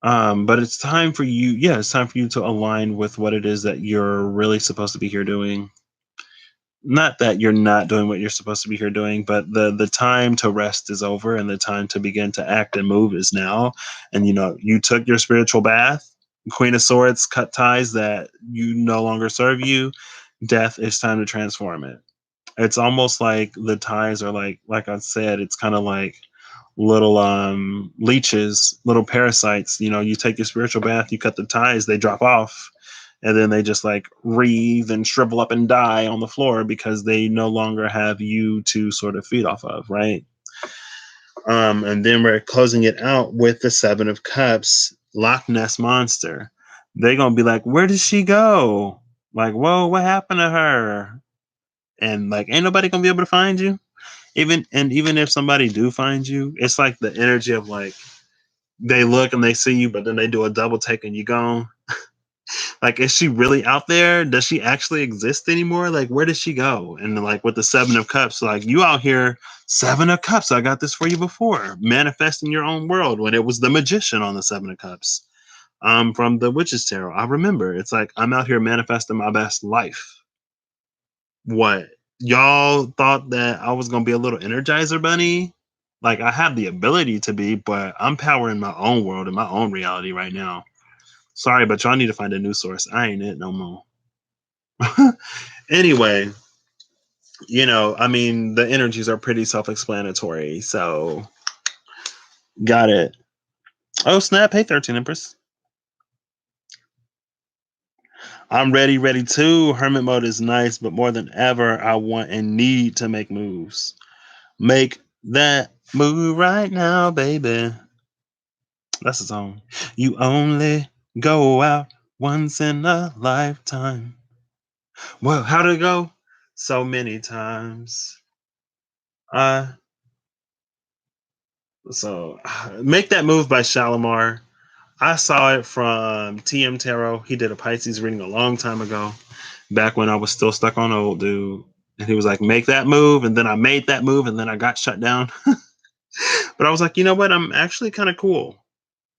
But it's time for you, yeah, it's time for you to align with what it is that you're really supposed to be here doing. Not that you're not doing what you're supposed to be here doing, but the time to rest is over and the time to begin to act and move is now. And you took your spiritual bath. Queen of Swords cut ties that you no longer serve you. Death, it's time to transform it. It's almost like the ties are like I said, it's kind of like little leeches, little parasites. You take your spiritual bath, you cut the ties, they drop off, and then they just wreathe and shrivel up and die on the floor because they no longer have you to sort of feed off of, right? And then we're closing it out with the Seven of Cups, Loch Ness Monster. They're gonna be like, where did she go? Like, whoa, what happened to her? And like, ain't nobody gonna be able to find you. Even if somebody do find you, it's like the energy of like they look and they see you, but then they do a double take and you gone. Like, is she really out there? Does she actually exist anymore? Like, where did she go? And like with the Seven of Cups, like you out here, Seven of Cups. I got this for you before, manifesting your own world when it was the Magician on the Seven of Cups. From the Witch's Tarot. I remember. It's like I'm out here manifesting my best life. What? Y'all thought that I was gonna be a little energizer bunny? Like I have the ability to be, but I'm powering my own world and my own reality right now. Sorry, but y'all need to find a new source. I ain't it no more. Anyway, I mean, the energies are pretty self-explanatory. So, got it. Oh, snap. Hey, 13 Empress. I'm ready too. Hermit mode is nice, but more than ever, I want and need to make moves. Make that move right now, baby. That's the song. You only go out once in a lifetime. Well, how'd it go? So many times. Uh, so Make That Move by Shalimar. I saw it from TM Tarot. He did a Pisces reading a long time ago, back when I was still stuck on old dude. And he was like, make that move. And then I made that move and then I got shut down. But I was like, you know what? I'm actually kind of cool.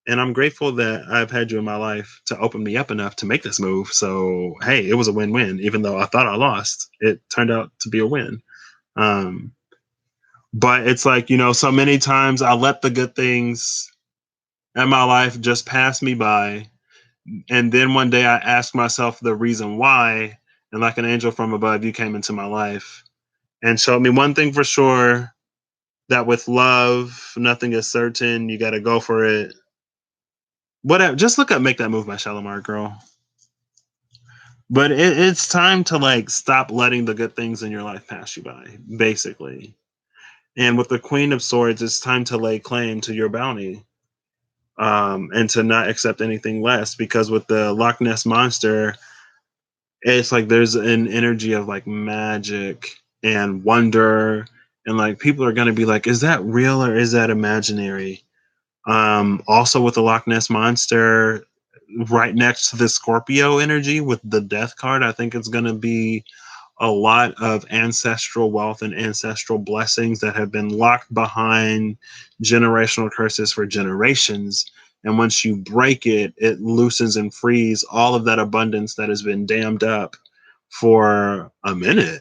And I'm grateful that I've had you in my life to open me up enough to make this move. So, hey, it was a win win. Even though I thought I lost, it turned out to be a win. Um, but it's like, so many times I let the good things in my life just pass me by. And then one day I asked myself the reason why. And like an angel from above, you came into my life and showed me one thing for sure, that with love, nothing is certain. You got to go for it. Whatever. Just look up Make That Move by Shalimar, girl. But it's time to like stop letting the good things in your life pass you by, basically. And with the Queen of Swords, it's time to lay claim to your bounty, and to not accept anything less. Because with the Loch Ness Monster, it's like there's an energy of like magic and wonder. And like people are going to be like, is that real or is that imaginary? Also with the Loch Ness Monster, right next to the Scorpio energy with the Death card, I think it's going to be a lot of ancestral wealth and ancestral blessings that have been locked behind generational curses for generations. And once you break it, it loosens and frees all of that abundance that has been dammed up for a minute.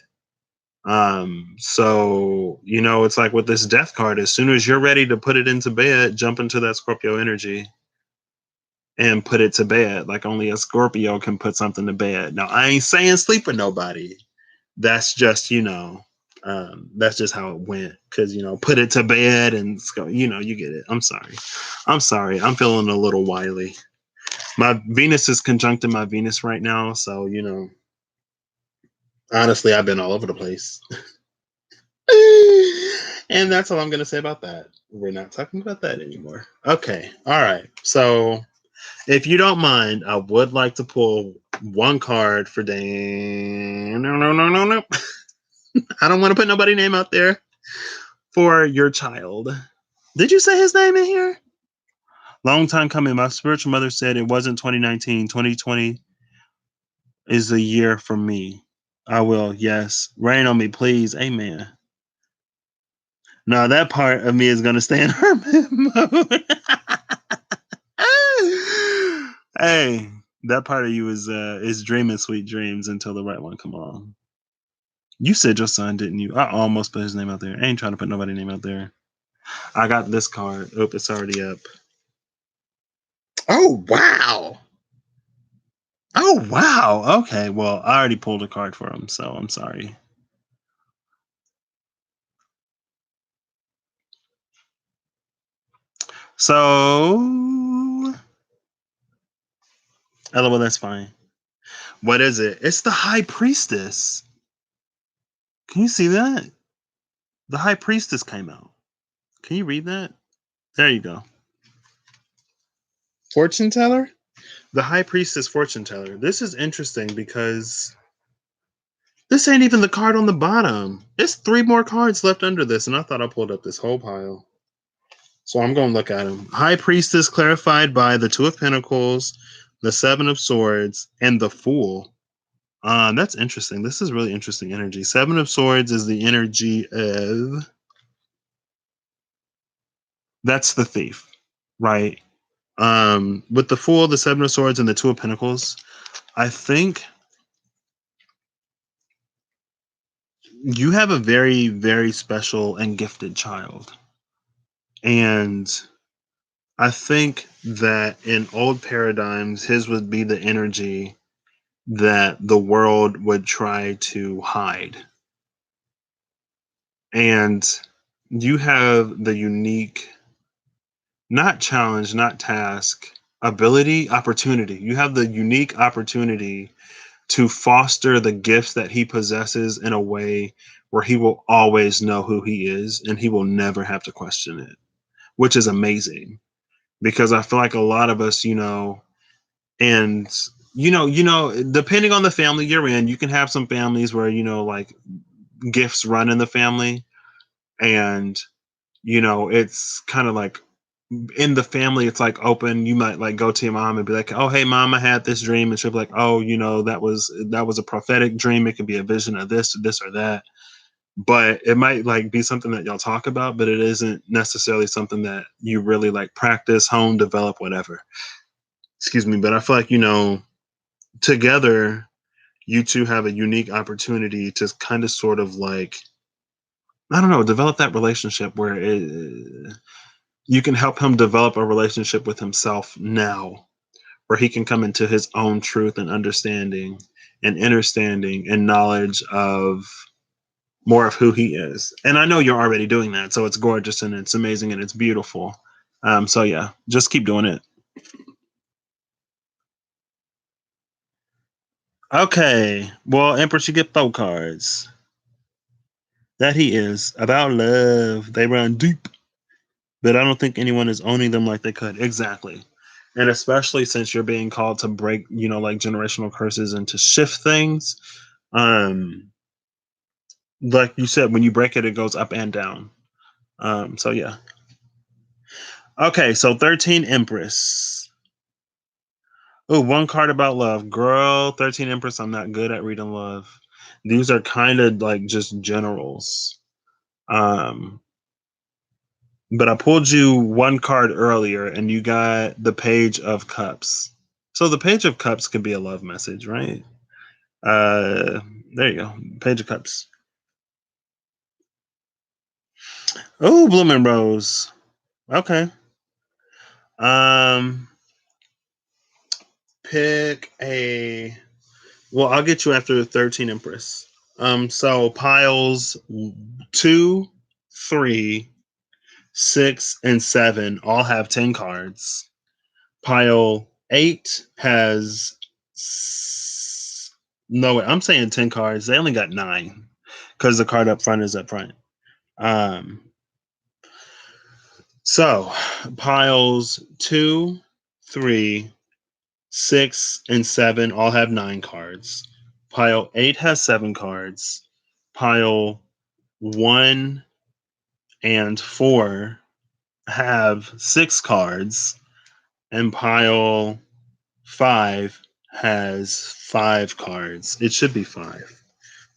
So it's like with this Death card, as soon as you're ready to put it into bed, jump into that Scorpio energy and put it to bed. Like only a Scorpio can put something to bed. Now I ain't saying sleep with nobody. That's just that's just how it went. Because put it to bed and go. You get it. I'm sorry. I'm feeling a little wily. My Venus is conjuncting my Venus right now, so honestly, I've been all over the place. And that's all I'm going to say about that. We're not talking about that anymore. Okay. All right. So, if you don't mind, I would like to pull one card for Dan. No. I don't want to put nobody's name out there for your child. Did you say his name in here? Long time coming. My spiritual mother said it wasn't 2019. 2020 is the year for me. I will. Yes. Rain on me, please. Amen. No, that part of me is going to stay in hermit mode. Hey, that part of you is dreaming sweet dreams until the right one come along. You said your son, didn't you? I almost put his name out there. I ain't trying to put nobody's name out there. I got this card. Oh, it's already up. Oh wow. Oh wow. Okay. Well, I already pulled a card for him, so I'm sorry. So, well, that's fine. What is it? It's the High Priestess. Can you see that? The High Priestess came out. Can you read that? There you go. Fortune teller? The high priestess fortune teller. This is interesting because this ain't even the card on the bottom. It's three more cards left under this, and I thought I pulled up this whole pile. So I'm going to look at them. High priestess clarified by the Two of Pentacles, the Seven of Swords, and the Fool. That's interesting. This is really interesting energy. Seven of Swords is the energy of, that's the thief, right? With the Fool, the Seven of Swords, and the Two of Pentacles, I think you have a very, very special and gifted child. And I think that in old paradigms, his would be the energy that the world would try to hide. And you have the unique, not challenge, not task, ability, opportunity. You have the unique opportunity to foster the gifts that he possesses in a way where he will always know who he is and he will never have to question it, which is amazing. Because I feel like a lot of us, and depending on the family you're in, you can have some families where, like gifts run in the family, and it's kind of like in the family, it's like open. You might like go to your mom and be like, oh, hey mom, I had this dream, and she'll be like, oh, that was a prophetic dream. It could be a vision of this or that, but it might like be something that y'all talk about, but it isn't necessarily something that you really like practice, hone, develop, whatever. Excuse me. But I feel like, together you two have a unique opportunity to kind of sort of like, I don't know, develop that relationship where you can help him develop a relationship with himself now, where he can come into his own truth and understanding and understanding and knowledge of more of who he is. And I know you're already doing that, so it's gorgeous and it's amazing and it's beautiful. So yeah, just keep doing it. Okay. Well, Empress, you get 4 cards. That he is about love. They run deep, but I don't think anyone is owning them like they could. Exactly. And especially since you're being called to break, like generational curses and to shift things. Um, like you said, when you break it, it goes up and down. So yeah. Okay, so 13 Empress. Oh, one card about love. Girl, 13 Empress, I'm not good at reading love. These are kind of like just generals. Um, but I pulled you one card earlier and you got the Page of Cups. So the Page of Cups could be a love message, right? Uh, there you go. Page of Cups. Oh, Blooming Rose. Okay. Um, pick a. Well, I'll get you after the 13 Empress. So piles 2, 3, 6, and 7 all have 10 cards. Pile 8 has no, I'm saying 10 cards. They only got 9 because the card up front is up front. Um, so piles 2, 3, 6, and 7 all have 9 cards. Pile 8 has 7 cards. Pile 1 and 4 have 6 cards. And pile 5 has 5 cards. It should be 5.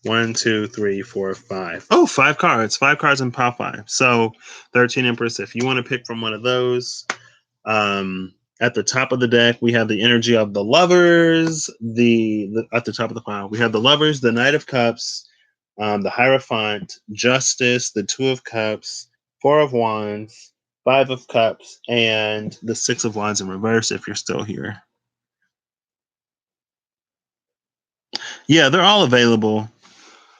1, 2, 3, 4, 5. Oh, 5 cards. 5 cards in pile 5. So 13 Empress, if you want to pick from one of those, at the top of the deck, we have the energy of the lovers. The at the top of the pile, we have the lovers, the Knight of Cups, the Hierophant, Justice, the Two of Cups, Four of Wands, Five of Cups, and the Six of Wands in reverse. If you're still here, yeah, they're all available.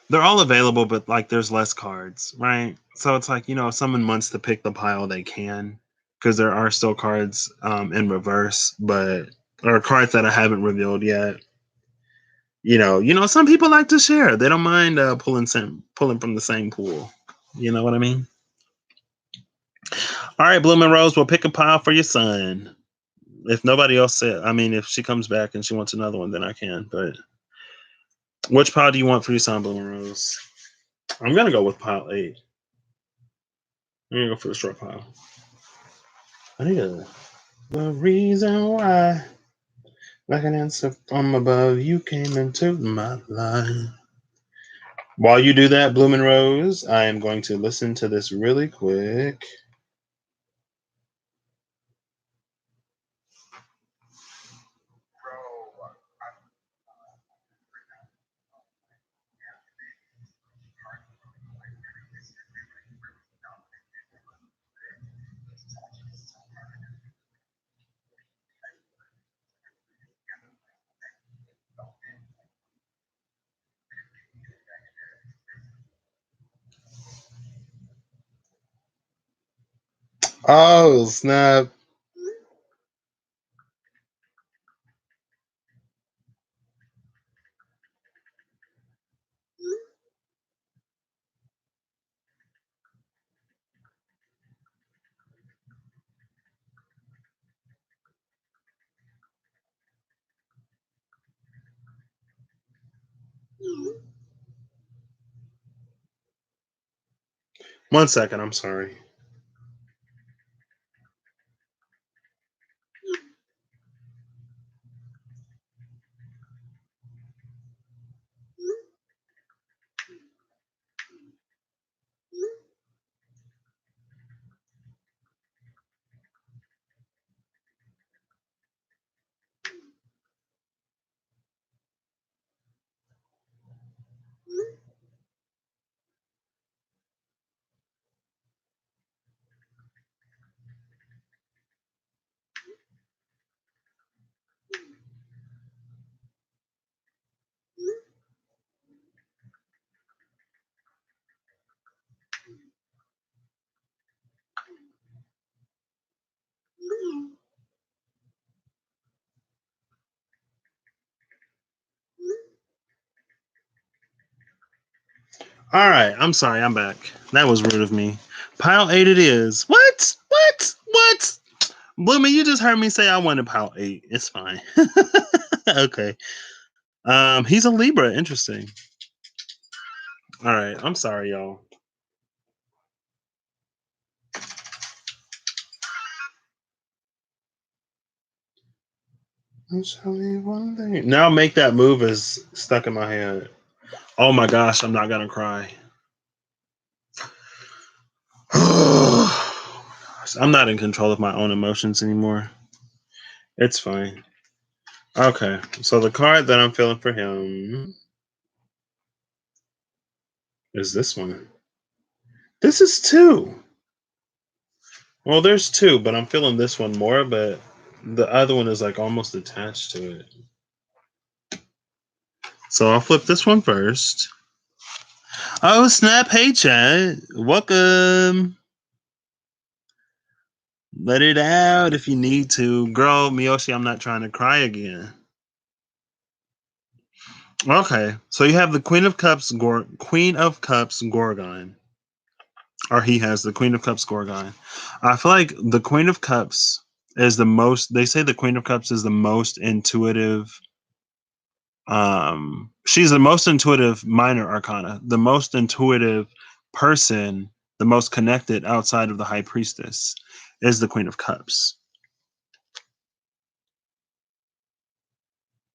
They're all available, but like there's less cards, right? So it's like, if someone wants to pick the pile, they can, because there are still cards in reverse, but or cards that I haven't revealed yet. Some people like to share. They don't mind pulling from the same pool. You know what I mean? All right, Blooming Rose, we'll pick a pile for your son. If nobody else said, I mean, if she comes back and she wants another one, then I can. But which pile do you want for your son, Blooming Rose? I'm gonna go with pile 8. I'm gonna go for the short pile. I need a the reason why, like an answer from above, you came into my life. While you do that, Blooming Rose, I am going to listen to this really quick. Oh, snap. One second, I'm sorry. All right, I'm sorry, I'm back. That was rude of me. Pile 8 it is. What? What? What? Bloomy, you just heard me say I wanted pile 8. It's fine. Okay. He's a Libra. Interesting. All right, I'm sorry, y'all. I'll show you one thing. Now make that move is stuck in my head. Oh my gosh, I'm not gonna cry. I'm not in control of my own emotions anymore. It's fine. Okay, so the card that I'm feeling for him is this one. This is 2. Well, there's 2, but I'm feeling this one more, but the other one is like almost attached to it. So I'll flip this one first. Oh, snap. Hey, chat. Welcome. Let it out if you need to. Girl, Miyoshi, I'm not trying to cry again. Okay, so you have the Queen of Cups Gorgon, or he has the Queen of Cups Gorgon. I feel like the Queen of Cups is the most. They say the Queen of Cups is the most intuitive. She's the most intuitive minor arcana, the most intuitive person, the most connected outside of the High Priestess is the Queen of Cups.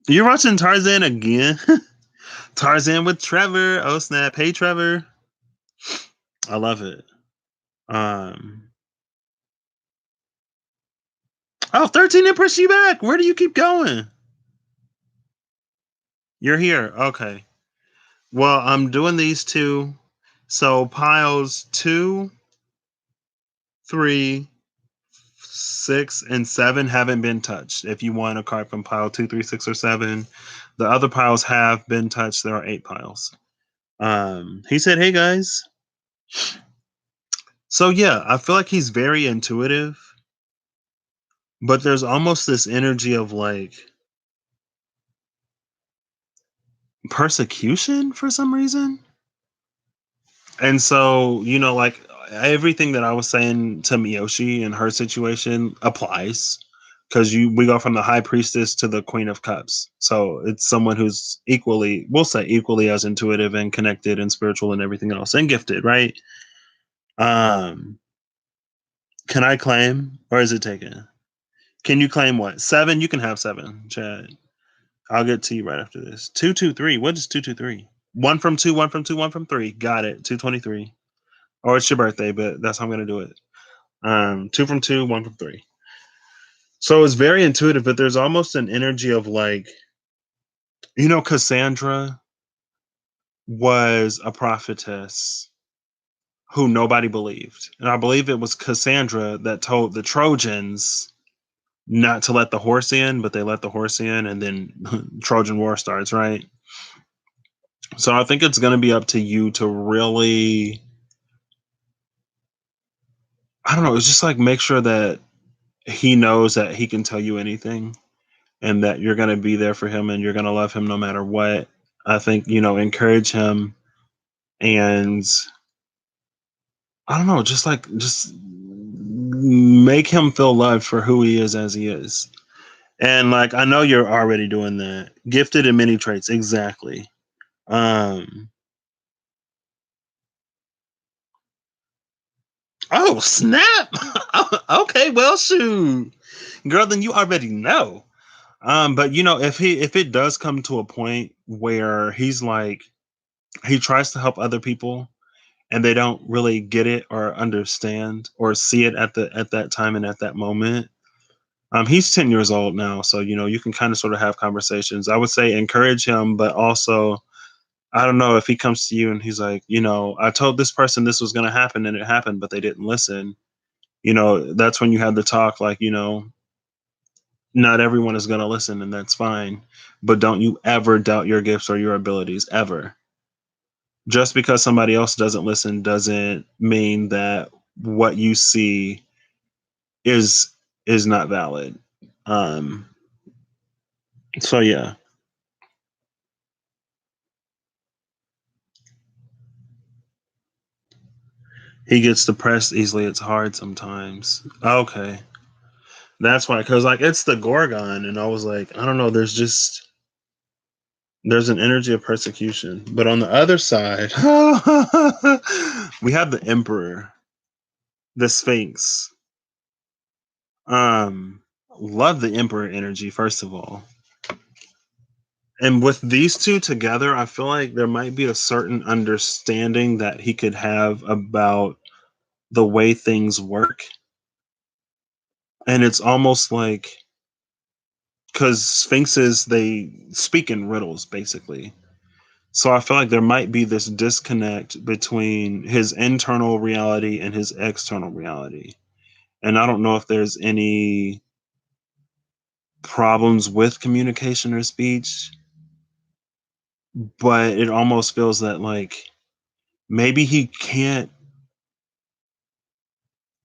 You're watching Tarzan again? Tarzan with Trevor. Oh snap! Hey Trevor, I love it. Um, oh 13 and push you back. Where do you keep going? You're here. Okay. Well, I'm doing these 2. So piles 2, 3, 6, and 7 haven't been touched. If you want a card from pile 2, 3, 6, or 7, the other piles have been touched. There are 8 piles. He said, "Hey guys." So yeah, I feel like he's very intuitive, but there's almost this energy of like persecution for some reason. And so, like everything that I was saying to Miyoshi in her situation applies, because we go from the high priestess to the queen of cups. So it's someone who's equally, we'll say equally as intuitive and connected and spiritual and everything else and gifted, right? Um, can I claim or is it taken? Can you claim what? 7? You can have 7, Chad. I'll get to you right after this. 223. What is 223? One from two, one from two, one from three. Got it. 223. Or it's your birthday, but that's how I'm gonna do it. 2 from 2, 1 from 3. So it's very intuitive, but there's almost an energy of like, Cassandra was a prophetess who nobody believed. And I believe it was Cassandra that told the Trojans not to let the horse in, but they let the horse in, and then Trojan War starts, right? So I think it's going to be up to you to really, I don't know, it's just like make sure that he knows that he can tell you anything and that you're going to be there for him and you're going to love him no matter what. I think, encourage him, and I don't know, just make him feel loved for who he is as he is. And like I know you're already doing that. Gifted in many traits, exactly. Um oh snap. Okay, well shoot. Girl, then you already know. But if it does come to a point where he's like he tries to help other people and they don't really get it or understand or see it at that time and at that moment. He's 10 years old now, so you can kind of sort of have conversations. I would say encourage him, but also I don't know if he comes to you and he's like, I told this person this was going to happen and it happened, but they didn't listen. That's when you have the talk like, not everyone is going to listen and that's fine, but don't you ever doubt your gifts or your abilities ever. Just because somebody else doesn't listen doesn't mean that what you see is is not valid. Um so yeah, he gets depressed easily. It's hard sometimes. Okay. That's why, cuz like it's the Gorgon and I was like, I don't know, there's an energy of persecution. But on the other side, we have the Emperor, the Sphinx. Um love the Emperor energy first of all. And with these two together, I feel like there might be a certain understanding that he could have about the way things work. And it's almost like because sphinxes, they speak in riddles, basically. So I feel like there might be this disconnect between his internal reality and his external reality. And I don't know if there's any problems with communication or speech, but it almost feels that like maybe he can't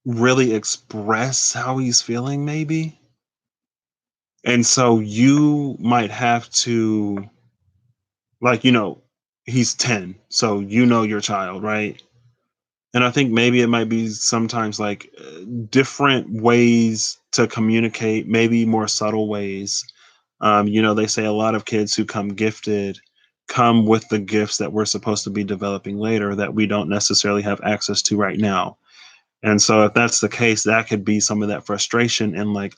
really express how he's feeling, maybe. And so you might have to, like, he's 10, so your child, right? And I think maybe it might be sometimes like different ways to communicate, maybe more subtle ways. They say a lot of kids who come gifted come with the gifts that we're supposed to be developing later that we don't necessarily have access to right now. And so if that's the case, that could be some of that frustration and like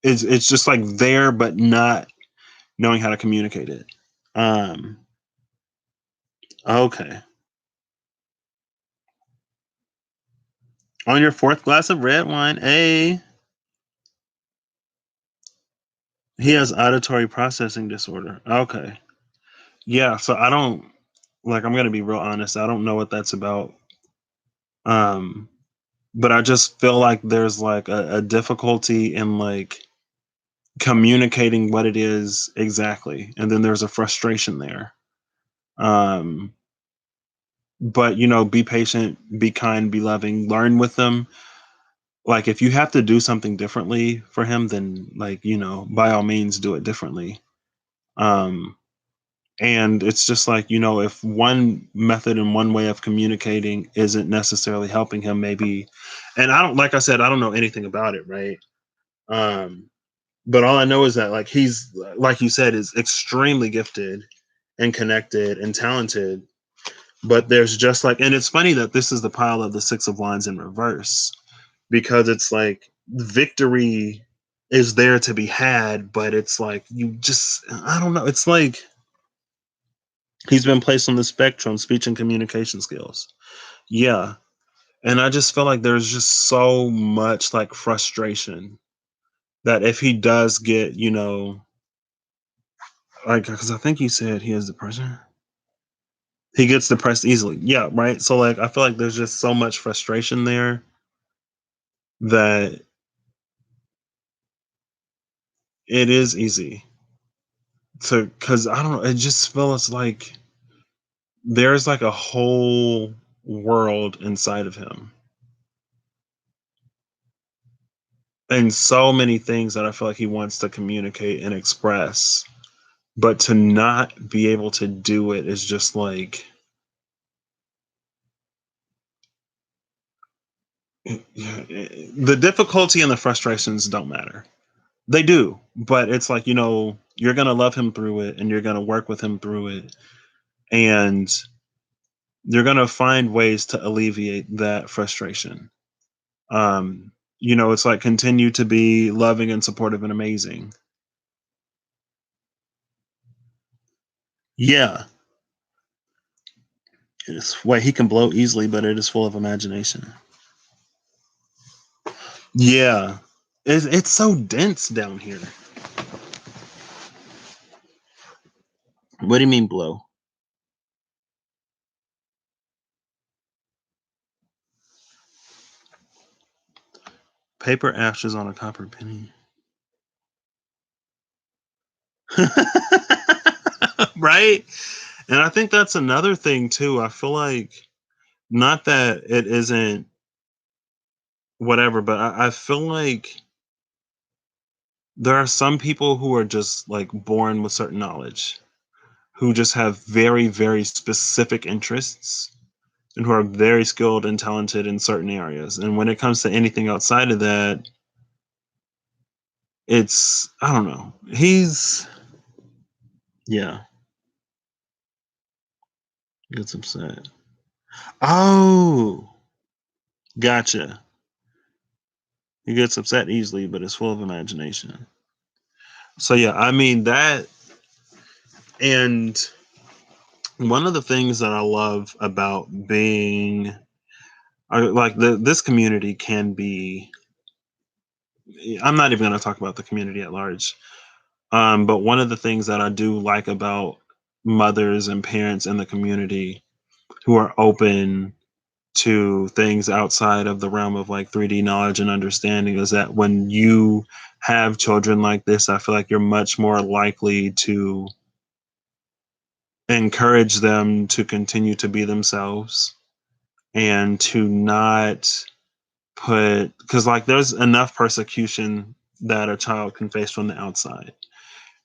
it's just like there but not knowing how to communicate it. Um okay. On your fourth glass of red wine, he has auditory processing disorder. Okay. Yeah, so I don't like I'm gonna be real honest. I don't know what that's about. Um, but I just feel like there's like a difficulty in like communicating what it is exactly. And then there's a frustration there. Um, but be patient, be kind, be loving, learn with them. Like if you have to do something differently for him, then like, by all means do it differently. Um, And it's just like, if one method and one way of communicating isn't necessarily helping him, maybe, and I don't, like I said, I don't know anything about it, right? Um, but all I know is that, like, he's, like you said, is extremely gifted and connected and talented. But there's just like, and it's funny that this is the pile of the Six of Wands in reverse, because it's like victory is there to be had, but it's like, I don't know. It's like he's been placed on the spectrum, speech and communication skills. Yeah. And I just feel like there's just so much like frustration that if he does get, like, because I think he said he has depression. He gets depressed easily. Yeah, right. So like I feel like there's just so much frustration there that it is easy to, because I don't know, it just feels like there's like a whole world inside of him and so many things that I feel like he wants to communicate and express, but to not be able to do it is just like, the difficulty and the frustrations don't matter. They do, but it's like, you're going to love him through it and you're going to work with him through it. And you're going to find ways to alleviate that frustration. It's like continue to be loving and supportive and amazing. Yeah. It's why he can blow easily, but it is full of imagination. Yeah. It's so dense down here. What do you mean blow? Paper ashes on a copper penny. Right? And I think that's another thing too. I feel like, not that it isn't whatever, but I feel like there are some people who are just like born with certain knowledge, who just have very, very specific interests and who are very skilled and talented in certain areas. And when it comes to anything outside of that, I don't know. Yeah, gets upset. Oh, gotcha. He gets upset easily, but is full of imagination. So yeah, I mean that, and one of the things that I love about being, like, this community can be. I'm not even going to talk about the community at large. But one of the things that I do like about mothers and parents in the community who are open to things outside of the realm of like 3D knowledge and understanding is that when you have children like this, I feel like you're much more likely to encourage them to continue to be themselves and to not put, because like there's enough persecution that a child can face from the outside,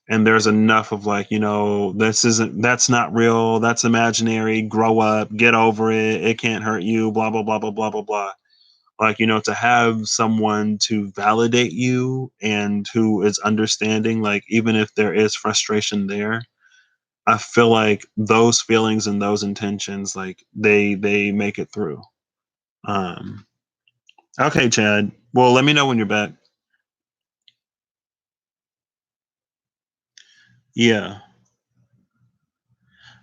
and there's enough of like, that's not real, that's imaginary, grow up, get over it, it can't hurt you, blah blah blah blah blah blah blah. Like, to have someone to validate you and who is understanding, like even if there is frustration there, I feel like those feelings and those intentions, like they make it through. um okay, Chad, well, let me know when you're back. Yeah,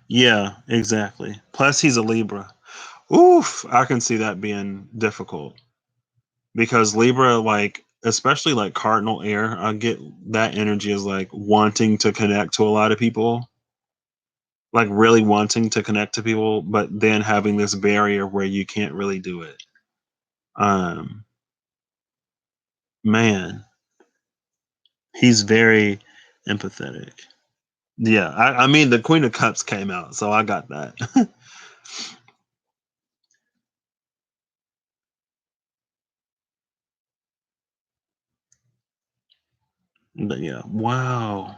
yeah, exactly. Plus he's a Libra. Oof, I can see that being difficult because Libra, like, especially like cardinal air, I get that energy is like wanting to connect to a lot of people, like really wanting to connect to people, but then having this barrier where you can't really do it. Um, man, he's very empathetic. Yeah, I mean, the Queen of Cups came out, so I got that. But yeah, wow.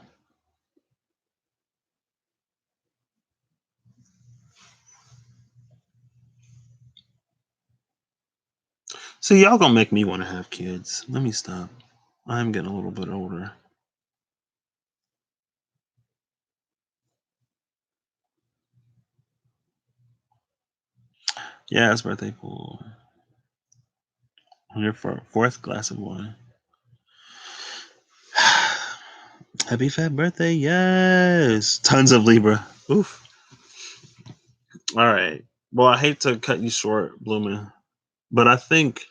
See, y'all gonna make me want to have kids. Let me stop. I'm getting a little bit older. Yeah, it's birthday pool. On your fourth glass of wine. Happy fat birthday, yes. Tons of Libra. Oof. All right. Well, I hate to cut you short, Blooming, but I think,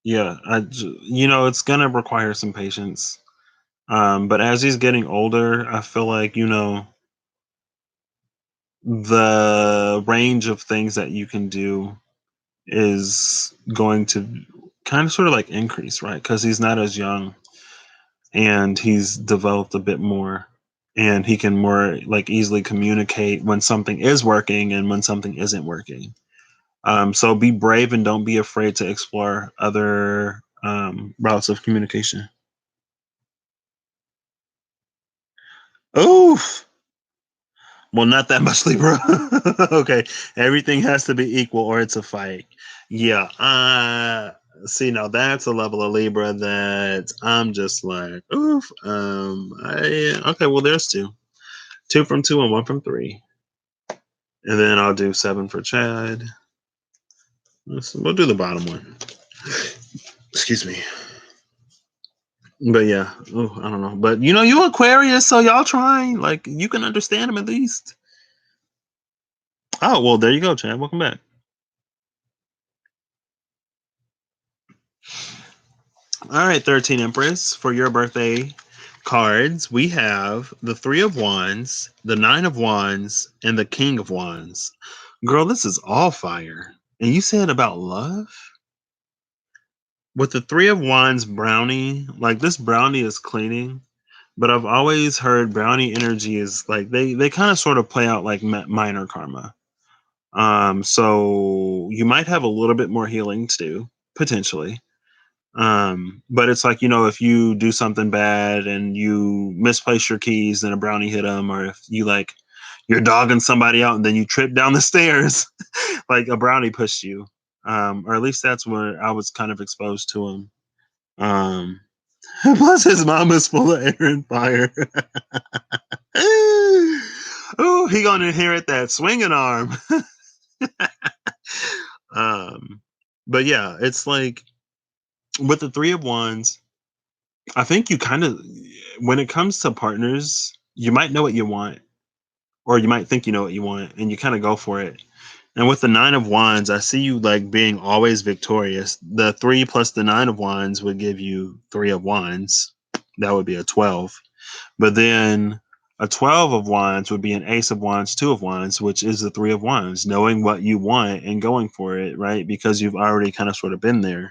yeah, it's gonna require some patience. But as he's getting older, I feel like the range of things that you can do is going to kind of sort of like increase, right? Because he's not as young and he's developed a bit more and he can more like easily communicate when something is working and when something isn't working. So be brave and don't be afraid to explore other routes of communication. Oof. Well, not that much, Libra. Okay, everything has to be equal or it's a fight. Yeah. See, now that's a level of Libra that I'm just like, oof. Okay. Well, there's two from two and one from three, and then I'll do seven for Chad. We'll do the bottom one. Excuse me. But yeah, oh, I don't know. But you Aquarius, so y'all trying like you can understand him at least. Oh well, there you go, Chad. Welcome back. All right, 13 Empress, for your birthday cards, we have the Three of Wands, the Nine of Wands, and the King of Wands. Girl, this is all fire. And you said about love? With the Three of Wands brownie, like this brownie is cleaning, but I've always heard brownie energy is like they kind of sort of play out like minor karma. So you might have a little bit more healing to do, potentially. But it's like, if you do something bad and you misplace your keys and a brownie hit them, or if you're dogging somebody out and then you trip down the stairs, like a brownie pushed you. Or at least that's where I was kind of exposed to him. Um, plus his mom is full of air and fire. Oh, he gonna inherit that swinging arm. um, but yeah, it's like with the Three of Wands, I think you kind of, when it comes to partners, you might know what you want, or you might think you know what you want, and you kind of go for it. And with the Nine of Wands, I see you like being always victorious. The three plus the Nine of Wands would give you Three of Wands. That would be a 12. But then a 12 of Wands would be an Ace of Wands, Two of Wands, which is the Three of Wands, knowing what you want and going for it, right? Because you've already kind of sort of been there,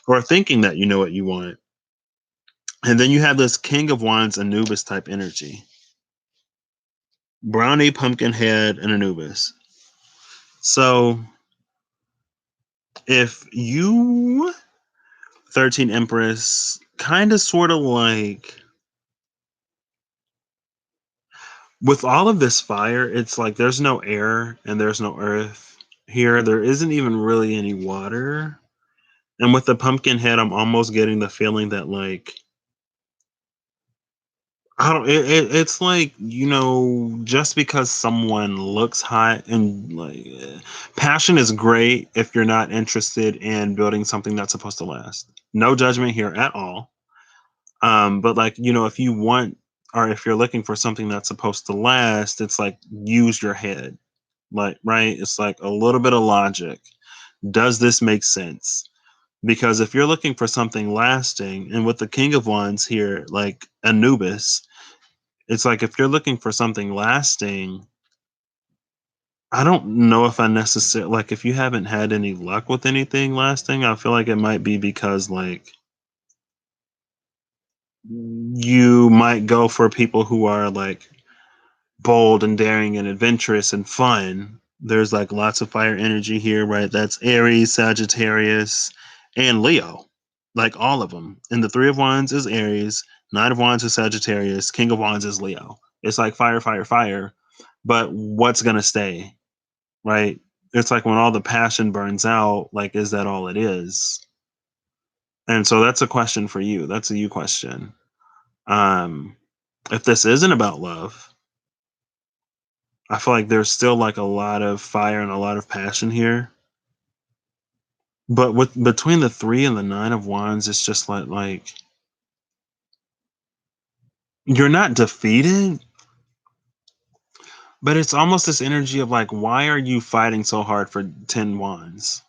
or thinking that you know what you want. And then you have this King of Wands Anubis type energy. Brownie, Pumpkinhead, and Anubis. So if you, 13 Empress, kind of sort of like, with all of this fire, it's like there's no air and there's no earth here. There isn't even really any water. And with the Pumpkinhead, I'm almost getting the feeling that like, I don't. It's like just because someone looks hot and like, passion is great if you're not interested in building something that's supposed to last. No judgment here at all. But like if you want, or if you're looking for something that's supposed to last, it's like use your head, like right. It's like a little bit of logic. Does this make sense? Because if you're looking for something lasting, and with the King of Wands here, like Anubis, it's like if you're looking for something lasting, I don't know if I necessarily like if you haven't had any luck with anything lasting, I feel like it might be because like you might go for people who are like bold and daring and adventurous and fun. There's like lots of fire energy here, right? That's Aries, Sagittarius, and Leo. Like all of them. And the Three of Wands is Aries, Nine of Wands is Sagittarius, King of Wands is Leo. It's like fire, fire, fire. But what's gonna stay, right? It's like when all the passion burns out, like, is that all it is? And so that's a question for you. That's a you question. Um, if this isn't about love, I feel like there's still like a lot of fire and a lot of passion here. But with between the 3 and the 9 of wands, it's just like you're not defeated, but it's almost this energy of like, why are you fighting so hard for 10 wands?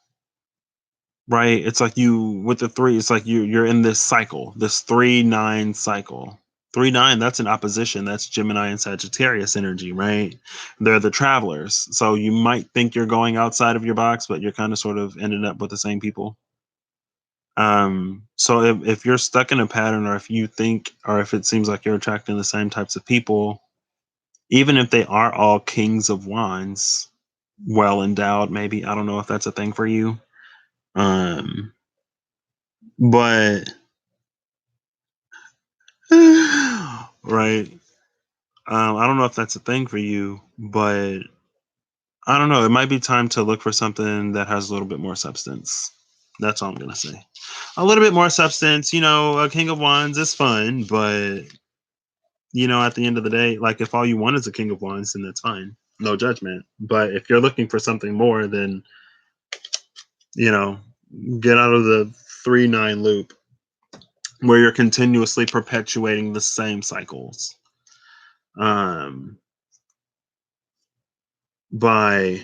Right? It's like you with the 3, it's like you're in this cycle, this 3-9 cycle. 3-9, that's an opposition. That's Gemini and Sagittarius energy, right? They're the travelers. So you might think you're going outside of your box, but you're kind of sort of ended up with the same people. So if you're stuck in a pattern, or if you think, or if it seems like you're attracting the same types of people, even if they are all kings of wands, well endowed, maybe, I don't know if that's a thing for you. Um, but right. I don't know if that's a thing for you, but I don't know. It might be time to look for something that has a little bit more substance. That's all I'm gonna say. A little bit more substance. A King of Wands is fun, but at the end of the day, like, if all you want is a King of Wands, then that's fine. No judgment. But if you're looking for something more, then you know, get out of the 3-9 loop where you're continuously perpetuating the same cycles. Um, by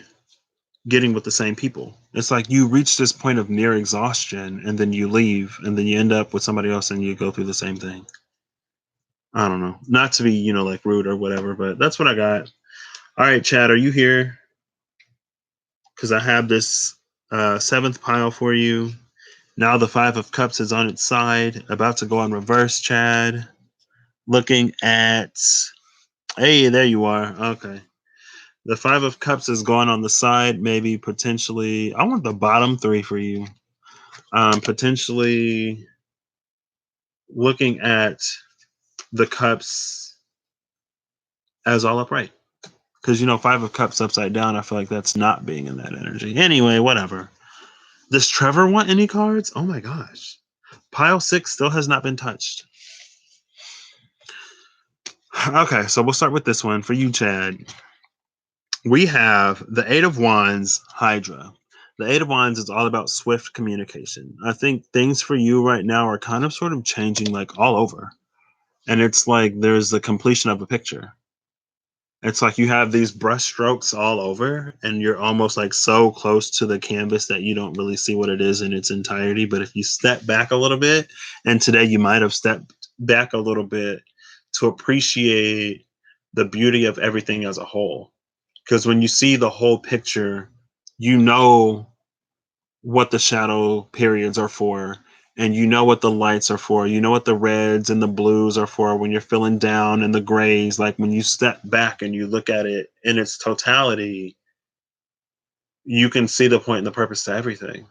getting with the same people. It's like you reach this point of near exhaustion and then you leave and then you end up with somebody else and you go through the same thing. I don't know. Not to be, like rude or whatever, but that's what I got. All right, Chad, are you here? Because I have this seventh pile for you. Now the 5 of Cups is on its side, about to go on reverse, Chad. Looking at, hey, there you are. Okay. The 5 of Cups is going on the side, maybe potentially. I want the bottom 3 for you. Potentially looking at the cups as all upright. Because, 5 of Cups upside down, I feel like that's not being in that energy. Anyway, whatever. Does Trevor want any cards? Oh my gosh. Pile 6 still has not been touched. Okay, so we'll start with this one for you, Chad. We have the 8 of Wands, Hydra. The 8 of Wands is all about swift communication. I think things for you right now are kind of sort of changing like all over. And it's like there's the completion of a picture. It's like you have these brush strokes all over, and you're almost like so close to the canvas that you don't really see what it is in its entirety. But if you step back a little bit, and today you might have stepped back a little bit to appreciate the beauty of everything as a whole. Because when you see the whole picture, you know what the shadow periods are for, and you know what the lights are for, you know what the reds and the blues are for when you're feeling down, and the grays. Like when you step back and you look at it in its totality, you can see the point and the purpose to everything.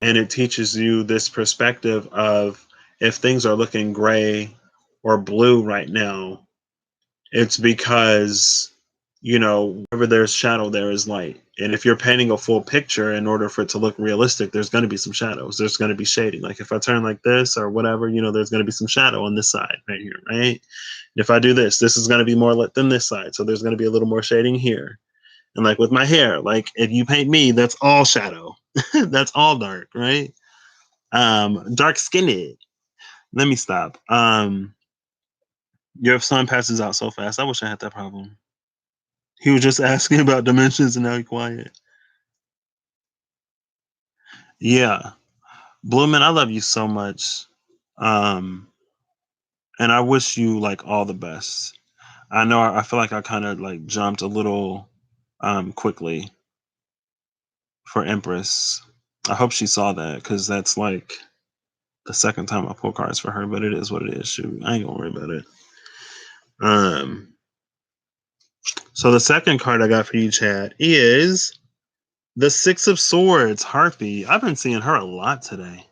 And it teaches you this perspective of, if things are looking gray or blue right now, it's because wherever there's shadow, there is light. And if you're painting a full picture, in order for it to look realistic, there's going to be some shadows. There's going to be shading. Like if I turn like this or whatever, there's going to be some shadow on this side right here, right? If I do this is going to be more lit than this side. So there's going to be a little more shading here. And like with my hair, like if you paint me, that's all shadow. That's all dark, right? Dark skinned. Let me stop. Your son passes out so fast. I wish I had that problem. He was just asking about dimensions and now he's quiet. Yeah. Bloomin', I love you so much. Um, and I wish you like all the best. I know I feel like I kind of like jumped a little quickly for Empress. I hope she saw that, because that's like the second time I pull cards for her, but it is what it is. Shoot, I ain't gonna worry about it. Um, so the second card I got for you, Chad, is the 6 of Swords, Harpy. I've been seeing her a lot today.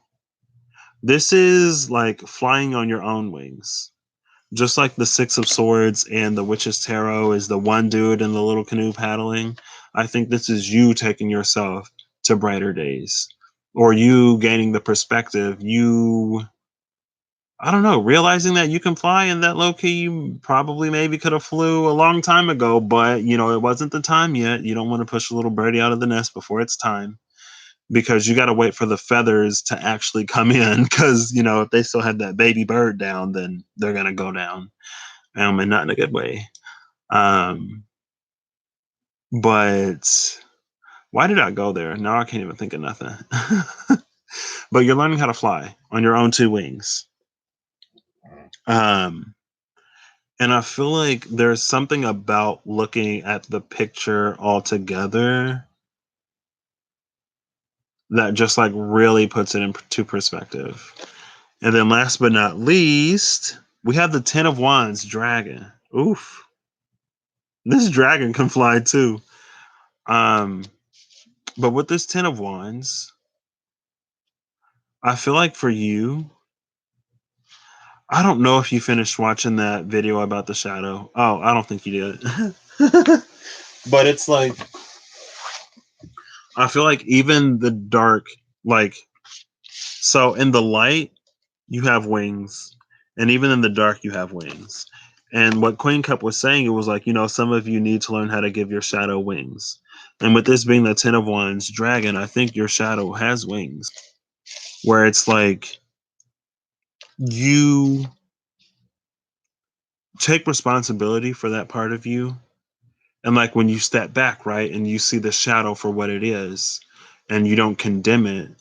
This is like flying on your own wings. Just like the 6 of Swords and the Witch's Tarot is the one dude in the little canoe paddling. I think this is you taking yourself to brighter days, or you gaining the perspective, you, I don't know, realizing that you can fly, and that low key you probably maybe could have flew a long time ago, but you know, it wasn't the time yet. You don't want to push a little birdie out of the nest before it's time, because you got to wait for the feathers to actually come in, because you know, if they still have that baby bird down, then they're going to go down, and not in a good way. um but why did I go there? Now I can't even think of nothing. But you're learning how to fly on your own two wings. um and I feel like there's something about looking at the picture altogether that just like really puts it into perspective. And then last but not least, we have the Ten of Wands dragon. Oof. This dragon can fly too. Um, but with this Ten of Wands, I feel like for you, I don't know if you finished watching that video about the shadow. Oh, I don't think you did. But it's like, I feel like even the dark, like, so in the light, you have wings, and even in the dark, you have wings. And what Queen Cup was saying, it was like, you know, some of you need to learn how to give your shadow wings. And with this being the Ten of Wands dragon, I think your shadow has wings, where it's like you take responsibility for that part of you. And like when you step back, right, and you see the shadow for what it is, and you don't condemn it,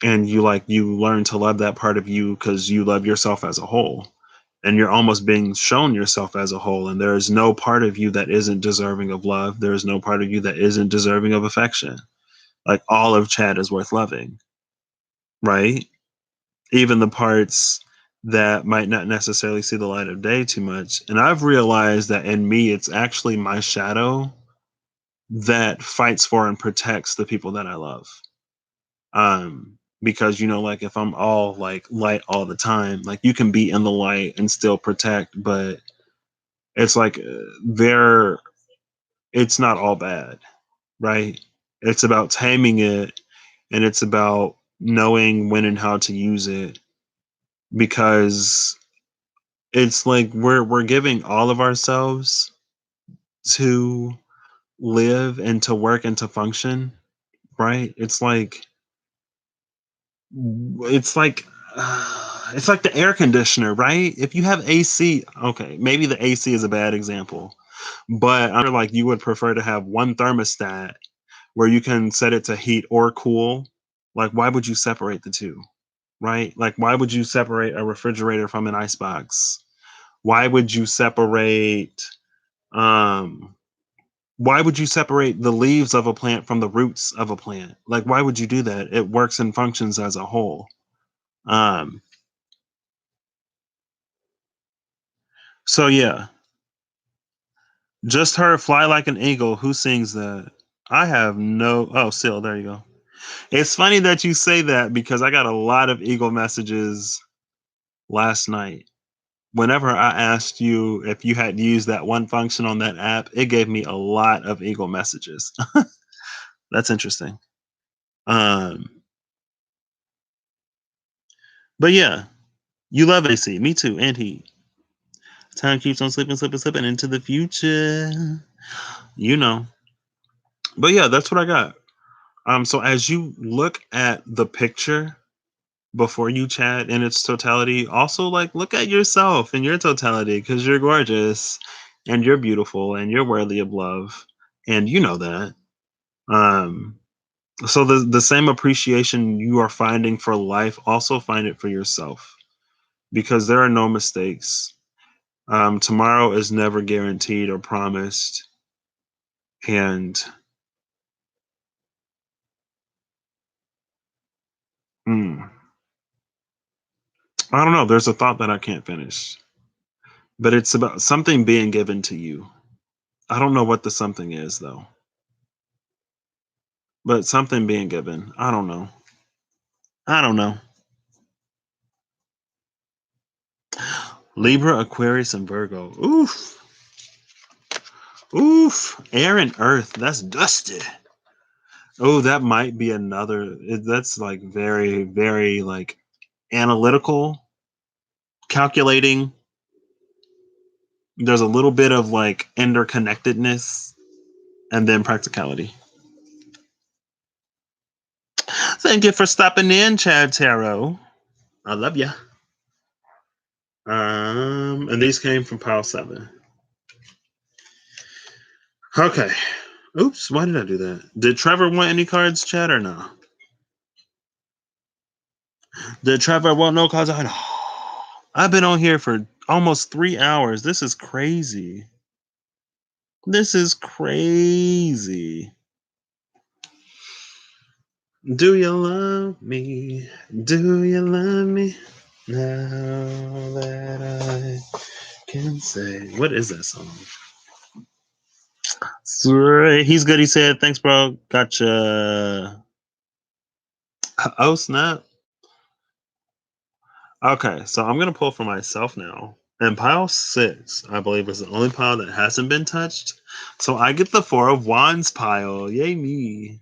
and you learn to love that part of you because you love yourself as a whole, and you're almost being shown yourself as a whole, and there is no part of you that isn't deserving of love. There is no part of you that isn't deserving of affection. Like all of Chad is worth loving, right? Even the parts that might not necessarily see the light of day too much. And I've realized that in me, it's actually my shadow that fights for and protects the people that I love. Because you know, like if I'm all like light all the time, like you can be in the light and still protect, but it's like there, it's not all bad, right? It's about taming it, and it's about knowing when and how to use it, because it's like we're giving all of ourselves to live and to work and to function, right? It's like it's like the air conditioner, right? If you have AC, okay, maybe the AC is a bad example, but I'm like you would prefer to have one thermostat where you can set it to heat or cool. Like, why would you separate the two, right? Like, why would you separate a refrigerator from an icebox? Why would you separate um why would you separate the leaves of a plant from the roots of a plant? Like, why would you do that? It works and functions as a whole. um so yeah, just heard Fly Like an Eagle. Who sings that? I have no. Oh, Seal, there you go. It's funny that you say that because I got a lot of Eagle messages last night. Whenever I asked you if you had used that one function on that app, it gave me a lot of Eagle messages. That's interesting. Um, but yeah, you love AC. Me too. And heat. Time keeps on slipping, slipping, slipping into the future. You know. But yeah, that's what I got. So as you look at the picture before you chat in its totality, also like look at yourself in your totality, because you're gorgeous and you're beautiful and you're worthy of love, and you know that. um so the same appreciation you are finding for life, also find it for yourself, because there are no mistakes. Tomorrow is never guaranteed or promised. And mm, I don't know, there's a thought that I can't finish, but it's about something being given to you. I don't know what the something is though, but something being given. I don't know. I don't know. Libra, Aquarius, and Virgo. Oof. Oof, air and earth. That's dusty. Oh, that might be another. That's like very, very like analytical, calculating. There's a little bit of like interconnectedness and then practicality. Thank you for stopping in, Chad Tarot. I love you. And these came from Pile 7. Okay. Oops, why did I do that? Did Trevor want any cards, Chad, or no? Did Trevor want no cards? I know. I've been on here for almost 3 hours. This is crazy. This is crazy. Do you love me? Do you love me? Now that I can say. What is that song? He's good, he said. Thanks, bro. Gotcha. Oh, snap. Okay, so I'm going to pull for myself now. And pile 6, I believe, is the only pile that hasn't been touched. So I get the 4 of Wands pile. Yay, me.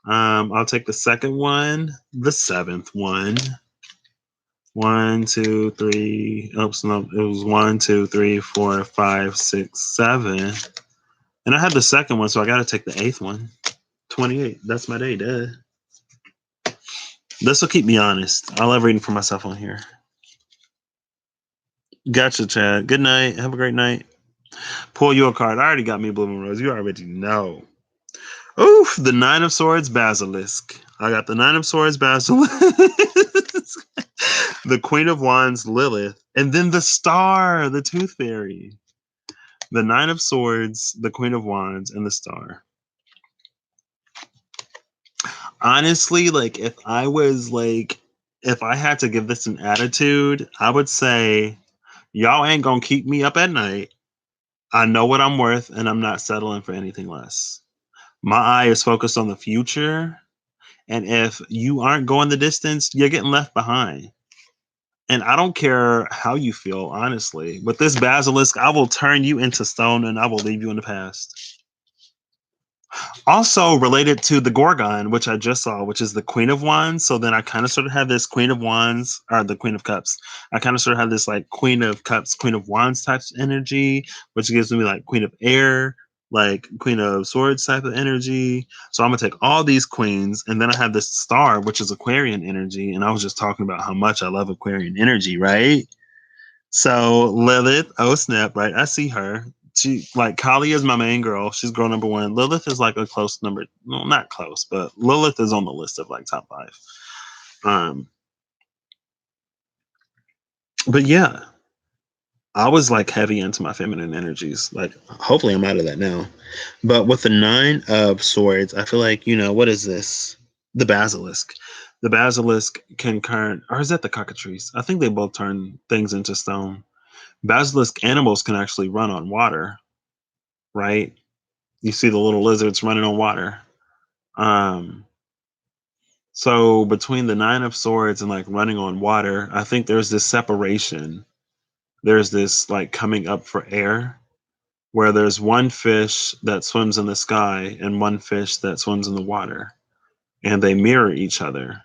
I'll take the second one, the 7th one. 1, 2, 3. Oops, no, it was 1, 2, 3, 4, 5, 6, 7. And I had the second one, so I got to take the 8th one. 28. That's my day, duh. This will keep me honest. I love reading for myself on here. Gotcha, Chad. Good night. Have a great night. Pull you a card. I already got me Blooming Rose. You already know. Oof, the 9 of Swords Basilisk. I got the 9 of Swords Basilisk. The Queen of Wands Lilith. And then the Star, the Tooth Fairy. The 9 of Swords, the Queen of Wands, and the Star. Honestly, like if I had to give this an attitude, I would say y'all ain't gonna keep me up at night. I know what I'm worth and I'm not settling for anything less. My eye is focused on the future. And if you aren't going the distance, you're getting left behind. And I don't care how you feel, honestly. With this basilisk, I will turn you into stone and I will leave you in the past. Also related to the Gorgon, which I just saw, which is the Queen of Wands. So then I kind of sort of have this Queen of Wands, or the Queen of Cups. I kind of sort of have this like Queen of Cups, Queen of Wands type energy, which gives me like Queen of Air, like Queen of Swords type of energy. So I'm gonna take all these queens, and then I have this star, which is Aquarian energy. And I was just talking about how much I love Aquarian energy, right? So Lilith, oh snap, right? I see her. She like Kali is my main girl. She's girl number 1. Lilith is like a close number. No, not close, but Lilith is on the list of like top 5. Um, but yeah, I was like heavy into my feminine energies. Like, hopefully, I'm out of that now. But with the 9 of Swords, I feel like what is this? The basilisk. The basilisk can turn, or is that the cockatrice? I think they both turn things into stone. Basilisk animals can actually run on water, right? You see the little lizards running on water. So between the 9 of Swords and like running on water, I think there's this separation. There's this like coming up for air where there's one fish that swims in the sky and one fish that swims in the water, and they mirror each other.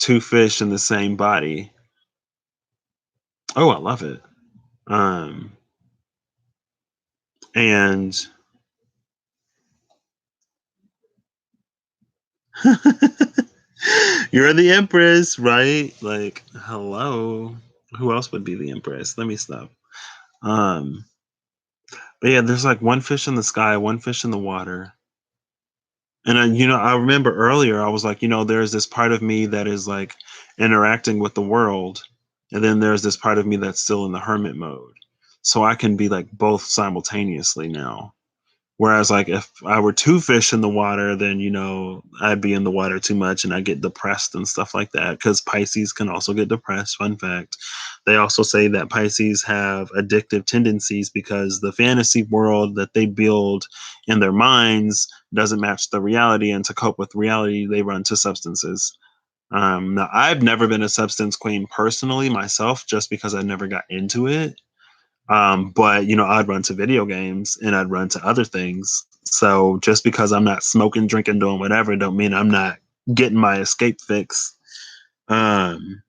2 fish in the same body. Oh, I love it. And you're the Empress, right? Like, hello. Who else would be the Empress? Let me stop. Um, but yeah, there's like one fish in the sky, one fish in the water. And I remember earlier I was like, there's this part of me that is like interacting with the world, and then there's this part of me that's still in the hermit mode. So I can be like both simultaneously now. Whereas, like, if I were 2 fish in the water, then, I'd be in the water too much and I get depressed and stuff like that. Because Pisces can also get depressed. Fun fact. They also say that Pisces have addictive tendencies because the fantasy world that they build in their minds doesn't match the reality. And to cope with reality, they run to substances. Now, I've never been a substance queen personally myself, just because I never got into it. But I'd run to video games and I'd run to other things. So just because I'm not smoking, drinking, doing whatever, don't mean I'm not getting my escape fix. Um,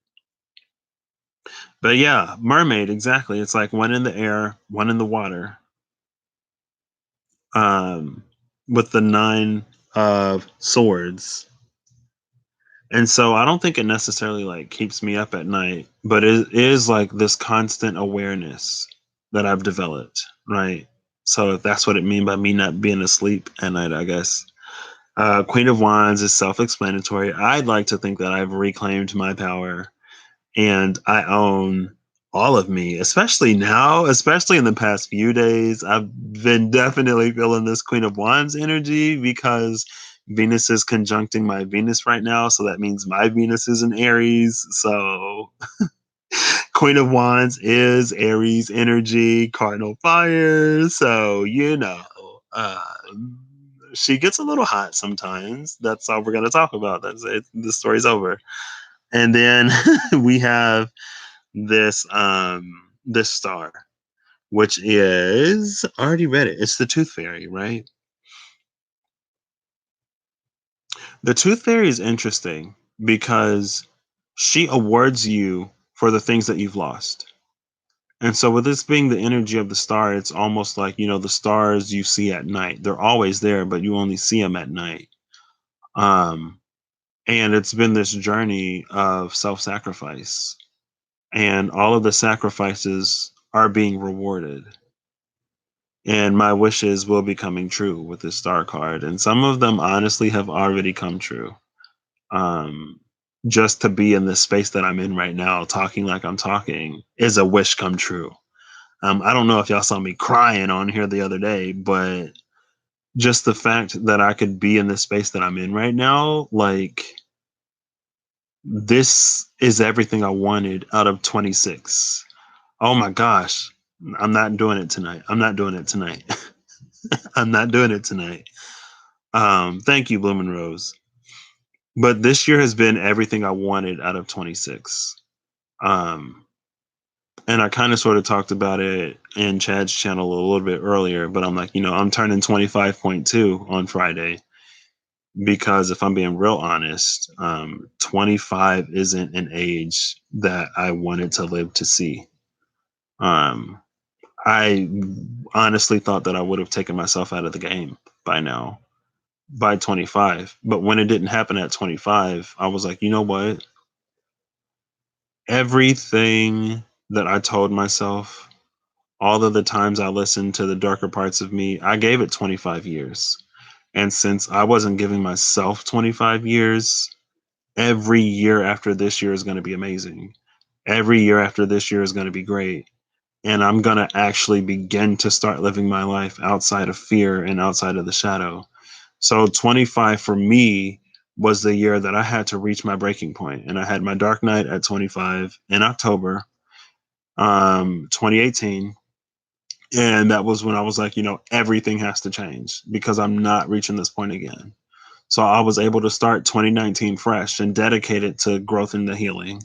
but yeah, mermaid, exactly. It's like one in the air, one in the water. Um, with the nine of swords. And so I don't think it necessarily like keeps me up at night, but it is like this constant awareness that I've developed, right? So that's what it means by me not being asleep at night, I guess. Queen of Wands is self-explanatory. I'd like to think that I've reclaimed my power and I own all of me, especially now, especially in the past few days. I've been definitely feeling this Queen of Wands energy because Venus is conjuncting my Venus right now. So that means my Venus is in Aries. So Queen of Wands is Aries energy, cardinal fire. So, uh, she gets a little hot sometimes. That's all we're going to talk about. That's it. The story's over. And then we have this star, which is, I already read it, it's the tooth fairy, right? The tooth fairy is interesting because she awards you for the things that you've lost. And so with this being the energy of the star, it's almost like, the stars you see at night, they're always there, but you only see them at night. um and it's been this journey of self-sacrifice, and all of the sacrifices are being rewarded, and my wishes will be coming true with this star card, and some of them honestly have already come true. um just to be in this space that I'm in right now, talking like I'm talking, is a wish come true. I don't know if y'all saw me crying on here the other day, but just the fact that I could be in this space that I'm in right now, like, this is everything I wanted out of 26. Oh my gosh. I'm not doing it tonight. I'm not doing it tonight. I'm not doing it tonight. Thank you, Bloomin' Rose. But this year has been everything I wanted out of 26. Um, and I kind of sort of talked about it in Chad's channel a little bit earlier, but I'm like, I'm turning 25.2 on Friday because if I'm being real honest, 25 isn't an age that I wanted to live to see. Um, I honestly thought that I would have taken myself out of the game by now, by 25. But when it didn't happen at 25, I was like, you know what? Everything that I told myself, all of the times I listened to the darker parts of me, I gave it 25 years. And since I wasn't giving myself 25 years, every year after this year is going to be amazing. Every year after this year is going to be great. And I'm going to actually begin to start living my life outside of fear and outside of the shadow. So 25 for me was the year that I had to reach my breaking point. And I had my dark night at 25 in October 2018. And that was when I was like, everything has to change because I'm not reaching this point again. So I was able to start 2019 fresh and dedicated to growth and the healing.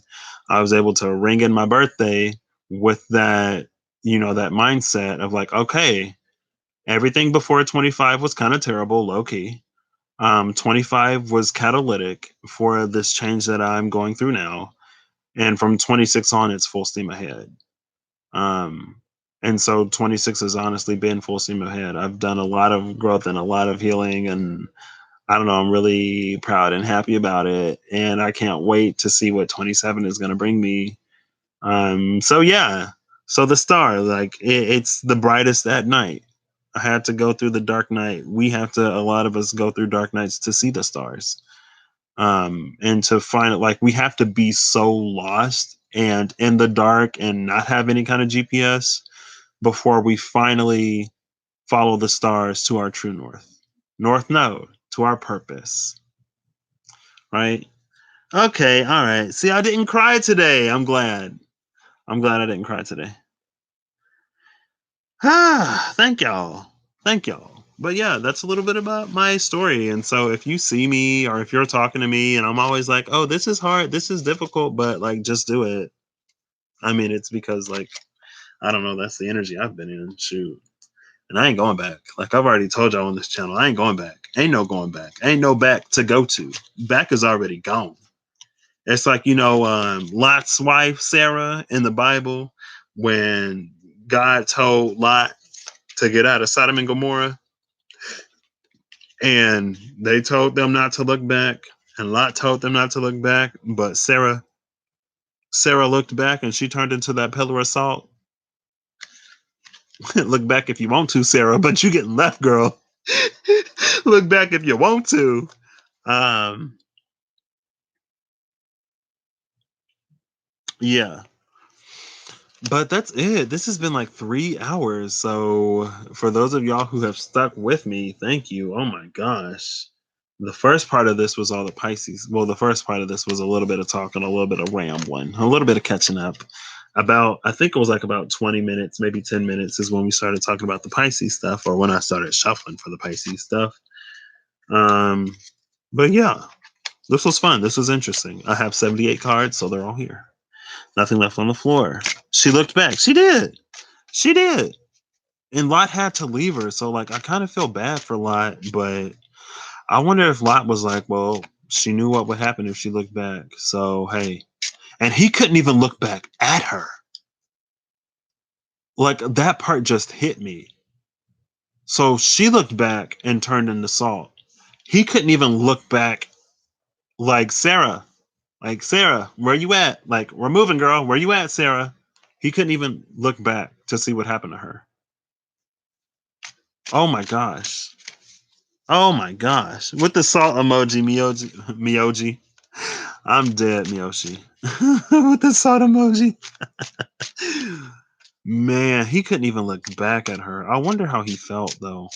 I was able to ring in my birthday with that, that mindset of like, okay, everything before 25 was kind of terrible, low key. 25 was catalytic for this change that I'm going through now. And from 26 on, it's full steam ahead. Um, and so 26 has honestly been full steam ahead. I've done a lot of growth and a lot of healing, and I don't know, I'm really proud and happy about it. And I can't wait to see what 27 is going to bring me. So yeah, so the star, like it's the brightest at night. I had to go through the dark night. A lot of us go through dark nights to see the stars. And to find it, like, we have to be so lost and in the dark and not have any kind of GPS before we finally follow the stars to our true north node, to our purpose, right? Okay, all right. See, I didn't cry today. I'm glad I didn't cry today. Ah, thank y'all. Thank y'all. But yeah, that's a little bit about my story. And so if you see me or if you're talking to me and I'm always like, oh, this is hard, this is difficult, but like just do it. I mean, it's because like I don't know. That's the energy I've been in. Shoot. And I ain't going back. Like I've already told y'all on this channel, I ain't going back. Ain't no going back. Ain't no back to go to. Back is already gone. It's like, Lot's wife, Sarah, in the Bible, when God told Lot to get out of Sodom and Gomorrah, and they told them not to look back, and Lot told them not to look back, but Sarah looked back and she turned into that pillar of salt. Look back if you want to, Sarah, but you getting left, girl. Look back if you want to. Um, yeah. But that's it. This has been like 3 hours. So for those of y'all who have stuck with me, thank you. Oh my gosh. The first part of this was all the Pisces. Well, the first part of this was a little bit of talking, a little bit of rambling, a little bit of catching up. I think it was like about 20 minutes, maybe 10 minutes is when we started talking about the Pisces stuff, or when I started shuffling for the Pisces stuff. Um, but yeah, this was fun. This was interesting. I have 78 cards, so they're all here. Nothing left on the floor. She looked back. She did. She did. And Lot had to leave her. So, like, I kind of feel bad for Lot, but I wonder if Lot was like, well, she knew what would happen if she looked back. So, hey. And he couldn't even look back at her. Like, that part just hit me. So she looked back and turned into salt. He couldn't even look back like Sarah. Like, Sarah, where you at? Like, we're moving, girl. Where you at, Sarah? He couldn't even look back to see what happened to her. Oh my gosh. Oh my gosh. With the salt emoji, Miyoji. I'm dead, Miyoshi. With the salt emoji. Man, he couldn't even look back at her. I wonder how he felt, though.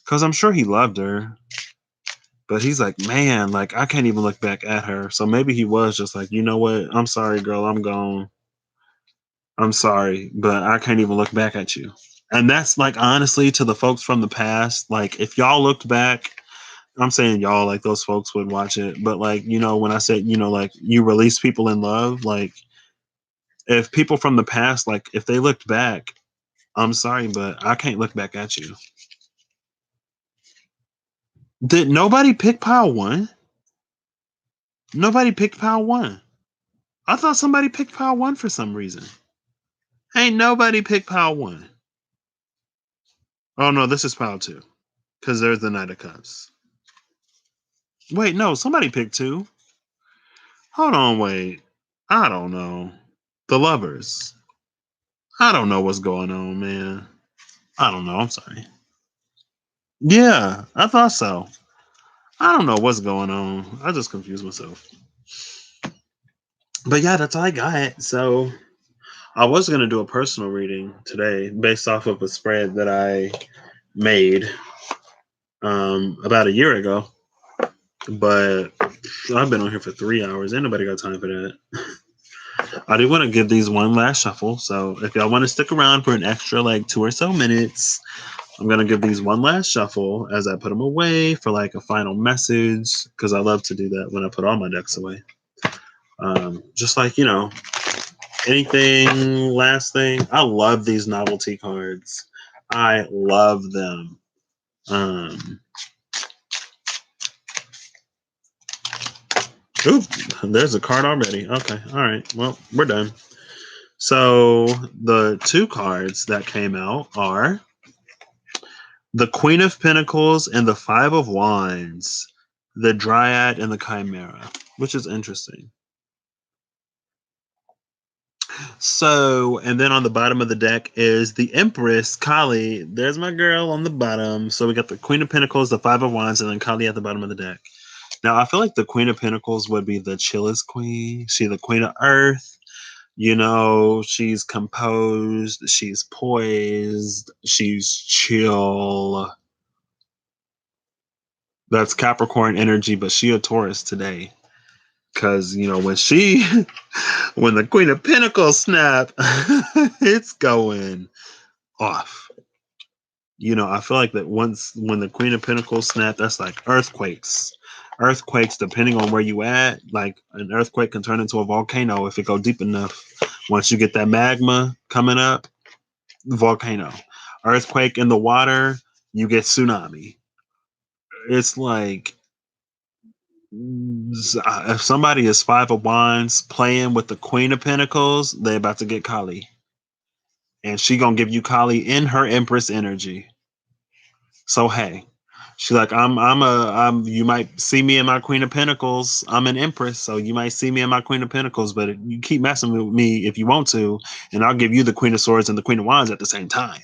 Because I'm sure he loved her. But he's like, man, like, I can't even look back at her. So maybe he was just like, you know what? I'm sorry, girl. I'm gone. I'm sorry, but I can't even look back at you. And that's like, honestly, to the folks from the past, like, if y'all looked back, I'm saying y'all, like, those folks would watch it. But, like, when I said, like, you release people in love, like, if people from the past, like, if they looked back, I'm sorry, but I can't look back at you. Did nobody pick pile one? Nobody picked pile one. I thought somebody picked pile one for some reason. Ain't nobody picked pile one. Oh, no, this is pile two. Because there's the Knight of Cups. Wait, no, somebody picked two. Hold on, wait. I don't know. The Lovers. I don't know what's going on, man. I don't know. I'm sorry. Yeah, I thought so. I don't know what's going on. I just confused myself. But yeah, that's all I got. So I was going to do a personal reading today based off of a spread that I made about a year ago. But I've been on here for 3 hours. Ain't nobody got time for that. I do want to give these one last shuffle. So if y'all want to stick around for an extra like 2 or so minutes, I'm going to give these one last shuffle as I put them away for like a final message, because I love to do that when I put all my decks away. Just like, anything, last thing. I love these novelty cards. I love them. Oop, there's a card already. Okay, all right. Well, we're done. So the two cards that came out are the Queen of Pentacles and the Five of Wands, the Dryad and the Chimera, which is interesting. So, and then on the bottom of the deck is the Empress, Kali. There's my girl on the bottom. So we got the Queen of Pentacles, the Five of Wands, and then Kali at the bottom of the deck. Now, I feel like the Queen of Pentacles would be the chillest queen. She's the Queen of Earth. She's composed, she's poised, she's chill. That's Capricorn energy, but she a Taurus today. Cause when the Queen of Pentacles snap, it's going off. I feel like that when the Queen of Pentacles snap, that's like earthquakes. Earthquakes, depending on where you at, like an earthquake can turn into a volcano if it go deep enough. Once you get that magma coming up, volcano. Earthquake in the water, you get tsunami. It's like if somebody is five of wands playing with the queen of pentacles, they about to get Kali, and she gonna give you Kali in her empress energy. So hey, she like I'm you might see me in my queen of pentacles. I'm an empress, so you might see me in my queen of pentacles, but you keep messing with me if you want to, and I'll give you the queen of swords and the queen of wands at the same time.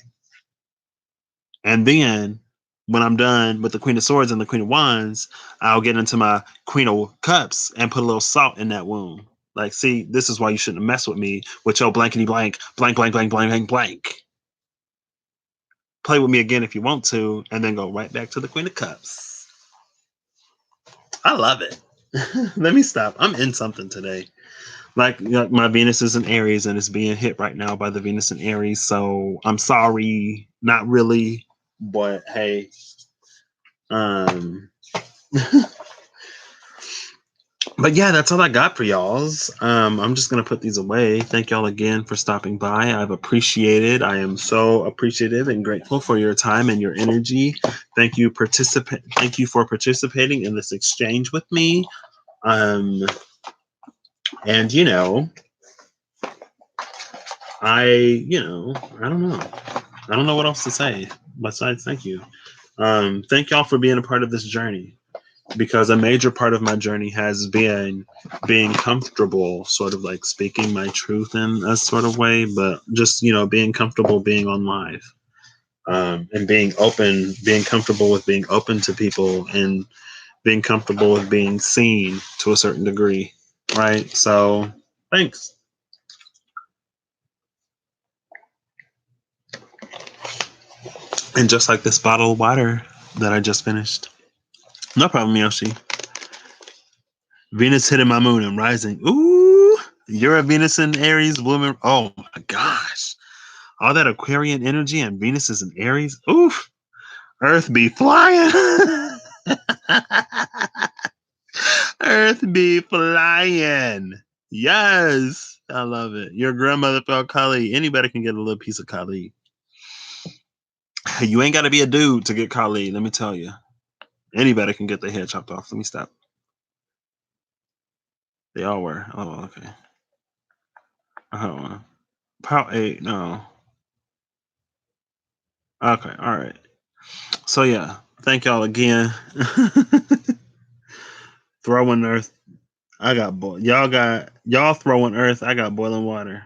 And then when I'm done with the queen of swords and the queen of wands, I'll get into my queen of cups and put a little salt in that wound. Like, see, this is why you shouldn't mess with me with your blankety blank, blank, blank, blank, blank, blank, blank. Play with me again if you want to, and then go right back to the queen of cups. I love it. Let me stop. I'm in something today. Like my Venus is in Aries and it's being hit right now by the Venus in Aries. So I'm sorry, not really, but hey, um, but yeah, that's all I got for y'all's. I'm just gonna put these away. Thank y'all again for stopping by. I've appreciated. I am so appreciative and grateful for your time and your energy. Thank you, participant. Thank you for participating in this exchange with me. Um, and I don't know. I don't know what else to say besides thank you. Thank y'all for being a part of this journey, because a major part of my journey has been being comfortable, sort of like speaking my truth in a sort of way, but just, being comfortable being on live, and being open, being comfortable with being open to people, and being comfortable with being seen to a certain degree. Right. So thanks. And just like this bottle of water that I just finished. No problem, Yoshi. Venus hitting my moon and rising. Ooh, you're a Venus in Aries woman. Oh my gosh. All that Aquarian energy and Venus is in Aries. Oof. Earth be flying. Earth be flying. Yes. I love it. Your grandmother felt Kali. Anybody can get a little piece of Kali. You ain't got to be a dude to get Kali, let me tell you. Anybody can get their head chopped off. Let me stop. They all were. Oh, okay. Part 8, no. Okay, all right. So yeah, thank y'all again. Throwing earth. I got y'all throwing earth. I got boiling water.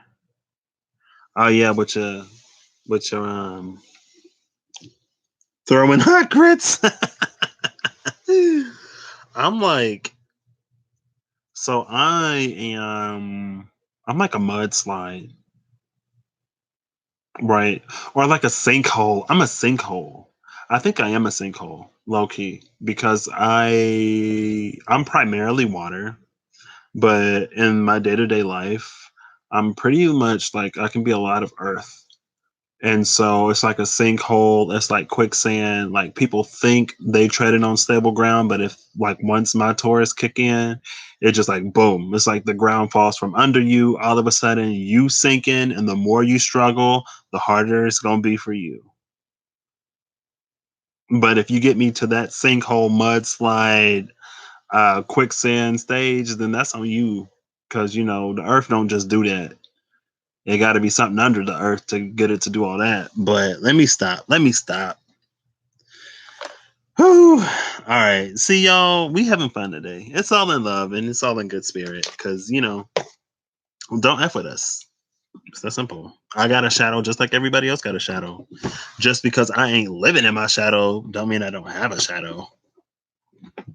Oh yeah, with your throwing hot grits. I'm like, so I'm like a mudslide, right? Or like a sinkhole. I'm a sinkhole. I think I am a sinkhole, low key, because I'm primarily water. But in my day-to-day life, I'm pretty much like I can be a lot of earth. And so it's like a sinkhole, it's like quicksand. Like people think they treading on stable ground, but if like once my Taurus kick in, it just like boom. It's like the ground falls from under you. All of a sudden you sink in, and the more you struggle, the harder it's gonna be for you. But if you get me to that sinkhole, mudslide, quicksand stage, then that's on you. Cause the earth don't just do that. It got to be something under the earth to get it to do all that. But let me stop. Whew. All right. See y'all. We having fun today. It's all in love and it's all in good spirit. Cause don't F with us. It's that simple. I got a shadow just like everybody else got a shadow. Just because I ain't living in my shadow don't mean I don't have a shadow.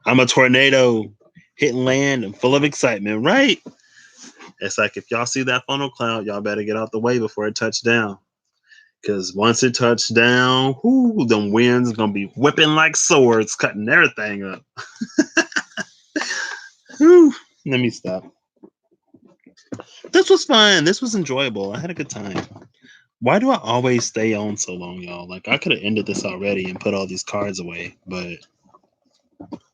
I'm a tornado hitting land and full of excitement, right? It's like if y'all see that funnel cloud, y'all better get out the way before it touches down. Because once it touched down, them winds gonna be whipping like swords, cutting everything up. Whew, let me stop. This was fun. This was enjoyable. I had a good time. Why do I always stay on so long, y'all? Like I could have ended this already and put all these cards away, but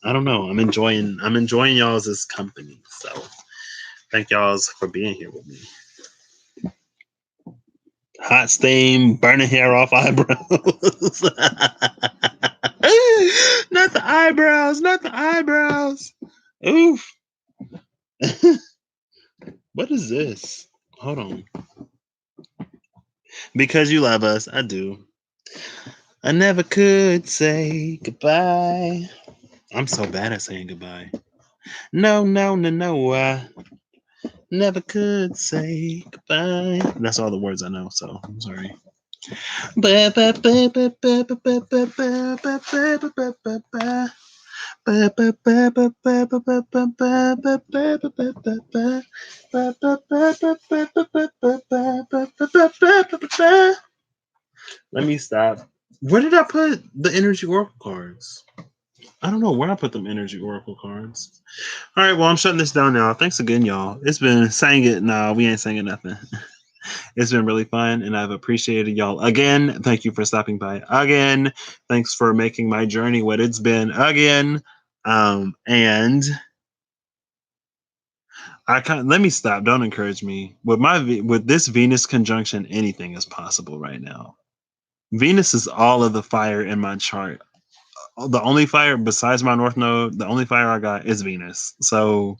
I don't know. I'm enjoying y'all's company. So thank y'all's for being here with me. Hot steam, burning hair off eyebrows. Not the eyebrows, not the eyebrows. Oof. What is this? Hold on. Because you love us, I do. I never could say goodbye. I'm so bad at saying goodbye. No, no, no, no. I never could say goodbye. That's all the words I know, so I'm sorry. Let me stop. Where did I put the energy oracle cards? I don't know where I put them energy oracle cards. All right, well, I'm shutting this down now. Thanks again, y'all. It's been saying it. No, we ain't saying nothing. It's been really fun, and I've appreciated y'all again. Thank you for stopping by again. Thanks for making my journey what it's been again. And let me stop. Don't encourage me with this Venus conjunction. Anything is possible right now. Venus is all of the fire in my chart. The only fire besides my North Node, the only fire I got is Venus. So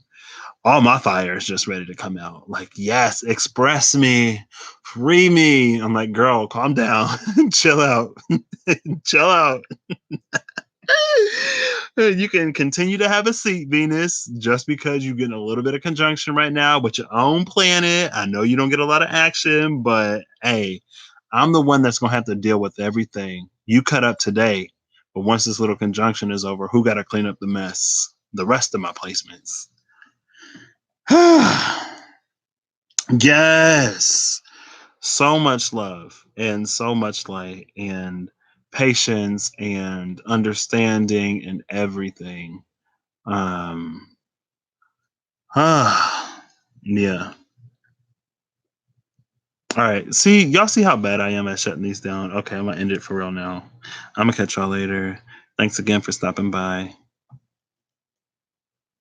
all my fire is just ready to come out. Like, yes, express me, free me. I'm like, girl, calm down, chill out, chill out. You can continue to have a seat, Venus, just because you're getting a little bit of conjunction right now with your own planet. I know you don't get a lot of action, but hey, I'm the one that's going to have to deal with everything. You cut up today, but once this little conjunction is over, who got to clean up the mess? The rest of my placements. Yes. So much love and so much light and patience and understanding and everything. Um yeah. All right. Y'all see how bad I am at shutting these down. Okay, I'm gonna end it for real now. I'm gonna catch y'all later. Thanks again for stopping by.